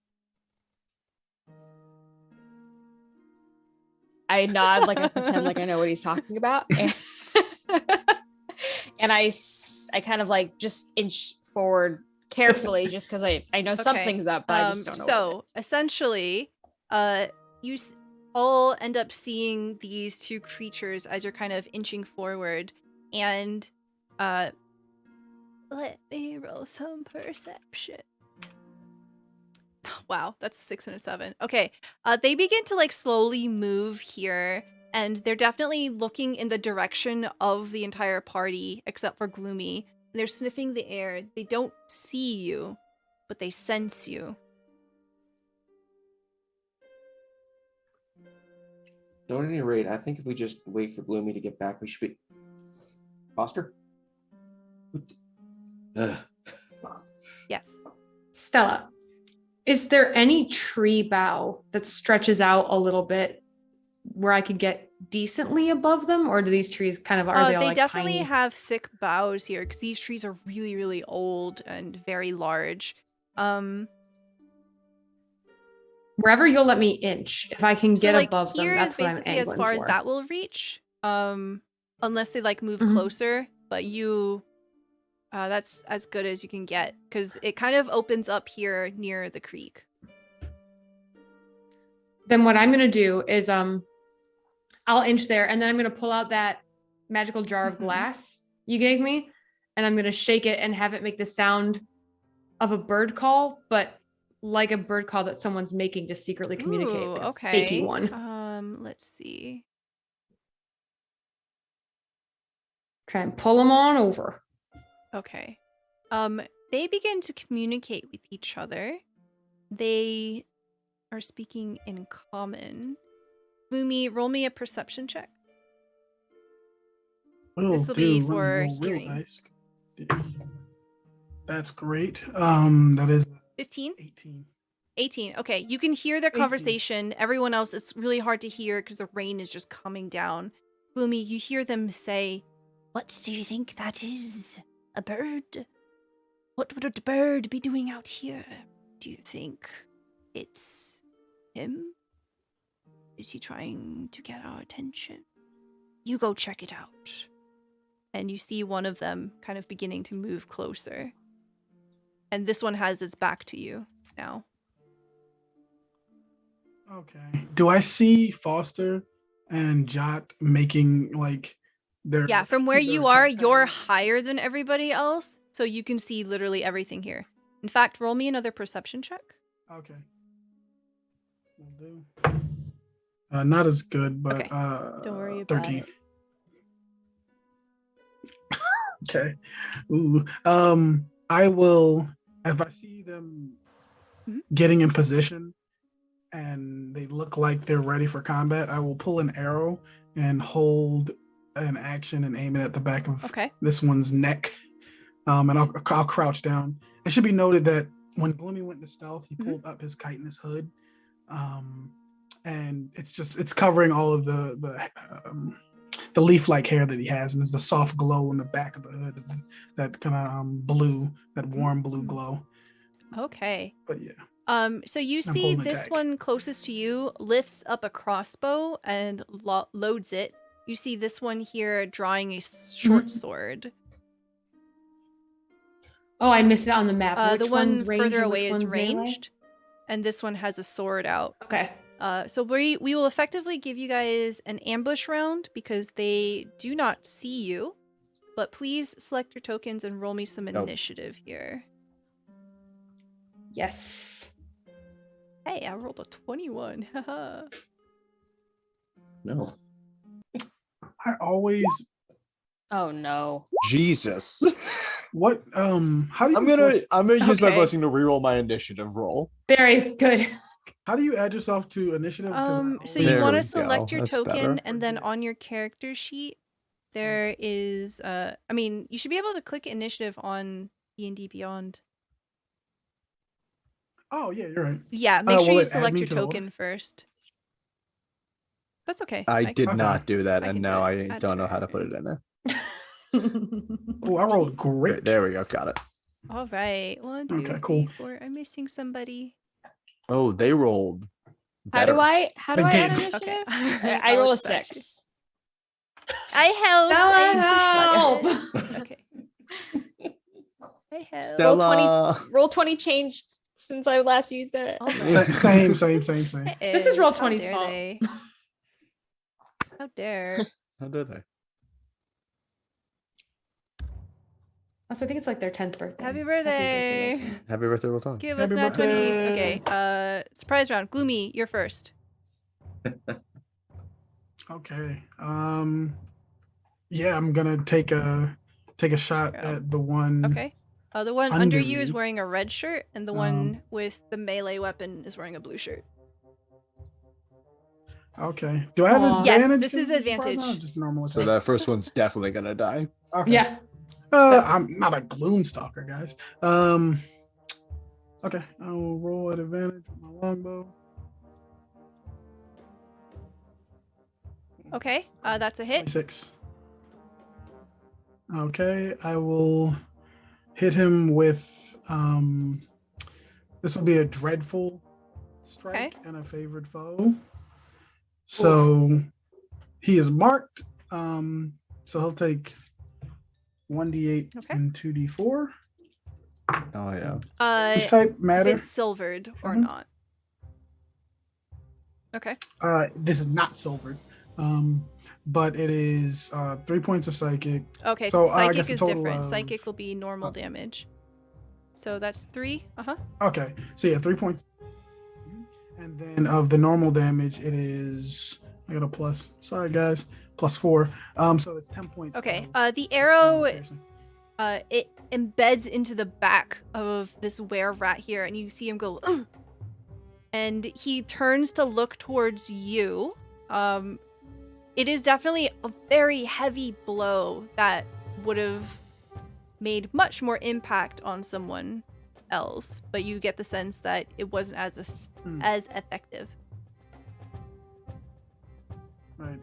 I nod, like I pretend like I know what he's talking about, and I kind of like just inch forward carefully, just because I know something's up, but I just don't know. So what it is. essentially, you all end up seeing these two creatures as you're kind of inching forward, and let me roll some perception. Wow, that's a 6 and a 7. Okay, they begin to like slowly move here, and they're definitely looking in the direction of the entire party, except for Gloomy. And they're sniffing the air. They don't see you, but they sense you. So at any rate, I think if we just wait for Gloomy to get back, we should be. Foster? Ugh. Yes. Stella, is there any tree bough that stretches out a little bit where I could get decently above them, or do these trees kind of are they all They like definitely tiny? have thick boughs here because these trees are really, really old and very large. Wherever you'll let me inch, if I can So get like above them, here is that's what I'm basically as angling far as for. that will reach. Unless they like move Mhm. closer, but you, that's as good as you can get because it kind of opens up here near the creek. Then what I'm gonna do is I'll inch there, and then I'm gonna pull out that magical jar of Mhm. glass you gave me, and I'm gonna shake it and have it make the sound of a bird call, but like a bird call that someone's making to secretly communicate, Ooh, like a okay. fakey one. Let's see. Try and pull them on over. Okay. They begin to communicate with each other. They are speaking in common. Gloomy, roll me a perception check. This will be Let me for roll real hearing. dice. That's great. That is 15? 18. 18. Okay, you can hear their 18. conversation. Everyone else, it's really hard to hear because the rain is just coming down. Gloomy, you hear them say, "What do you think that is? A bird? What would a bird be doing out here? Do you think it's him? Is he trying to get our attention? You go check it out." And you see one of them kind of beginning to move closer. And this one has its back to you now. Okay. Do I see Foster and Jot making like their? Yeah, from where their you are, attack you're patterns? higher than everybody else, so you can see literally everything here. In fact, roll me another perception check. Okay. Will do. Not as good, but Okay. Don't worry about 13. it. Okay. Ooh. I will, if I see them Mhm. getting in position, and they look like they're ready for combat, I will pull an arrow and hold an action and aim it at the back of this one's neck. And I'll crouch down. It should be noted that when Gloomy went into stealth, he pulled up his chitinous hood, and it's covering all of the leaf-like hair that he has, and there's the soft glow in the back of the hood, that kind of blue, that warm blue glow. Okay. But yeah. So you see this one closest to you lifts up a crossbow and loads it. You see this one here drawing a short sword. Oh, I missed it on the map. The one further away is ranged, and this one has a sword out. Okay. So we will effectively give you guys an ambush round because they do not see you. But please select your tokens and roll me some initiative here. Yes. Hey, I rolled a 21. Haha. No. I always. Oh no. Jesus. What? How do you? I'm gonna use my blessing to reroll my initiative roll. Very good. How do you add yourself to initiative? So you want to select your token, and then on your character sheet, there is. I mean, you should be able to click initiative on D&D Beyond. Oh yeah, you're right. Yeah, make sure you select your token first. That's okay. I did not do that, and now I don't know how to put it in there. Oh, I rolled great. There we go. Got it. All right. 1, 2, 3, 4. I'm missing somebody. Oh, they rolled. How do I add initiative? Okay. I roll a 6. I help. Okay. I help. Stella. Roll 20 changed since I last used it. Oh same. This is roll 20's fault. How dare? How did they? Also, I think it's like their 10th birthday. Happy birthday! Happy birthday, roll time. Give us nat 20s. Okay. Surprise round. Gloomy, you're first. Okay. Yeah, I'm gonna take a shot at the one. Okay. The one under you is wearing a red shirt, and the one with the melee weapon is wearing a blue shirt. Okay. Do I have advantage? Yes, this is advantage. Just normal. So that first one's definitely gonna die. Okay. Yeah. I'm not a gloom stalker, guys. Okay, I will roll at advantage with my longbow. Okay, that's a hit. 6. Okay, I will hit him with this will be a dreadful strike and a favored foe. So he is marked. So he'll take 1d8 and 2d4. Oh yeah. Which type matter? If it's silvered or not. Okay. This is not silvered. But it is 3 points of psychic. Okay, so psychic is different. Psychic will be normal damage. So that's 3. Okay. So yeah, 3 points. And then of the normal damage, it is I got a plus. Sorry guys. +4. So it's 10 points. Okay. The arrow it embeds into the back of this were-rat here, and you see him go ugh! And he turns to look towards you. It is definitely a very heavy blow that would have made much more impact on someone else, but you get the sense that it wasn't as effective. Right.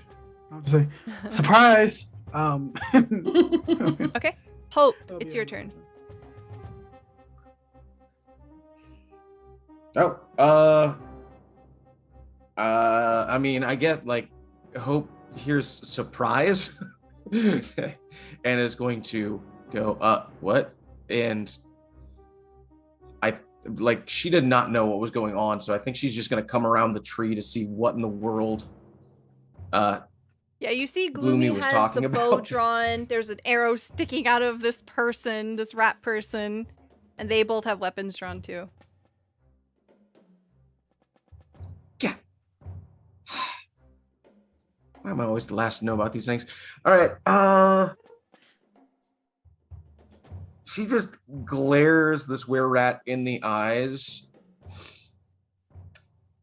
I'll say surprise. Okay. Hope, it's your turn. I mean, I guess like Hope hears surprise and is going to go, what? And she did not know what was going on, so I think she's just gonna come around the tree to see what in the world yeah, you see Gloomy has the bow drawn. There's an arrow sticking out of this rat person, and they both have weapons drawn too. Yeah. Why am I always the last to know about these things? All right. She just glares this were-rat in the eyes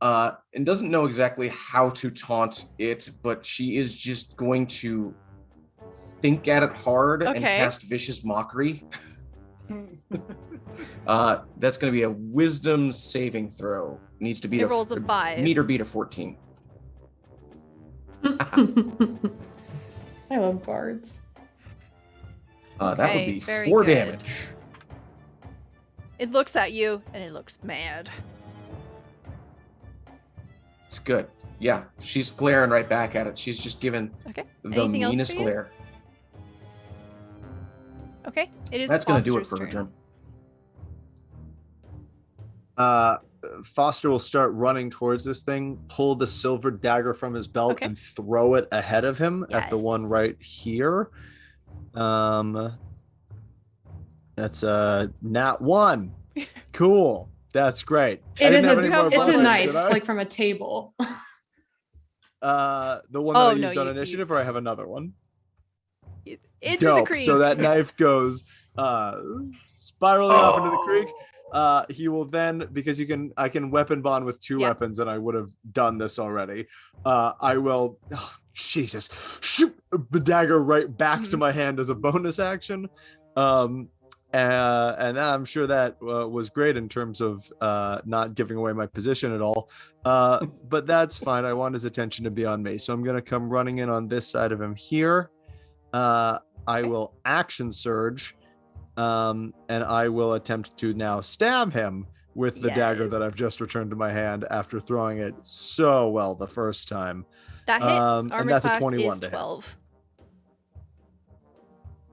and doesn't know exactly how to taunt it, but she is just going to think at it hard and Okay. cast Vicious Mockery. That's going to be a Wisdom saving throw. Needs to beat It rolls a 5. Meet or beat a 14. I love bards. That would Okay, be very 4 good. damage. It looks at you and it looks mad. It's good. Yeah, she's glaring right back at it. She's just given Okay. the Anything else meanest for you? glare. Okay. It is That's going to do it Foster's for her turn. turn. Foster will start running towards this thing, pull the silver dagger from his belt, Okay. and throw it ahead of him at the Yes. one right here. That's a nat 1. Cool. That's great. I It didn't is have a, any more it's a bonuses, knife, did I? like from a table. The one Oh, that I no, used on you initiative, used or I that have one. another one. Into Dope. the creek. So that knife goes spiraling off into the creek. He will then, because I can weapon bond with 2 Yeah. weapons, and I would have done this already. I will, Jesus, shoot the dagger right back to my hand as a bonus action. And I'm sure that was great in terms of not giving away my position at all. But that's fine. I want his attention to be on me. So I'm going to come running in on this side of him here. I will action surge, and I will attempt to now stab him with the dagger Yes. that I've just returned to my hand after throwing it so well the first time. That hits. and Armor that's a class 21 is to hit. 12.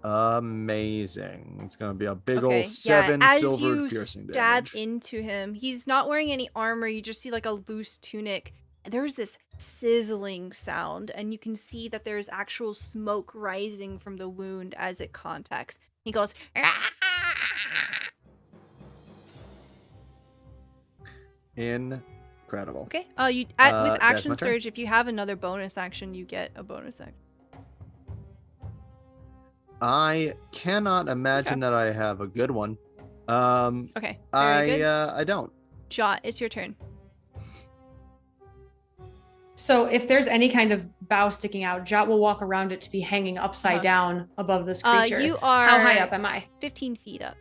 Amazing. It's going to be a big Okay. old 7 As silver you piercing stab damage. into him, he's not wearing any armor. You just see like a loose tunic. And there's this sizzling sound, and you can see that there's actual smoke rising from the wound as it contacts. He goes, "Ah!" Incredible. Okay. With that's my action turn. surge, if you have another bonus action, you get a bonus action. I cannot imagine that I have a good one. Okay. Very good. I don't. Jot, it's your turn. So if there's any kind of bough sticking out, Jot will walk around it to be hanging upside down above this creature. You are How high up am I? 15 feet up.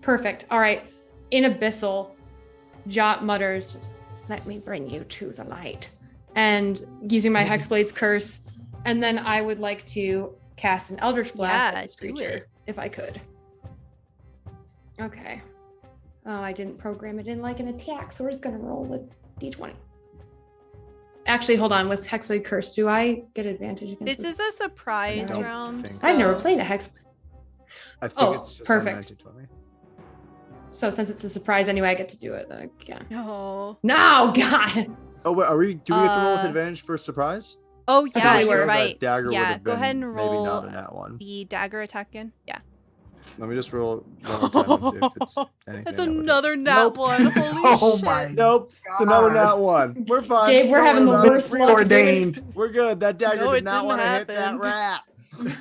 Perfect. All right. In Abyssal, Jot mutters, "Let me bring you to the light." And using my Hexblade's curse, and then I would like to cast an Eldritch Blast at this do creature, it. if I could. Okay. Oh, I didn't program it in like an attack, so we're just gonna roll a d20. Actually, hold on. With Hexblade Curse, do I get advantage against This is a surprise I don't round. think I've never so- played a Hexblade. I think Oh, it's just perfect. On 1920. So since it's a surprise anyway, I get to do it again. No. No, God. Oh, wait, do we get to roll with Uh, advantage for surprise? Oh, thought yeah, we you're were. right. That dagger would Yeah, have go been ahead and maybe roll not in that one. the dagger attack again. Yeah. Let me just roll one more time and see if it's anything. That's that would hit. another nat Nope. one. Holy Oh shit. my Nope. It's another God. nat 1. We're fine. Gabe, we're Don't having worry the about it. worst luck. Preordained. We're good. That dagger No, did it not didn't want to hit that happen. rat.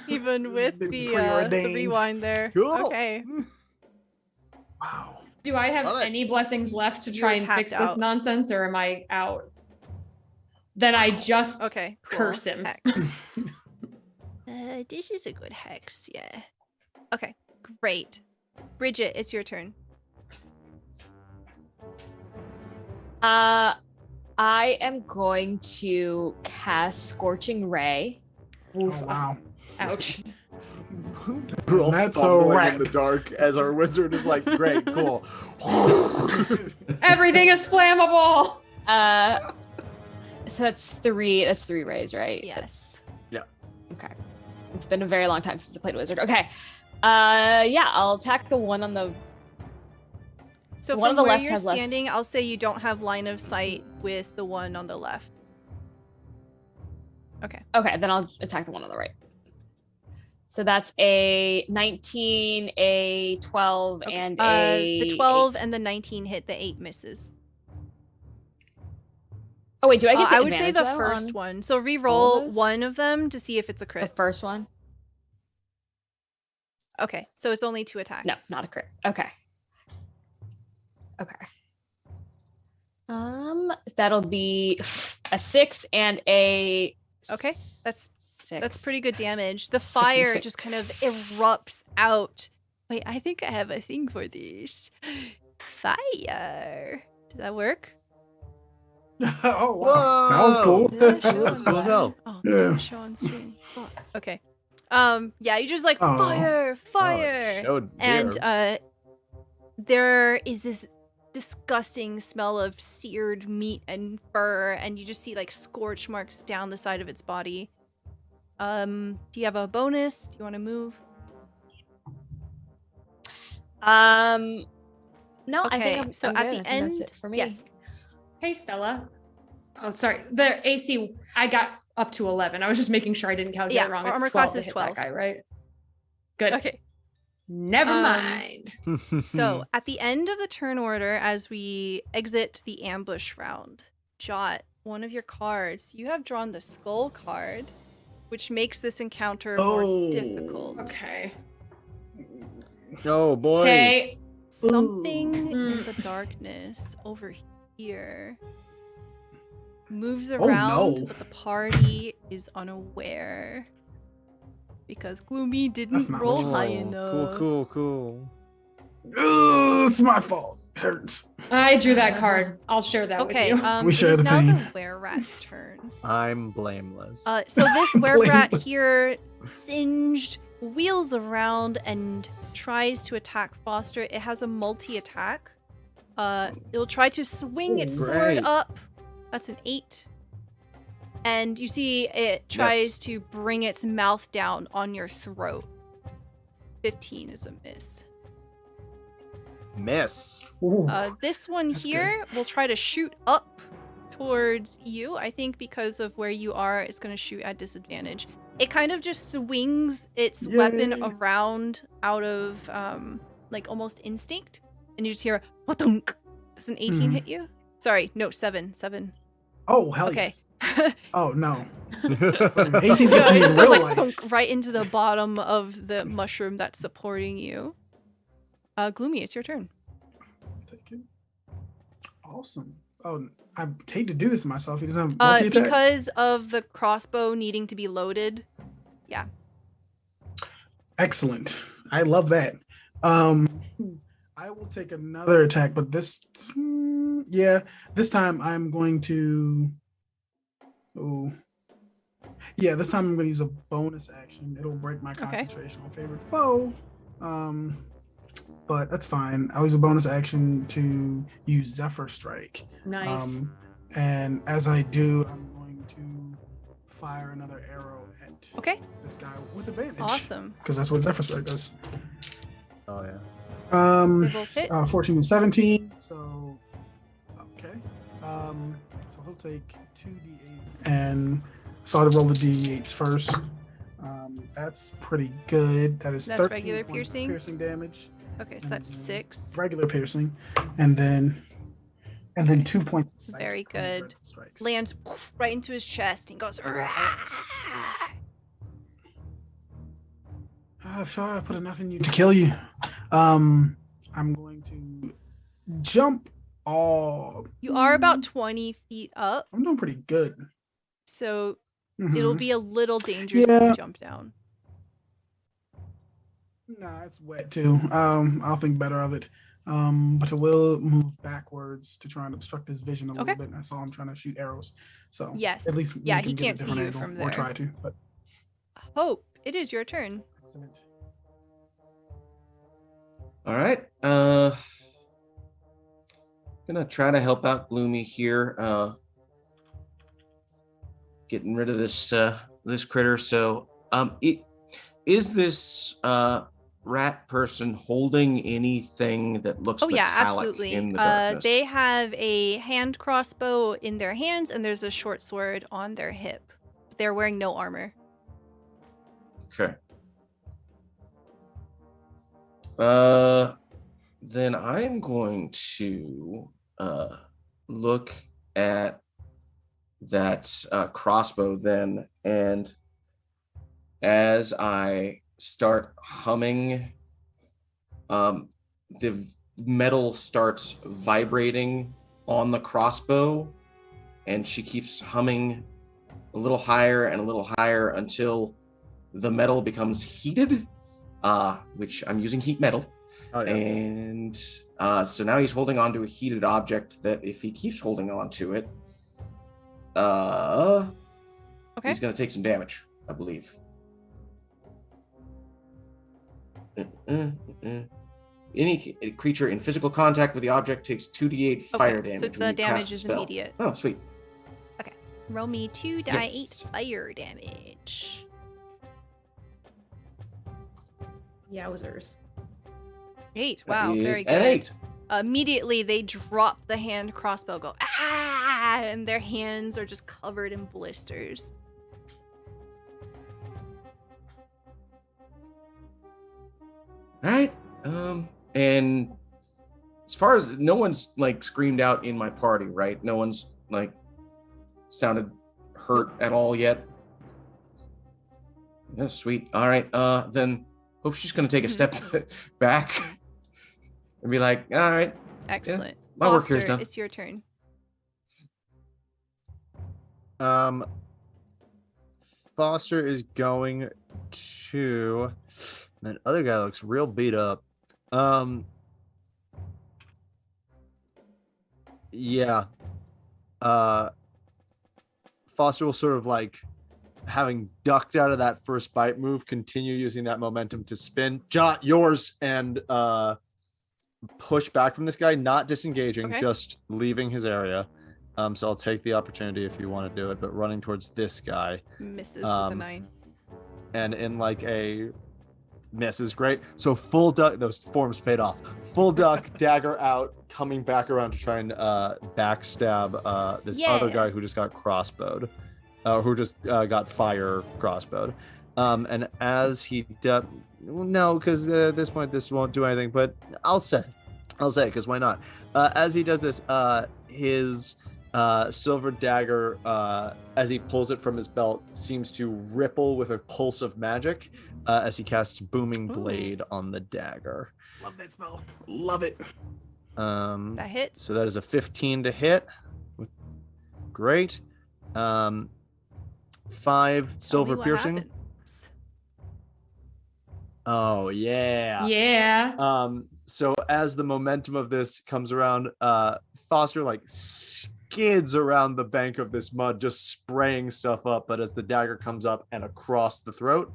Even with Been the preordained. rewind there. Cool. Okay. Wow. Do I have Love it. any blessings left to You're try and tapped fix this out. nonsense, or am I out? Then I just Okay. Cool. curse him. Hex. This is a good hex. Yeah. Okay. Great. Bridget, it's your turn. I am going to cast Scorching Ray. Oh, wow. Ouch. We're all That's a fumbling wrap. in the dark as our wizard is like, great, cool. Everything is flammable. So that's three rays, right? Yes. Okay. It's been a very long time since I played wizard. Okay. Yeah, I'll attack the one on the So One from on the where left you're has less- standing, I'll say you don't have line of sight with the one on the left. Okay. Okay, then I'll attack the one on the right. So that's a 19, a 12, Okay. and a the 12 8. and the 19 hit, the 8 misses. Oh wait, do I get to I would say the advantage, though, first on one. So all re-roll those? one of them to see if it's a the crit. first one? Okay, so it's only 2 attacks. No, not a crit. Okay. Okay. That'll be a 6 and a Okay, that's 6. pretty good damage. The 6 and fire 6. just kind of erupts out. Wait, I think I have a thing for this. Fire. Did that work? Oh wow, that was cool. Did that show That's on cool as there? hell. Oh, it Yeah. doesn't show on screen. Fuck. Okay. Yeah, you just like Oh. fire. Showed And here. there is this disgusting smell of seared meat and fur, and you just see like scorch marks down the side of its body. Do you have a bonus? Do you want to move? No, I Okay, think I'm so I'm at good. the I think that's end- it for me. Yes. Hey, Stella. Oh, sorry. The AC, I got up to 11. I was just making sure I didn't calculate Yeah, wrong. our It's armor 12 class to is hit 12. that guy, right? Good. Okay. Never Um, mind. So at the end of the turn order, as we exit the ambush round, Jot, one of your cards, you have drawn the skull card, which makes this encounter more Oh. difficult. Okay. Oh boy. Okay. Something in Mm. the darkness over here moves Oh, around, no. but the party is unaware. Because Gloomy didn't That's not roll much high Oh, enough. cool. Ugh, it's my fault. It hurts. I drew that card. I'll share that Okay, with you. We it share is the now pain. the were-rat's turns. I'm blameless. So this were-rat Blameless. here, singed, wheels around and tries to attack Foster. It has a multi-attack. It'll try to swing its sword Great. up. That's an 8. And you see it tries to bring its mouth down on your throat. 15 is a miss. Miss. Ooh. This one That's here will try to shoot up towards you. I think because of where you are, it's going to shoot at disadvantage. It kind of just swings its weapon Yay. around out of like almost instinct, and you just hear a thunk. Does an 18 Mhm. hit you? Sorry, no, 7. Oh hell Okay. yes. Oh no. No, 18 hits me it in goes real like life. thunk right into the bottom of the mushroom that's supporting you. Gloomy, it's your turn. Take it. Awesome. Oh, I hate to do this to myself. He doesn't have multi-attack. Because of the crossbow needing to be loaded. Excellent. I love that. I will take another attack, but this time I'm going to this time I'm going to use a bonus action. It'll break my concentration on favorite foe. But that's fine. I'll use a bonus action to use Zephyr Strike. Nice. And as I do, I'm going to fire another arrow at this guy with advantage. Awesome. Because that's what Zephyr Strike does. Oh yeah. They both hit. 14 and 17. So okay. So he'll take 2d8 and so I'll roll the d8s first. That's pretty good. That is That's 13 regular points of piercing? piercing damage. Okay, so that's 6. Regular piercing, and then 2 points. Of psychic Very from good. dreadful strikes. Lands right into his chest and goes. Sure, I put enough in you to kill you. I'm going to jump all. You are about 20 feet up, I'm doing pretty good. so Mhm. it'll be a little dangerous if Yeah. you jump down. Nah, it's wet too. I'll think better of it. But I will move backwards to try and obstruct his vision a little bit. I saw him trying to shoot arrows, so Yes. at least Yeah, make he him get a can't see different you angle, from or there. try to. But Hope, it is your turn. excellent. All right. Gonna try to help out Gloomy here. Getting rid of this this critter. So, is this rat person holding anything that looks Oh yeah, metallic absolutely. in the darkness? They have a hand crossbow in their hands, and there's a short sword on their hip. They're wearing no armor. Okay. Then I'm going to look at that crossbow then, and as I start humming, the metal starts vibrating on the crossbow, and she keeps humming a little higher and a little higher until the metal becomes heated, which I'm using heat metal. Oh, yeah. And so now he's holding on to a heated object that if he keeps holding on to it, he's going to take some damage, I believe. Any creature in physical contact with the object takes 2d8 fire damage. So the damage is immediate. Oh, sweet. Okay. Roll me 2d8 fire damage. Yowzers. 8. Wow, That is very an good. 8. Immediately, they drop the hand crossbow, go, ah! And their hands are just covered in blisters. Right. And as far as no one's like screamed out in my party, right? No one's like sounded hurt at all yet. That's sweet. All right. Then hope she's gonna take a step back and be like, all right. Excellent. My work here's Foster, done. it's your turn. Foster is going to. That other guy looks real beat up. Yeah. Foster will sort of like, having ducked out of that first bite move, continue using that momentum to spin. Jot yours and push back from this guy, not disengaging, just leaving his area. So I'll take the opportunity if you want to do it, but running towards this guy. Misses with a 9. And in like a miss is great. So full duck, those forms paid off. Full duck, dagger out, coming back around to try and backstab this other guy who just got crossbowed. Who just got fire crossbowed. And as he does, no, because at this point this won't do anything, but I'll say because why not? As he does this, his silver dagger, as he pulls it from his belt, seems to ripple with a pulse of magic as he casts Booming Blade on the dagger. Love that spell. Love it. That hits. So that is a 15 to hit. Great. 5 silver piercing. Happens. Oh yeah. Yeah. So as the momentum of this comes around, Foster like skids around the bank of this mud, just spraying stuff up. But as the dagger comes up and across the throat,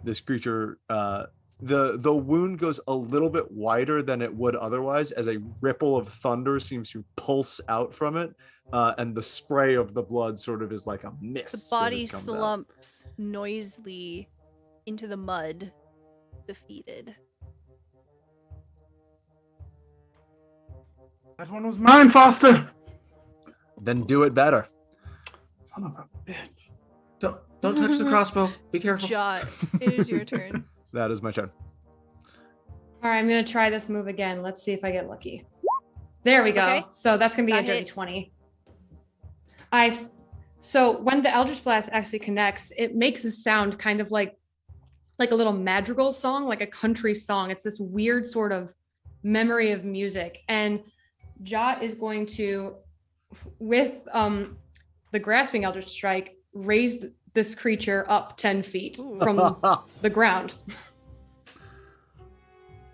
this creature, the wound goes a little bit wider than it would otherwise, as a ripple of thunder seems to pulse out from it, and the spray of the blood sort of is like a mist. The body slumps noisily into the mud, defeated. That one was mine, Foster. Then do it better. Son of a bitch. Don't touch the crossbow. Be careful. Jot, it is your turn. That is my turn. All right, I'm gonna try this move again. Let's see if I get lucky. There we go. Okay. So that's gonna be That a dirty hits. 20. So when the Eldritch Blast actually connects, it makes a sound kind of like a little madrigal song, like a country song. It's this weird sort of memory of music. And Jot is going to, with the grasping Eldritch Strike, raise this creature up 10 feet from the ground,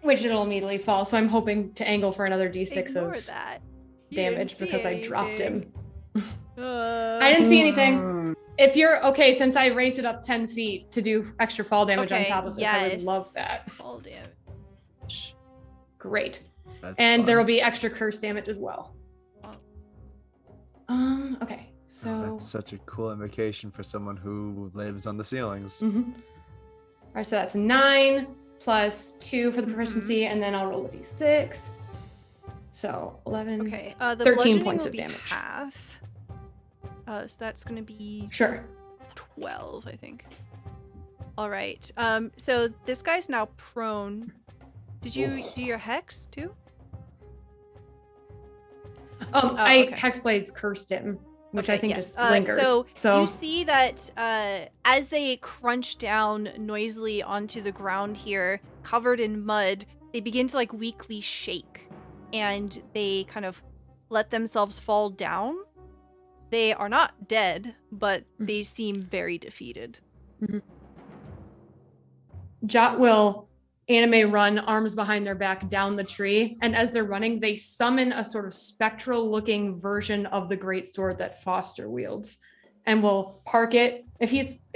which it'll immediately fall. So I'm hoping to angle for another d6 Ignore of that. You damage didn't see because I dropped him. anything. I didn't see anything. If you're okay, since I raised it up 10 feet to do extra fall damage on top of this, I would love that. Fall damage. Great. That's And there fun. will be extra curse damage as well. Okay, so Oh, that's such a cool invocation for someone who lives on the ceilings. all right, so that's 9 plus 2 for the proficiency, and then I'll roll a d6. So 11. Okay, the 13 bludgeoning points will of be damage. half. So that's gonna be Sure. 12, I think. All right. So this guy's now prone. Did you do your hex too? I okay. Hexblade's cursed him, which Okay, I think yes. just lingers. So you see that as they crunch down noisily onto the ground here, covered in mud, they begin to like weakly shake, and they kind of let themselves fall down. They are not dead, but they seem very defeated. Jot will anime run, arms behind their back, down the tree, and as they're running, they summon a sort of spectral-looking version of the greatsword that Foster wields, and will park it. If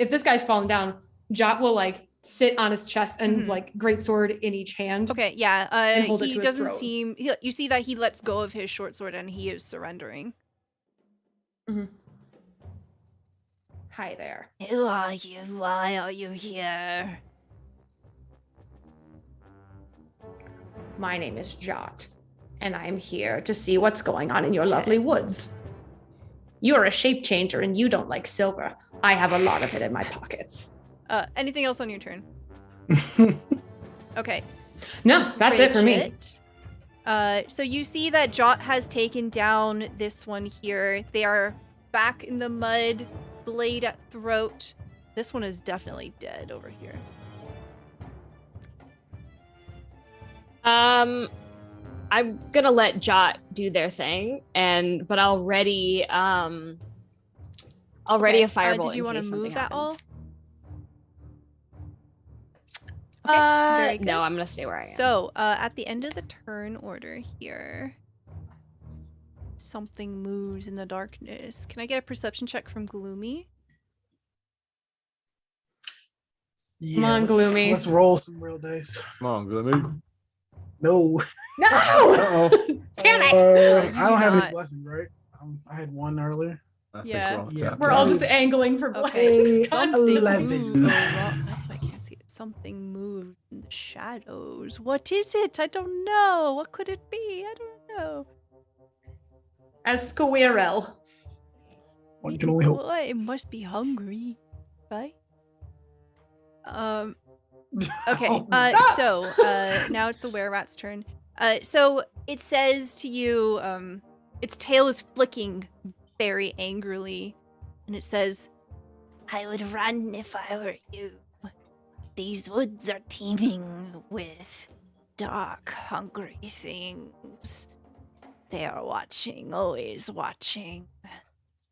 this guy's fallen down, Jot will like sit on his chest and like greatsword in each hand. Okay, yeah. And hold it He to his doesn't throat. seem. You see that he lets go of his short sword and he is surrendering. Hi there. Who are you? Why are you here? My name is Jot, and I am here to see what's going on in your lovely woods. You're a shape changer and you don't like silver. I have a lot of it in my pockets. Anything else on your turn? Okay. No, that's it for me. So you see that Jot has taken down this one here. They are back in the mud, blade at throat. This one is definitely dead over here. I'm gonna let Jot do their thing, but I'll ready a firebolt. Did you want to move at all? Okay, no, I'm gonna stay where I am. So, at the end of the turn order here, something moves in the darkness. Can I get a perception check from Gloomy? Yeah, Come on, Gloomy. Let's roll some real dice. Come on, Gloomy. No. No! Uh-oh. Damn it! I don't have not. any blessings, right? I had one earlier. I think Yeah. we're all Yeah. tapped We're all out. just angling for Okay, blessings. something 11. moved. That's why I can't see it. Something moved in the shadows. What is it? I don't know. What could it be? I don't know. A squirrel. One can only hope. Oh, it must be hungry, right? Okay. Oh, So now it's the were-rat's turn. So it says to you, its tail is flicking very angrily, and it says, "I would run if I were you. These woods are teeming with dark, hungry things. They are watching, always watching."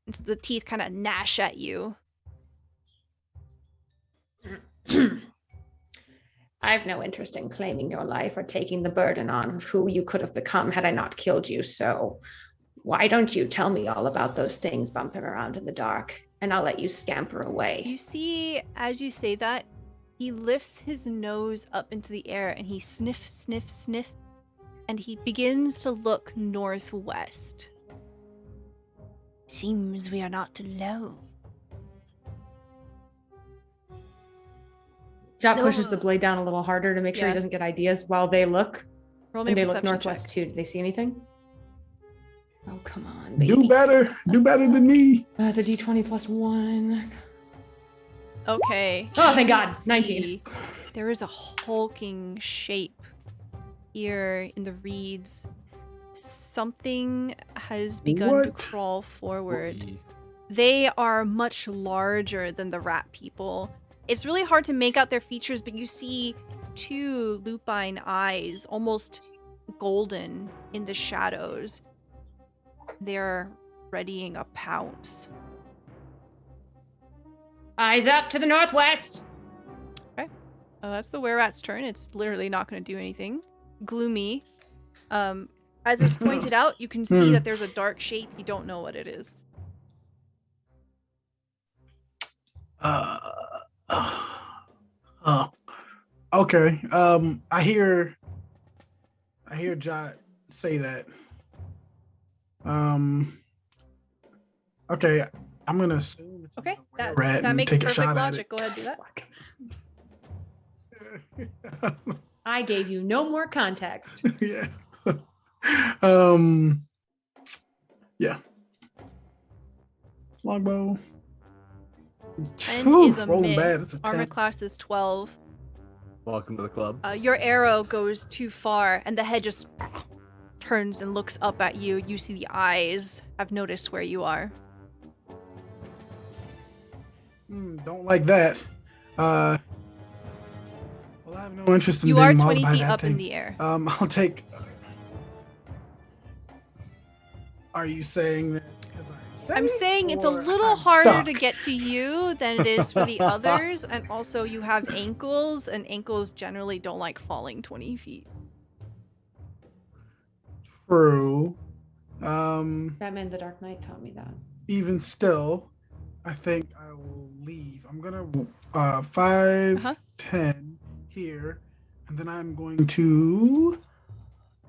And so the teeth kind of gnash at you. I have no interest in claiming your life or taking the burden on of who you could have become had I not killed you. So why don't you tell me all about those things bumping around in the dark, and I'll let you scamper away. You see, as you say that, he lifts his nose up into the air and he sniff, sniff, sniff, and he begins to look northwest. Seems we are not alone. Jot No. pushes the blade down a little harder to make sure Yeah. he doesn't get ideas while they look. Roll me And a they look perception northwest check. too. Do they see anything? Oh, come on, baby. do better. Do better than me. The D20 plus 1. Okay. Oh, thank You God. 19. see There is a hulking shape here in the reeds. Something has begun to What? crawl forward. They are much larger than the rat people. It's really hard to make out their features, but you see two lupine eyes, almost golden, in the shadows. They're readying a pounce. Eyes up to the northwest. Oh, that's the were-rat's turn. It's literally not going to do anything. Gloomy. As it's pointed out, you can see that there's a dark shape. You don't know what it is. Okay. I hear Jot say that. Okay, I'm gonna assume it's Okay, another rat that and makes take a perfect shot logic. Go ahead, do that. at it. I gave you no more context. Yeah. Yeah. Longbow. 10 Whew, is a rolling bad. miss. It's a Armor 10. class is 12. Welcome to the club. Your arrow goes too far, and the head just turns and looks up at you. You see the eyes. I've noticed where you are. Don't like that. Well, I have no interest in You being are mauled 20 by feet that up in thing. the air. I'll take. Are you saying that because I'm saying it's a or little I'm harder stuck? to get to you than it is for the others, and also you have ankles, and ankles generally don't like falling 20 feet. True. Batman the Dark Knight taught me that. Even still, I think I will leave. I'm gonna 5, 10 here, and then I'm going to.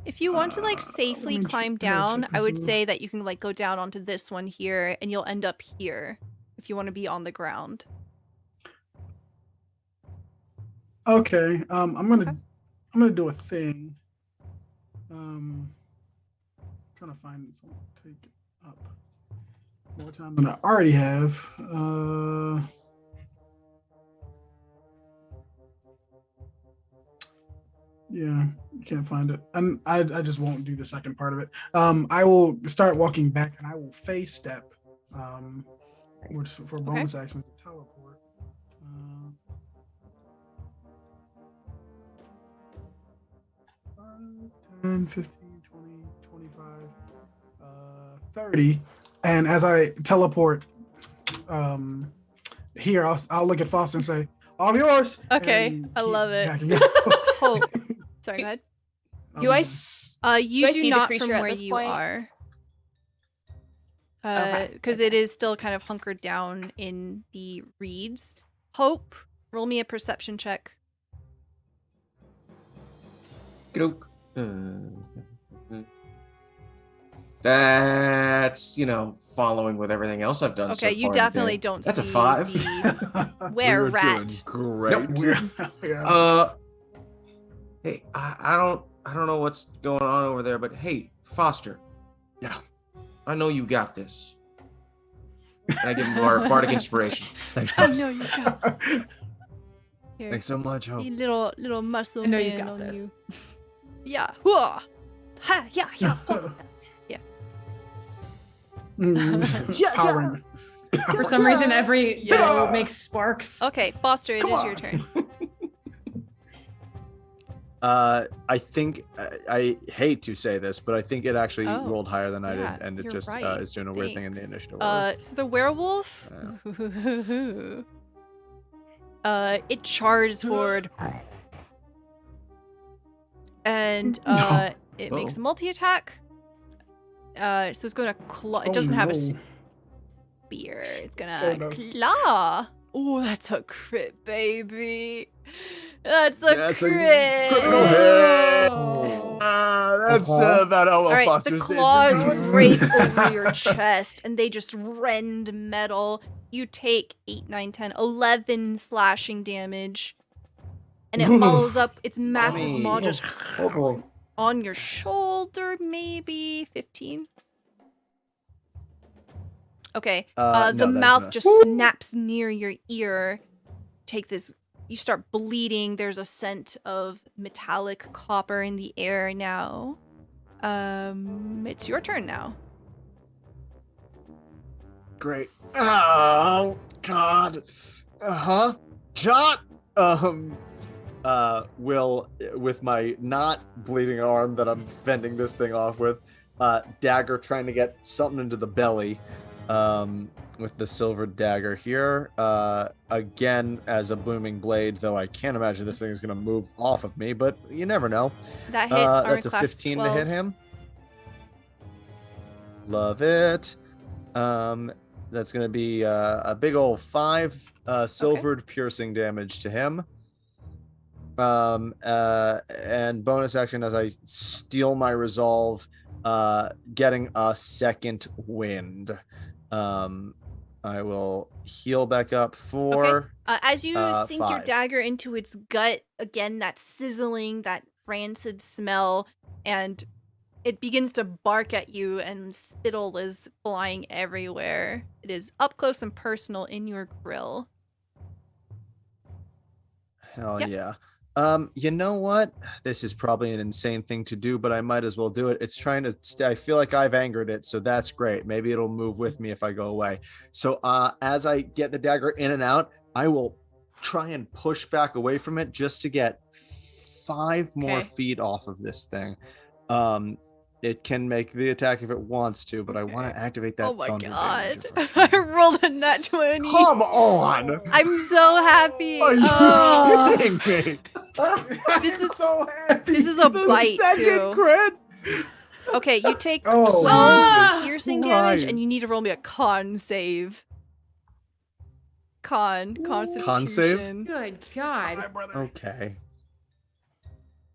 If you want to like let safely me climb check- yeah, down, check I would this say that you can like go down onto this one here, and you'll end up here if you want to be on the ground. Okay. I'm gonna do a thing. Trying to find something to take it up more time than I already have. Yeah, can't find it. And I just won't do the second part of it. I will start walking back and I will phase step. Which for bonus actions to teleport. 10, 15, 20, 25, 30. And as I teleport here, I'll look at Foster and say, all yours. Okay, and I keep love it. backing up. Oh, sorry, go ahead. Do I? You I do see the not creature from at where this you point? are. Okay, Because it is still kind of hunkered down in the reeds. Hope, roll me a perception check. That's following with everything else I've done. Okay, so you far in the definitely day. don't That's see a 5. the We're rat. doing great. Yeah. Hey, I don't know what's going on over there, but hey, Foster. Yeah. I know you got this. And I give him bardic inspiration. Thanks, I know you got it. Here, Thanks so much, Hope. you little muscle I know you man got on this. you. Yeah. Hua! Ha! Yeah. Yeah. Power Ranger. For some reason, every Yes. bow makes sparks. Okay, Foster, it Come is your on. turn. I think I hate to say this, but I think it actually Oh, rolled higher than I yeah, did, and it you're just right. is doing a weird thing in the Thanks. initiative order. So the werewolf, it charges forward, and it makes a multi-attack. So it's going to claw. It doesn't have a spear. It's So gonna it does. claw. Oh, that's a crit, baby. That's a That's a crit. critical hit. Oh. That's about how well All right, the Foster's day's been claws going. break over your chest, and they just rend metal. You take 8, 9, 10, 11 slashing damage, and it follows up its massive Mommy. maw just Oh boy. on your shoulder, maybe 15. Okay, No, the that's mouth a just miss. snaps near your ear. Take this. You start bleeding. There's a scent of metallic copper in the air now. It's your turn now. Great. Oh God. John. Will, with my not bleeding arm that I'm fending this thing off with, dagger, trying to get something into the belly, with the silver dagger here. Again, as a booming blade, though I can't imagine this thing is going to move off of me, but you never know. That hits armor That's a class 15 12. to hit him. Love it. That's going to be a big old 5 silvered piercing damage to him. And bonus action as I steal my resolve, getting a second wind. I will heal back up for As you sink your 5. dagger into its gut, again, that sizzling, that rancid smell, and it begins to bark at you, and spittle is flying everywhere. It is up close and personal in your grill. Hell Yep. yeah. You know what? This is probably an insane thing to do, but I might as well do it. It's trying to I feel like I've angered it, so that's great. Maybe it'll move with me if I go away. So as I get the dagger in and out, I will try and push back away from it just to get 5 more Okay. feet off of this thing. It can make the attack if it wants to, but I want to activate that Oh my thunder god. damage. I rolled a nat 20. Come on! I'm so happy. Are you Oh, kidding me? This is- so happy. this is a The bite second too. crit! Okay, you take Oh, 12 piercing damage, and you Christ. need to roll me a con save. Constitution. save? Good God. Hi, brother. Okay.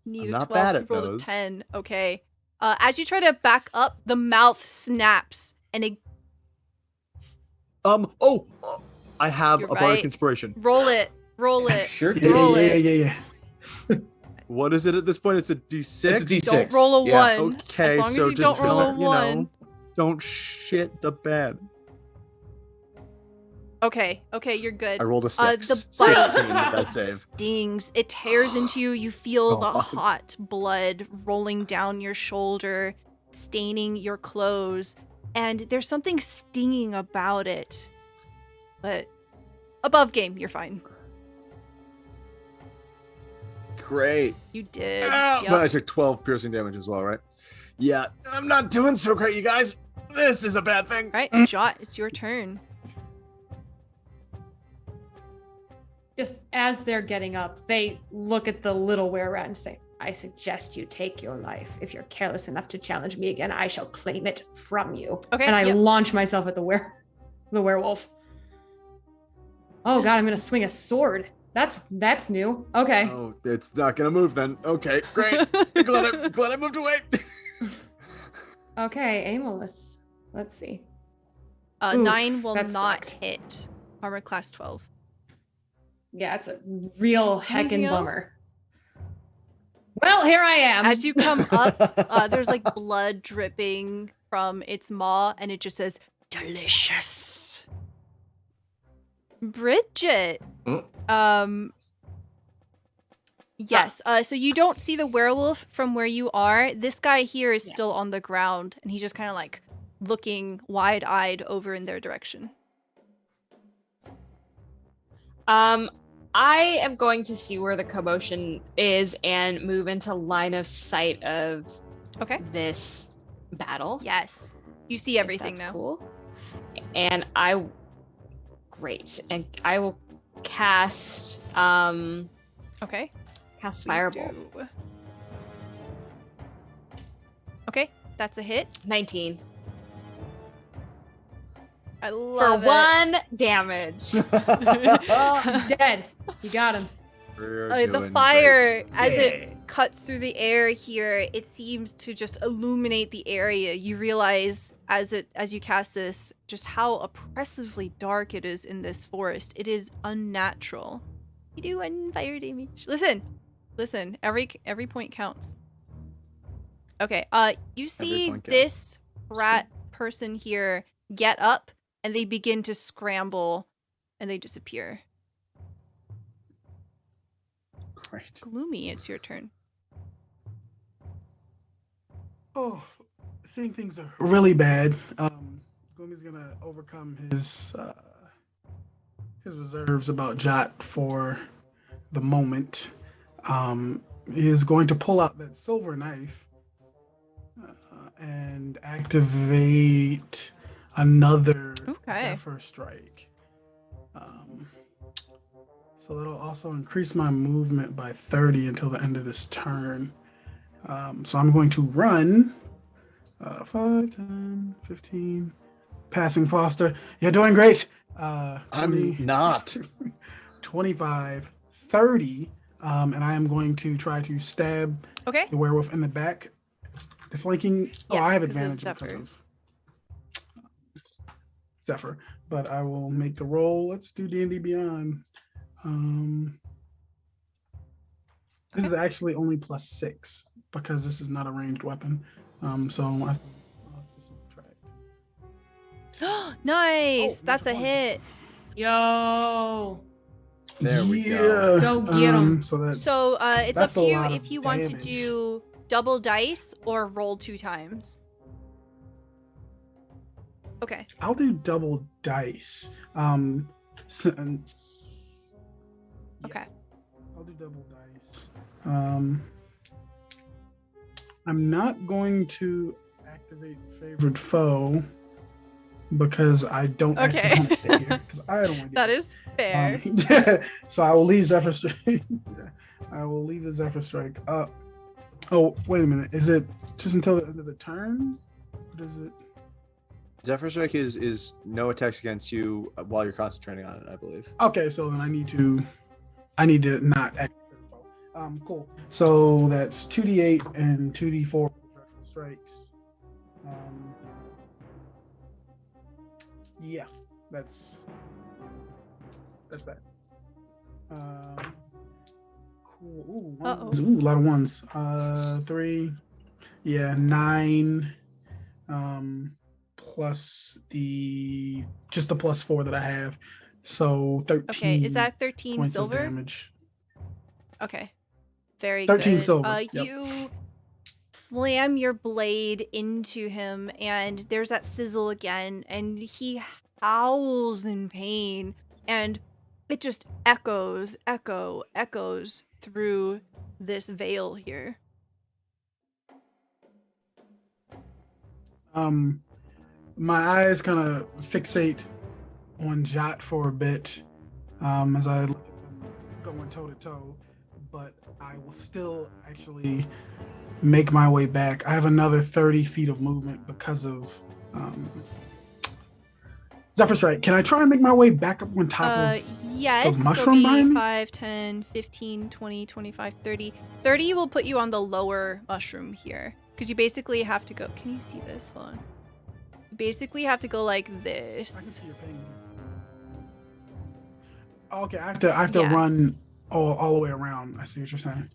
Need I'm a not 12. bad You at rolled those. a 10. Okay. As you try to back up, the mouth snaps, and it I have You're a bardic right. inspiration. roll it. Roll it. Sure Yeah, did. Roll yeah, it. yeah. What is it at this point? It's a D6? It's a D6. Don't roll a Yeah. 1. Okay, as long so as you just don't roll a don't, 1. don't shit the bed. Okay, you're good. I rolled a 6. the bite 16 with that save. stings. It tears into you. You feel the God. hot blood rolling down your shoulder, staining your clothes, and there's something stinging about it. But above game, you're fine. Great. You did. Ah, Yep. But I took 12 piercing damage as well, right? Yeah, I'm not doing so great, you guys. This is a bad thing. All right, Jot, it's your turn. Just as they're getting up, they look at the little were-rat and say, I suggest you take your life. If you're careless enough to challenge me again, I shall claim it from you. Okay, And I yep. launch myself at the werewolf. Oh God, I'm gonna swing a sword. That's new. Okay. Oh, it's not gonna move then. Okay, great. glad I moved away. Okay, aimless. Let's see. Oof, 9 will that not sucked. hit. Armor class 12. Yeah, it's a real Anything heckin' else? bummer. Well, here I am. As you come up, there's like blood dripping from its maw, and it just says, delicious. Bridget. Yes, so you don't see the werewolf from where you are. This guy here is still on the ground, and he's just kind of like looking wide-eyed over in their direction. I am going to see where the commotion is and move into line of sight of Okay. this battle. Yes. You see if everything that's now. Cool. And great. And I will cast Okay. cast Please Firebolt. do. Okay, that's a hit. 19. I For love it. 1 damage. He's dead. You got him. The fire, as it cuts through the air here, it seems to just illuminate the area. You realize as you cast this, just how oppressively dark it is in this forest. It is unnatural. You do 1 fire damage. Listen. Every point counts. Okay. You see point counts. this rat person here get up, and they begin to scramble, and they disappear. Great. Gloomy, it's your turn. Oh, seeing things are really bad. Gloomy's gonna overcome his reserves about Jot for the moment. He is going to pull out that silver knife and activate another Okay. Zephyr Strike. So that'll also increase my movement by 30 until the end of this turn. So I'm going to run 5, 10, 15. Passing Foster. You're doing great. 20, I'm not. 25, 30. And I am going to try to stab Okay. the werewolf in the back. The flanking. I Yes, have because of advantage because Zephyr. of Zephyr. But I will make the roll. Let's do D&D Beyond. This is actually only +6 because this is not a ranged weapon. So I'll have to subtract. Nice. Oh, That's a natural hit. Yo. There we go. Go get 'em. So that's So it's up That's to a you lot if of you want to damage. do double dice or roll 2 times. Okay. I'll do double dice. Since Okay. I'll do double dice. I'm not going to activate favored foe because I don't actually want to stay here because I don't want to. That is fair. So I will leave Zephyr Strike. I will leave the Zephyr Strike up. Oh, wait a minute. Is it just until the end of the turn? What is it? Zephyr Strike is no attacks against you while you're concentrating on it, I believe. Okay, so then I need to not activate favored foe. Cool. So that's 2d8 and 2d4 strikes. Yeah, that's that. Cool. Ooh, ones. Ooh, a lot of ones. 3. Yeah, 9. Plus the +4 that I have. So 13. Okay, is that 13 points silver? Of damage. Okay. Very 13 good. silver. Yep. You slam your blade into him, and there's that sizzle again, and he howls in pain, and it just echoes through this veil here. My eyes kind of fixate on Jot for a bit as I look at them going toe to toe, but I will still actually make my way back. I have another 30 feet of movement because of Zephyr Strike. Can I try and make my way back up on top of yes, the mushroom so behind me? 5, 10, 15, 20, 25, 30. 30 will put you on the lower mushroom here. Because you basically have to go. Can you see this? Hold on. You basically have to go like I can this. see your pings. Okay, I have to run all the way around. I see what you're saying.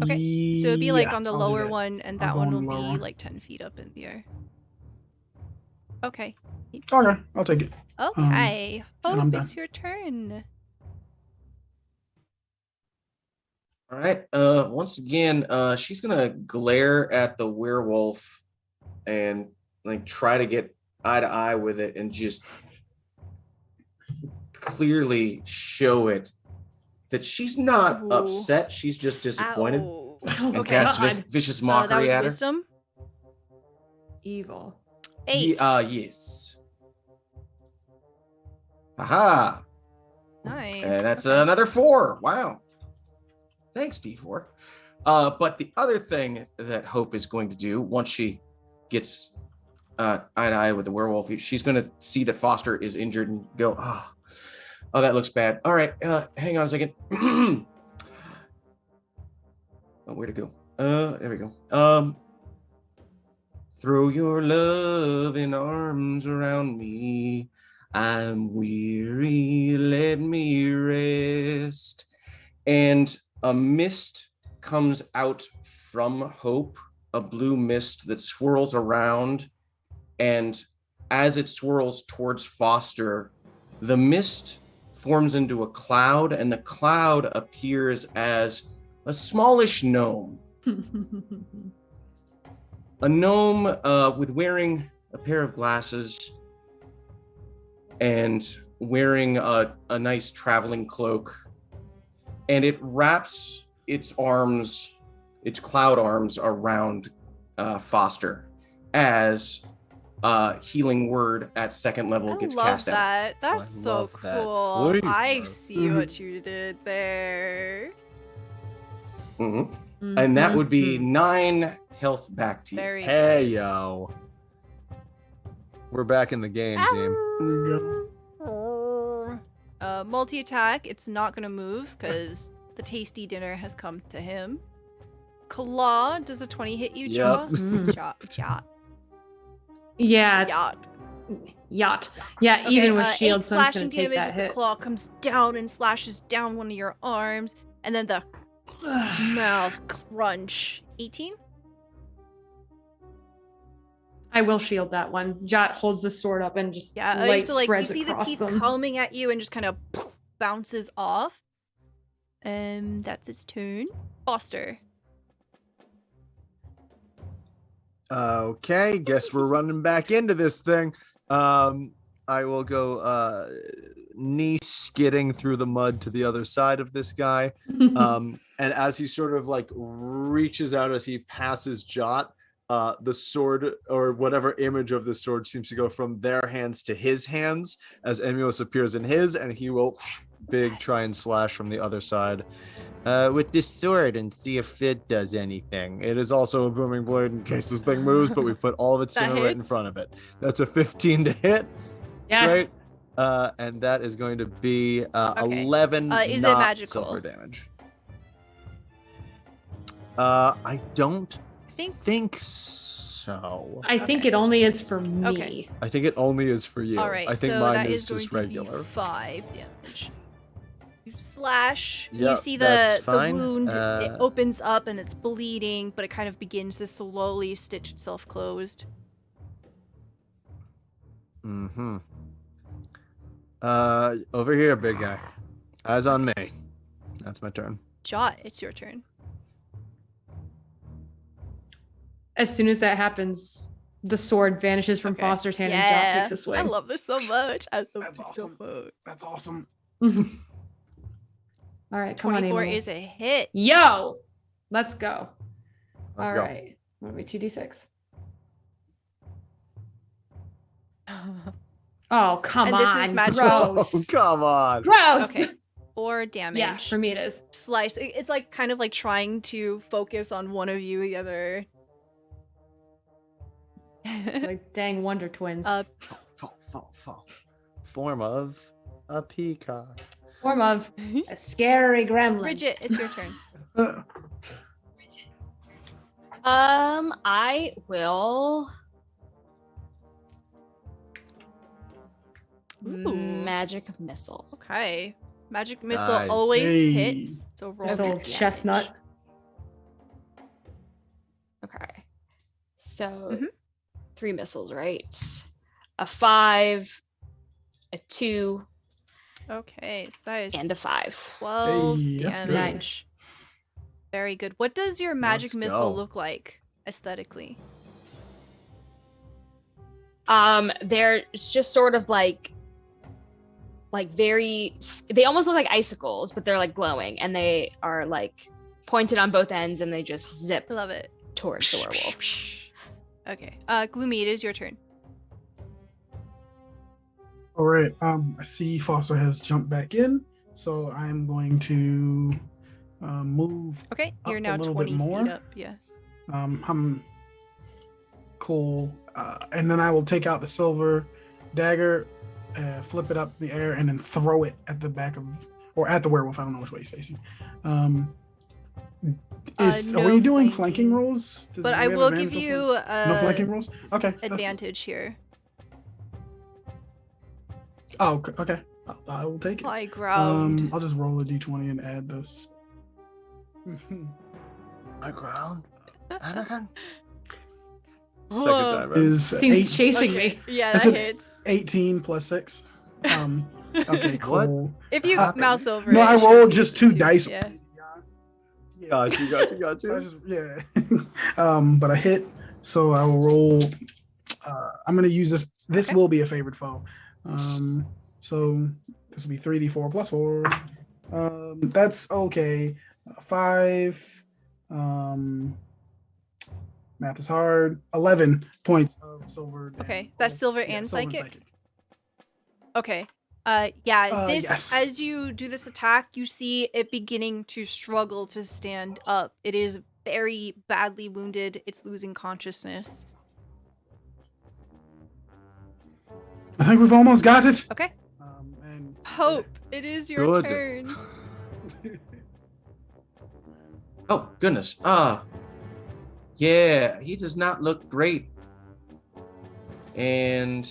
Okay, so it'd be like on the I'll do lower that. one, and I'll that go one on the will lower be one. like 10 feet up in the air. Okay. Okay, I'll take it. Okay. and I'm Hope, done. it's your turn. All right. Once again, she's gonna glare at the werewolf and like try to get eye to eye with it and just clearly show it that she's not Ooh. upset. She's just disappointed. Ow. And Okay. cast vicious mockery that was at her. wisdom. Evil. 8. Yes. Aha. Nice. And that's Okay. another 4. Wow. Thanks, D4. But the other thing that Hope is going to do once she gets eye to eye with the werewolf, she's going to see that Foster is injured and go, oh, that looks bad. All right, hang on a second. Oh, where'd it go? There we go. Throw your loving arms around me. I'm weary, let me rest. And a mist comes out from Hope, a blue mist that swirls around. And as it swirls towards Foster, the mist forms into a cloud, and the cloud appears as a smallish gnome. A gnome with wearing a pair of glasses and wearing a nice traveling cloak. And it wraps its arms, its cloud arms around Foster as healing word at 2nd level gets cast out. I love that. That's I so love that cool. flavor. I see what you did there. Mm-hmm. And that would be 9 health back to you. Very Hey, good. yo. We're back in the game, team. Multi-attack, it's not going to move because the tasty dinner has come to him. Claw, does a 20 hit you, Jaw? Yacht. Yeah. Yacht. Yeah, Okay, even with 8 shield, so I'm just slashing gonna take damage that as the hit. claw comes down and slashes down one of your arms, and then the mouth crunch. 18? I will shield that one. Jot holds the sword up and just Yeah, light so like you spreads see the across teeth them. coming at you and just kind of bounces off. That's his turn. Foster. Okay, guess we're running back into this thing. I will go knee skidding through the mud to the other side of this guy. And as he sort of like reaches out as he passes Jot, the sword or whatever image of the sword seems to go from their hands to his hands as Emulos appears in his, and he will try and slash from the other side with this sword and see if it does anything. It is also a booming blade in case this thing moves, but we've put all of its stamina right in front of it. That's a 15 to hit. Yes. Right? And that is going to be 11 is it not magical? silver damage. I don't think so. I think it only is for me. Okay. I think it only is for you. All right, I think so mine that is going just to regular. Be 5 damage. You slash. Yep, you see that's the fine. wound. It opens up and it's bleeding, but it kind of begins to slowly stitch itself closed. Mm-hmm. Over here, big guy. Eyes on me. That's my turn. Jot, it's your turn. As soon as that happens, the sword vanishes from Foster's hand and Jot takes a swing. I love this so much. I love That's it awesome. so much. That's awesome. All right, come on, 24 Amos. is a hit. Yo, let's go. Let's All go. right, what are we, 2d6? Oh, come And on. this is magical. Gross. Oh, come on. Gross. Okay. 4 damage. Yeah, for me it is. Slice. It's like kind of like trying to focus on one of you, the other. Like dang Wonder Twins. Fall. Form of a peacock. Form of a scary gremlin. Bridget, it's your turn. I will Ooh. magic missile. Okay. Magic missile Nice. always Hey. hits. So roll That your old damage. chestnut. Okay. So Mhm. 3 missiles, right? A 5, a 2, Okay, so that is and a 5. 12 Hey, that's good. damage. Very good. What does your magic Let's missile go. look like aesthetically? They're it's just sort of like very they almost look like icicles, but they're like glowing, and they are like pointed on both ends, and they just zip I love it. towards the werewolf. Okay. Gloomy, it is your turn. All right. I see Foster has jumped back in, so I'm going to move. Okay, you're Up a now little 20 bit more. feet up. Yeah. I'm cool, and then I will take out the silver dagger, flip it up in the air, and then throw it at the back of or at the werewolf. I don't know which way he's facing. No Are we doing flanking. flanking rolls? But Do I we have will advantage give on you no flanking rolls. Okay. that's- advantage here. Oh, okay. I will take it. High ground. I'll just roll a d20 and add this. My ground. Anakin. Oh. Second time, right? Is Seems chasing Okay. me. Yeah, Is that it- hits. 18 plus 6. Okay, What? cool. If you mouse over No, it, I it shows rolled you just the 2 dice. Yeah. Got you. I just, yeah. But I hit, so I will roll. I'm gonna use this. This Okay. will be a favored foe. So this will be 3d4 plus 4. That's okay. 5. Math is hard. 11 points of silver. Okay, that's silver Yeah, and silver psychic? Okay. Yeah, this Yes. as you do this attack, you see it beginning to struggle to stand up. It is very badly wounded. It's losing consciousness. I think we've almost got it. Okay. And Hope, it is your Good. turn. Oh, goodness. Yeah, he does not look great. And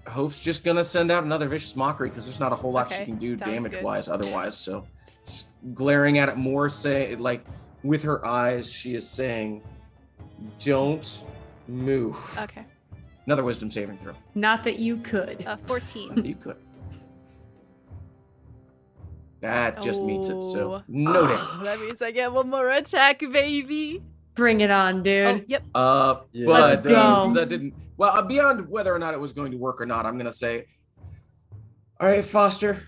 Hope's just gonna send out another vicious mockery because there's not a whole lot Okay, she can do sounds damage-wise otherwise. So just glaring at it more, say like with her eyes, she is saying, "Don't move." Okay. Another wisdom saving throw. Not that you could. 14. You could. That just meets it. So Oh. no damage. That means I get one more attack, baby. Bring it on, dude. Oh, yep. Yeah, But Let's go. that didn't. Well, beyond whether or not it was going to work or not, I'm gonna say, All right, Foster.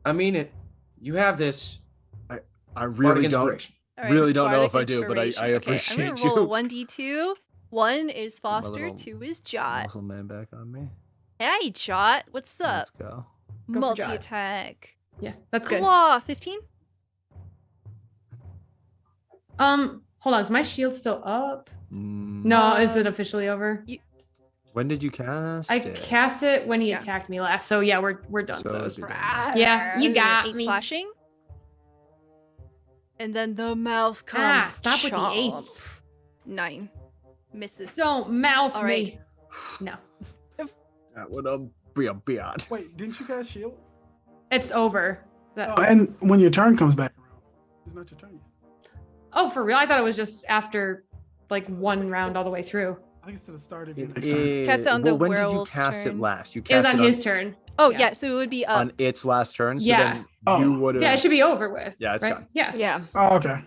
I mean it. You have this. I really Bardic don't inspiration. All right, really don't know if I bardic do, but I inspiration. Okay, appreciate I'm gonna roll you. a 1d2. 1 is My Foster, little 2 is Jot. Muscle man back on me. Hey, Jot, what's up? Let's go. Go for Multi Jot. attack. Yeah, that's good. Claw, 15. Hold on. Is my shield still up? No, is it officially over? When did you cast I it? cast it when he Yeah. attacked me last. So yeah, we're done. So So it's- did Yeah, you got 8 me. slashing. And then the mouth comes. Stop with the chomp. 8s. 9. Misses. Don't mouth All me. right. No, That would be a beat. Wait, didn't you guys shield? it's over. Oh, and when your turn comes back around, it's not your turn yet. Oh, for real? I thought it was just after like one round all the way through. I think it's to the start of your next turn. Cast it on the when did you werewolf's cast turn. it last? You cast It was on his turn. Oh, Yeah. yeah, so it would be up. on its last turn. So Yeah. then Oh. you would have. Yeah, it should be over with. Yeah, it's right? done. Yeah. Yeah. Oh, okay.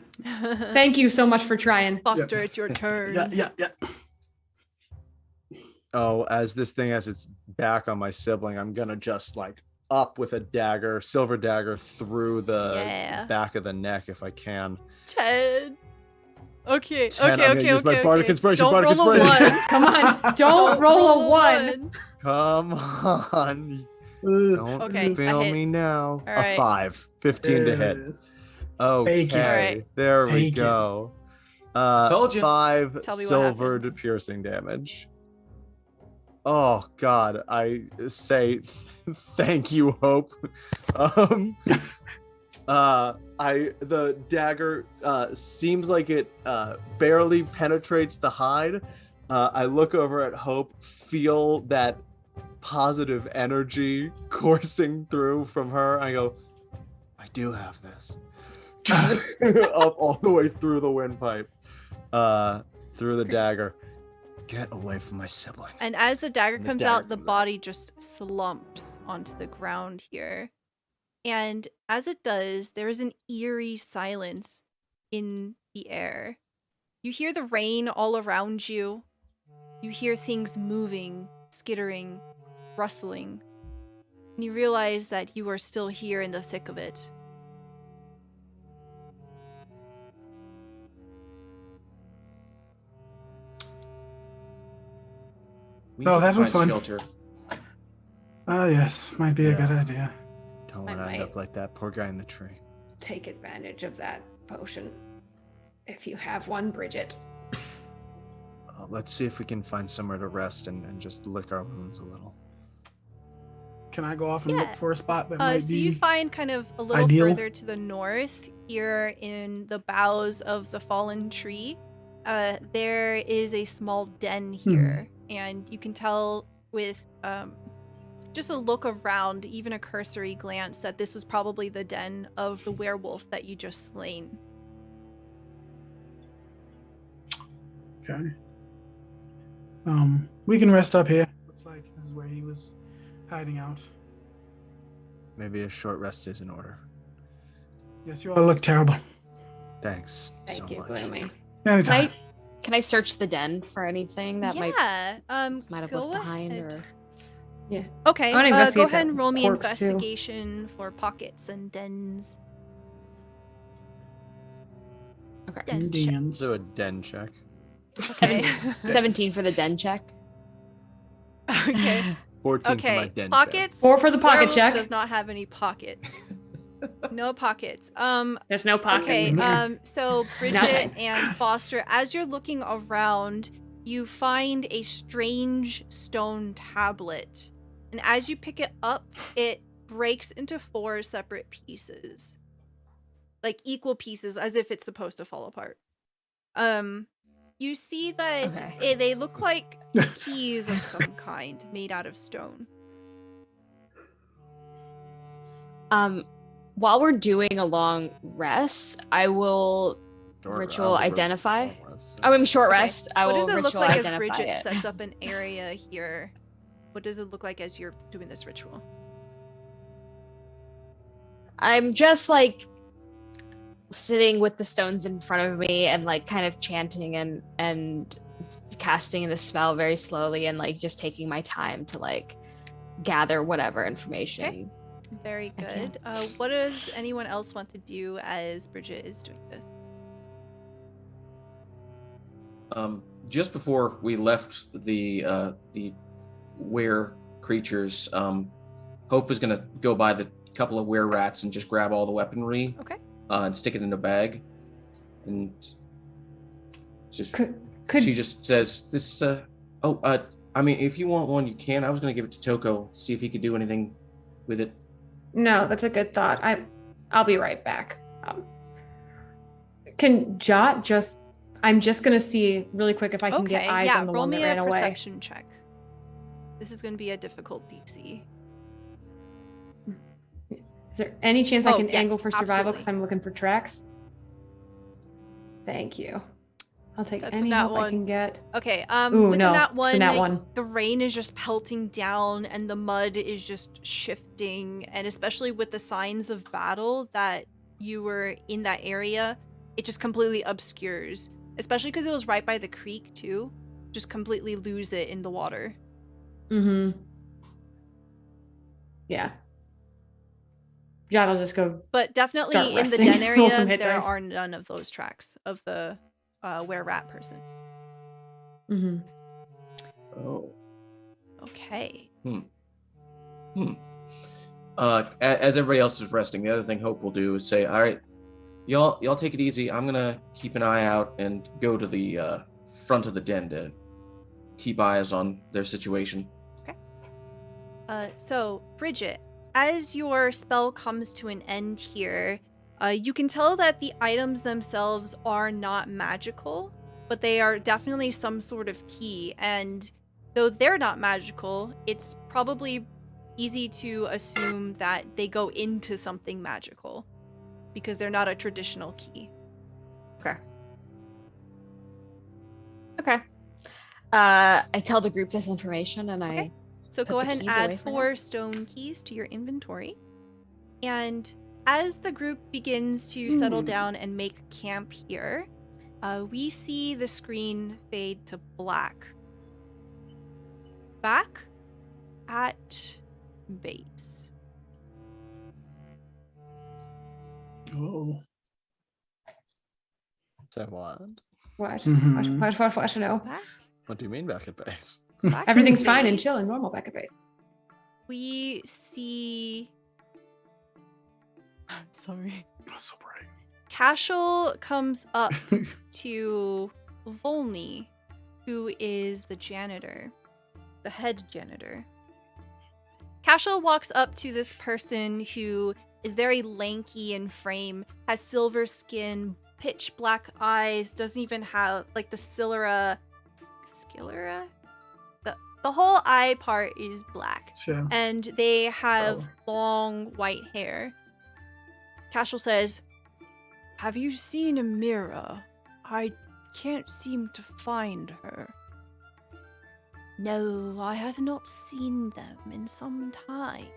Thank you so much for trying. Foster, it's your turn. Yeah. Oh, as this thing has its back on my sibling, I'm gonna just like up with a dagger, silver dagger through the Yeah. back of the neck if I can. 10. Okay, 10, okay, I'm gonna okay, use my okay. bardic inspiration, Don't bardic roll a inspiration. 1. Come on. Don't roll a 1. Come on. Don't Okay, fail that me hits. now. All A right. 5. 15 to hit. Okay. Bacon. All right. There we Bacon. go. Told you. 5 Tell me what silver happens. piercing damage. Oh God, I say thank you, Hope. The dagger seems like it barely penetrates the hide. I look over at Hope, feel that positive energy coursing through from her. I go, I do have this. Up all the way through the windpipe, through the dagger. Get away from my sibling. And as the dagger And the comes dagger out, the comes out. body just slumps onto the ground here. And as it does, there is an eerie silence in the air. You hear the rain all around you. You hear things moving, skittering, rustling. And you realize that you are still here in the thick of it. We Oh, need to that was find fun. Shelter. Ah, yes, might be a good idea. Don't I want to end might. up like that poor guy in the tree. Take advantage of that potion. If you have one, Bridget. Let's see if we can find somewhere to rest and just lick our wounds a little. Can I go off and Yeah. look for a spot that might So be? you find kind of a little ideal. further to the north, here in the boughs of the fallen tree, there is a small den here, and you can tell with just a look around, even a cursory glance, that this was probably the den of the werewolf that you just slain. Okay. We can rest up here. Looks like this is where he was hiding out. Maybe a short rest is in order. Yes, you all look terrible. Thanks Thank so you, much. Gloomy. Anytime. Can I search the den for anything that might yeah, have go left behind ahead. or Yeah. Okay, I wanna go investigate ahead that and roll me corpse, too. investigation for pockets and dens. Okay. Den check. Indians. Do a den check. Okay. 17 for the den check. Okay. 14 for my Okay. den check. Pockets. 4 for the pocket Werewolf check. does not have any pockets. No pockets. There's no pocket. Okay. So Bridget Nothing. and Foster, as you're looking around, you find a strange stone tablet, and as you pick it up, it breaks into 4 separate pieces, like equal pieces, as if it's supposed to fall apart. You see that Okay. they look like keys of some kind made out of stone. While we're doing a long rest, I will Short- ritual I'll identify. long rest. I mean short Okay. rest. I What will does it look ritual like as identify Bridget it. sets up an area here? What does it look like as you're doing this ritual? I'm just like sitting with the stones in front of me and like kind of chanting and casting the spell very slowly and like just taking my time to like gather whatever information. Very I can. good. What does anyone else want to do as Bridget is doing this? Just before we left the were creatures, Hope was gonna go by the couple of were rats and just grab all the weaponry. Okay. And stick it in a bag, and just Could she just says this. I mean, if you want one, you can. I was gonna give it to Toko, see if he could do anything with it. No, that's a good thought. I'll be right back. Can Jot just? I'm just gonna see really quick if I can get eyes on the roll one that me ran a away. perception check. This is going to be a difficult DC. Is there any chance I can yes, angle for survival because absolutely. I'm looking for tracks? Thank you. I'll take That's a any nat help I one. can get. Okay, Ooh, with no, the nat it's one, a nat one. the rain is just pelting down and the mud is just shifting, and especially with the signs of battle that you were in that area, it just completely obscures. Especially because it was right by the creek too. Just completely lose it in the water. Mm-hmm. Yeah. Jot'll just go. But definitely Start in the resting. den Roll some area, hit there dice. are none of those tracks of the were-rat person. Mm-hmm. Oh. Okay. As everybody else is resting, the other thing Hope will do is say, "All right, y'all take it easy. I'm gonna keep an eye out and go to the front of the den to keep eyes on their situation." So, Bridget, as your spell comes to an end here, you can tell that the items themselves are not magical, but they are definitely some sort of key. And though they're not magical, it's probably easy to assume that they go into something magical because they're not a traditional key. Okay. I tell the group this information and Okay. I So put go the ahead and keys away add for 4 stone keys to your inventory. And as the group begins to settle down and make camp here, we see the screen fade to black. Back at base. Oh. So what? What? Mhm. What? No. Back, What do you mean back at base? back Everything's at fine and base, chill and normal back at base. We see. I'm sorry. That's so bright. Cashel comes up to Volney, who is the janitor, the head janitor. Cashel walks up to this person who is very lanky in frame, has silver skin, pitch black eyes, doesn't even have like the sclera. The whole eye part is black, Sure. and they have Oh. long white hair. Cashel says, "Have you seen Amira? I can't seem to find her." "No, I have not seen them in some time."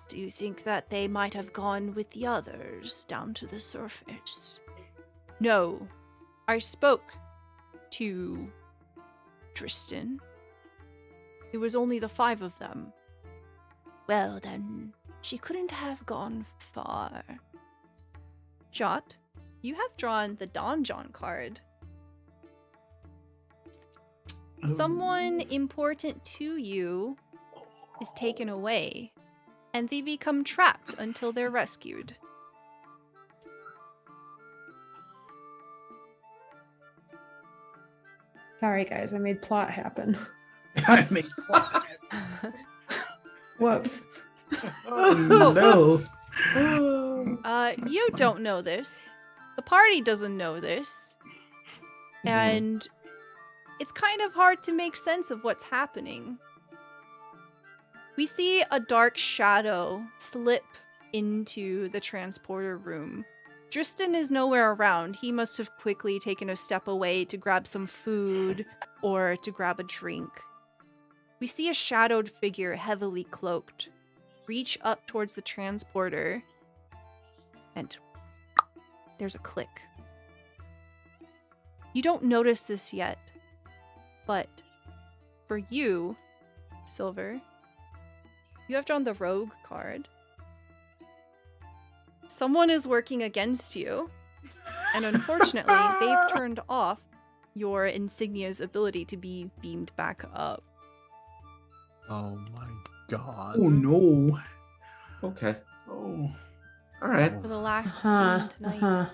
"Do you think that they might have gone with the others down to the surface?" "No, I spoke to Tristan. It was only the 5 of them." "Well then, she couldn't have gone far." Jot, you have drawn the Donjon card. Someone important to you is taken away, and they become trapped until they're rescued. Sorry, guys. I made plot happen. I made Whoops. Oh no. You don't know this. The party doesn't know this. And it's kind of hard to make sense of what's happening. We see a dark shadow slip into the transporter room. Tristan is nowhere around. He must have quickly taken a step away to grab some food or to grab a drink. We see a shadowed figure, heavily cloaked, reach up towards the transporter, and there's a click. You don't notice this yet, but for you, Silver, You have drawn the rogue card. Someone is working against you, and unfortunately, they've turned off your insignia's ability to be beamed back up. Oh my god. Oh no. Okay. Oh. All right. For the last scene tonight.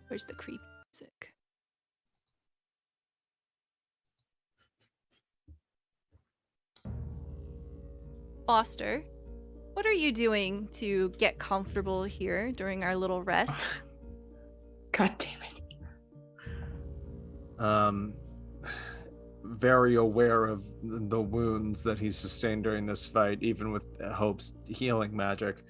Where's the creepy music? Foster, what are you doing to get comfortable here during our little rest? God damn it. Very aware of the wounds that he sustained during this fight, even with Hope's healing magic.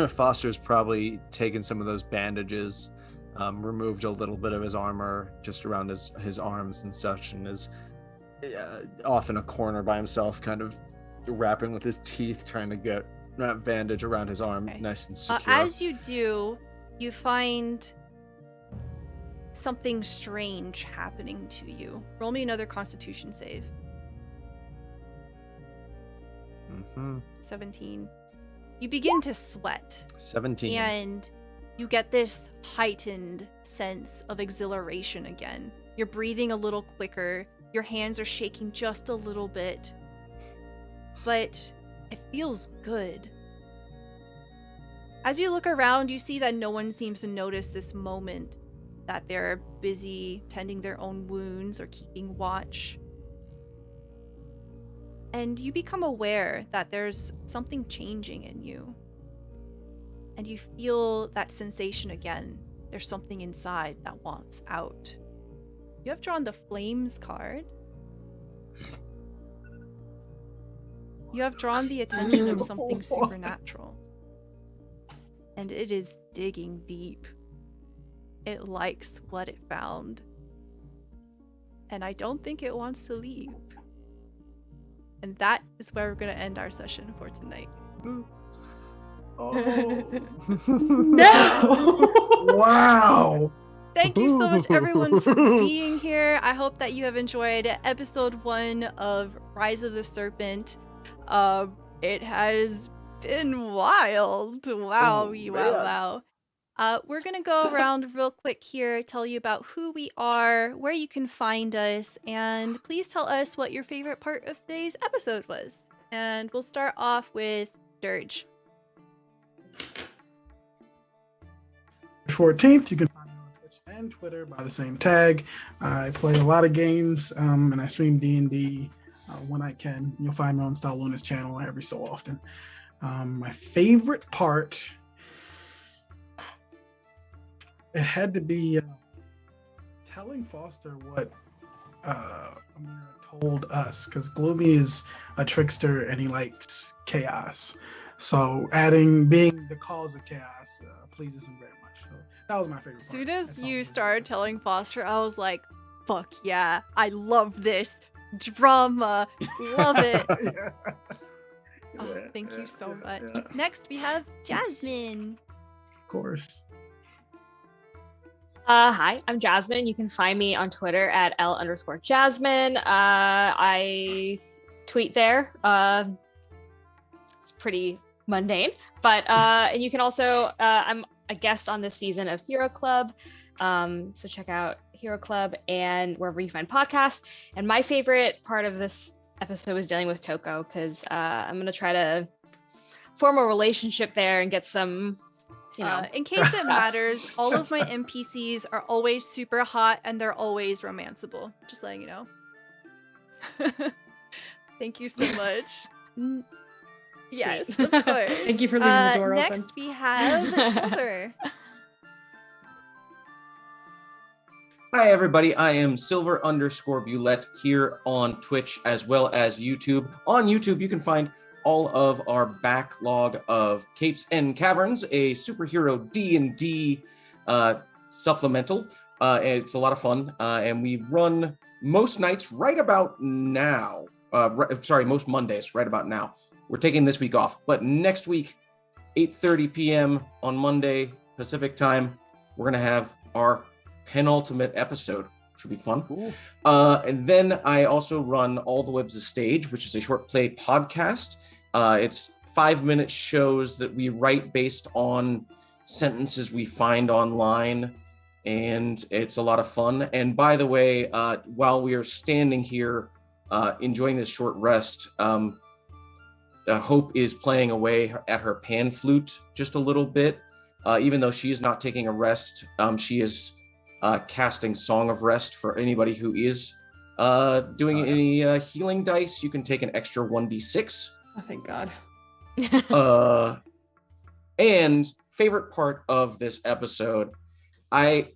Foster's probably taken some of those bandages, removed a little bit of his armor just around his arms and such, and is off in a corner by himself, kind of rapping with his teeth, trying to get that bandage around his arm nice and secure. As you do, you find something strange happening to you. Roll me another Constitution save. 17. You begin to sweat. 17. And you get this heightened sense of exhilaration again. You're breathing a little quicker. Your hands are shaking just a little bit. But it feels good. As you look around, you see that no one seems to notice this moment, that they're busy tending their own wounds or keeping watch. And you become aware that there's something changing in you. And you feel that sensation again. There's something inside that wants out. You have drawn the Flames card. You have drawn the attention of something supernatural. And it is digging deep. It likes what it found. And I don't think it wants to leave. And that is where we're going to end our session for tonight. Oh. No! Wow. Thank you so much, everyone, for being here. I hope that you have enjoyed episode 1 of Rise of the Serpent. It has been wild. Wow, wow. We're gonna go around real quick here, tell you about who we are, where you can find us, and please tell us what your favorite part of today's episode was. And we'll start off with Dirge. 14th, you can find me on Twitch and Twitter by the same tag. I play a lot of games, and I stream D&D when I can. You'll find me on Star Luna's channel every so often. My favorite part, it had to be telling Foster what Amira told us, because Gloomy is a trickster and he likes chaos. So being the cause of chaos pleases him very much. So that was my favorite part. As soon as you started telling Foster, I was like, fuck yeah, I love this drama. Love it. Thank you so much. Yeah. Next, we have Jasmine. Of course. Hi, I'm Jasmine. You can find me on Twitter at L_Jasmine. I tweet there. It's pretty mundane, but and you can also I'm a guest on this season of Hero Club, so check out Hero Club and wherever you find podcasts. And my favorite part of this episode was dealing with Toko, because I'm gonna try to form a relationship there and get some, in case it stuff. matters, all of my NPCs are always super hot and they're always romanceable. Just letting you know. Thank you so much. Yes, of course. Thank you for leaving the door open. Next, we have Silver. Hi, everybody. I am Silver_Bulette here on Twitch as well as YouTube. On YouTube, you can find all of our backlog of Capes and Caverns, a superhero D&D supplemental. It's a lot of fun, and we run most nights right about now. Most Mondays right about now. We're taking this week off, but next week, 8:30 p.m. on Monday Pacific time, we're gonna have our penultimate episode Should be fun. And then I also run All the Web's a Stage, which is a short play podcast. It's 5-minute shows that we write based on sentences we find online, and it's a lot of fun. And by the way, while we are standing here enjoying this short rest, Hope is playing away at her pan flute just a little bit. Even though she is not taking a rest, she is casting Song of Rest for anybody who is doing any healing dice. You can take an extra 1d6. Oh, thank God. And favorite part of this episode, I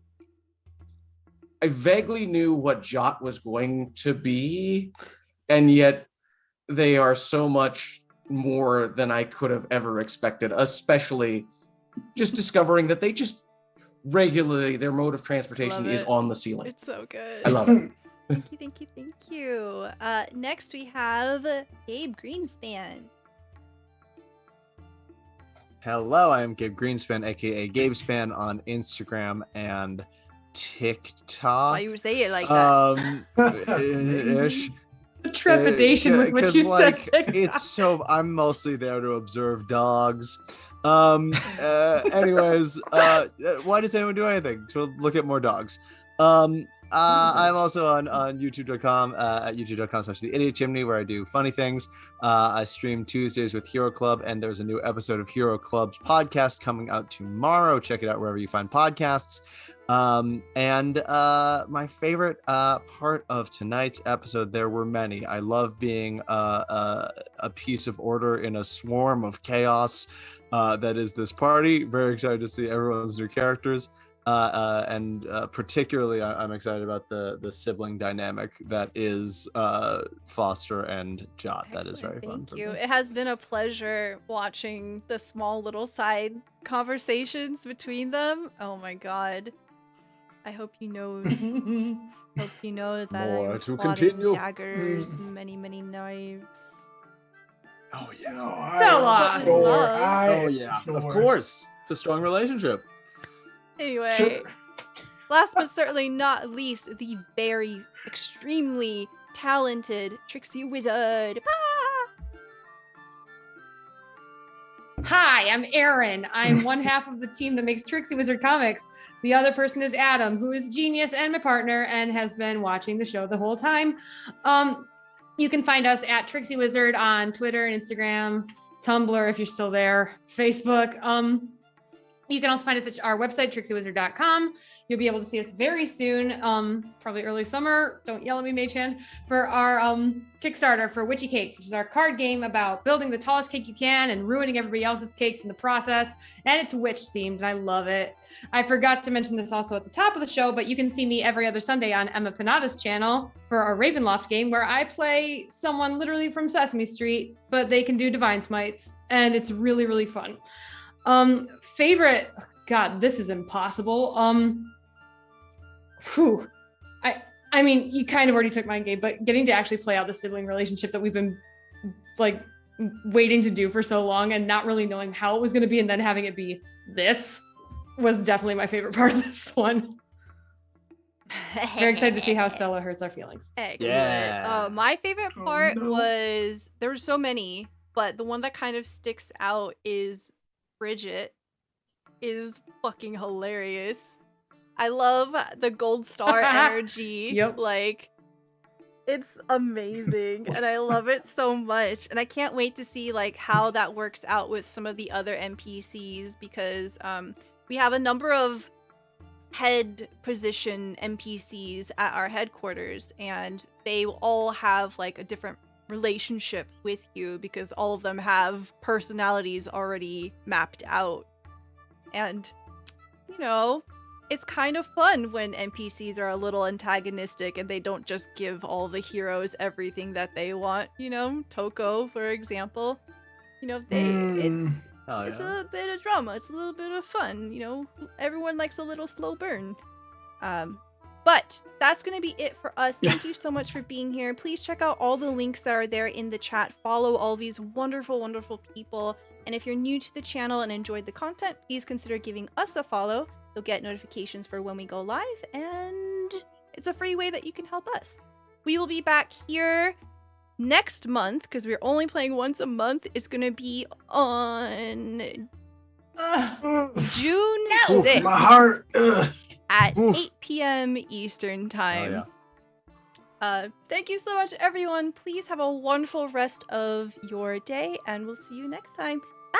vaguely knew what Jot was going to be, and yet they are so much more than I could have ever expected, especially just discovering that they just regularly, their mode of transportation is on the ceiling. It's so good. I love it. Thank you. Next we have Gabe Greenspan. Hello, I am Gabe Greenspan, aka Gabespan on Instagram and TikTok. Why you say it like that? Ish. The trepidation with which you said TikTok. It's so, I'm mostly there to observe dogs. Anyways, why does anyone do anything? To look at more dogs. I'm also on youtube.com at youtube.com/The Idiot Chimney, where I do funny things. I stream Tuesdays with Hero Club, and there's a new episode of Hero Club's podcast coming out tomorrow. Check it out wherever you find podcasts. And my favorite part of tonight's episode, there were many. I love being a piece of order in a swarm of chaos that is this party. Very excited to see everyone's new characters. And particularly, I'm excited about the sibling dynamic that is Foster and Jot. That is very fun. Thank you. It has been a pleasure watching the small little side conversations between them. Oh my god. I hope you know. Hope you know that More I'm to plotting continue. daggers, many knives. Oh yeah. Love. Of course. It's a strong relationship. Anyway, last but certainly not least, the very extremely talented Trixie Wizard. Hi, I'm Aaron. I'm one half of the team that makes Trixie Wizard comics. The other person is Adam, who is genius and my partner and has been watching the show the whole time. You can find us at Trixie Wizard on Twitter and Instagram, Tumblr if you're still there, Facebook. You can also find us at our website, trixiewizard.com. You'll be able to see us very soon, probably early summer. Don't yell at me, Mei-chan, for our Kickstarter for Witchy Cakes, which is our card game about building the tallest cake you can and ruining everybody else's cakes in the process. And it's witch themed, and I love it. I forgot to mention this also at the top of the show, but you can see me every other Sunday on Emma Panada's channel for our Ravenloft game, where I play someone literally from Sesame Street, but they can do divine smites, and it's really, really fun. Favorite, God, this is impossible. I mean, you kind of already took mine, Gabe, but getting to actually play out the sibling relationship that we've been like waiting to do for so long and not really knowing how it was going to be, and then having it be this was definitely my favorite part of this one. Very excited to see how Stella hurts our feelings. Excellent. Yeah. My favorite part no. was, there were so many, but the one that kind of sticks out is Bridget is fucking hilarious. I love the gold star energy. Yep. Like, it's amazing, and I love it so much. And I can't wait to see like how that works out with some of the other NPCs, because we have a number of head position NPCs at our headquarters, and they all have like a different relationship with you because all of them have personalities already mapped out. And, you know, it's kind of fun when NPCs are a little antagonistic and they don't just give all the heroes everything that they want. You know, Toko, for example. You know, it's a bit of drama. It's a little bit of fun. You know, everyone likes a little slow burn. But that's going to be it for us. Thank you so much for being here. Please check out all the links that are there in the chat. Follow all these wonderful, wonderful people. And if you're new to the channel and enjoyed the content, please consider giving us a follow. You'll get notifications for when we go live. And It's a free way that you can help us. We will be back here next month, because we're only playing once a month. It's going to be on June 6th. My heart. At Oof. 8 p.m. Eastern Time. Thank you so much, everyone. Please have a wonderful rest of your day, and we'll see you next time. Bye!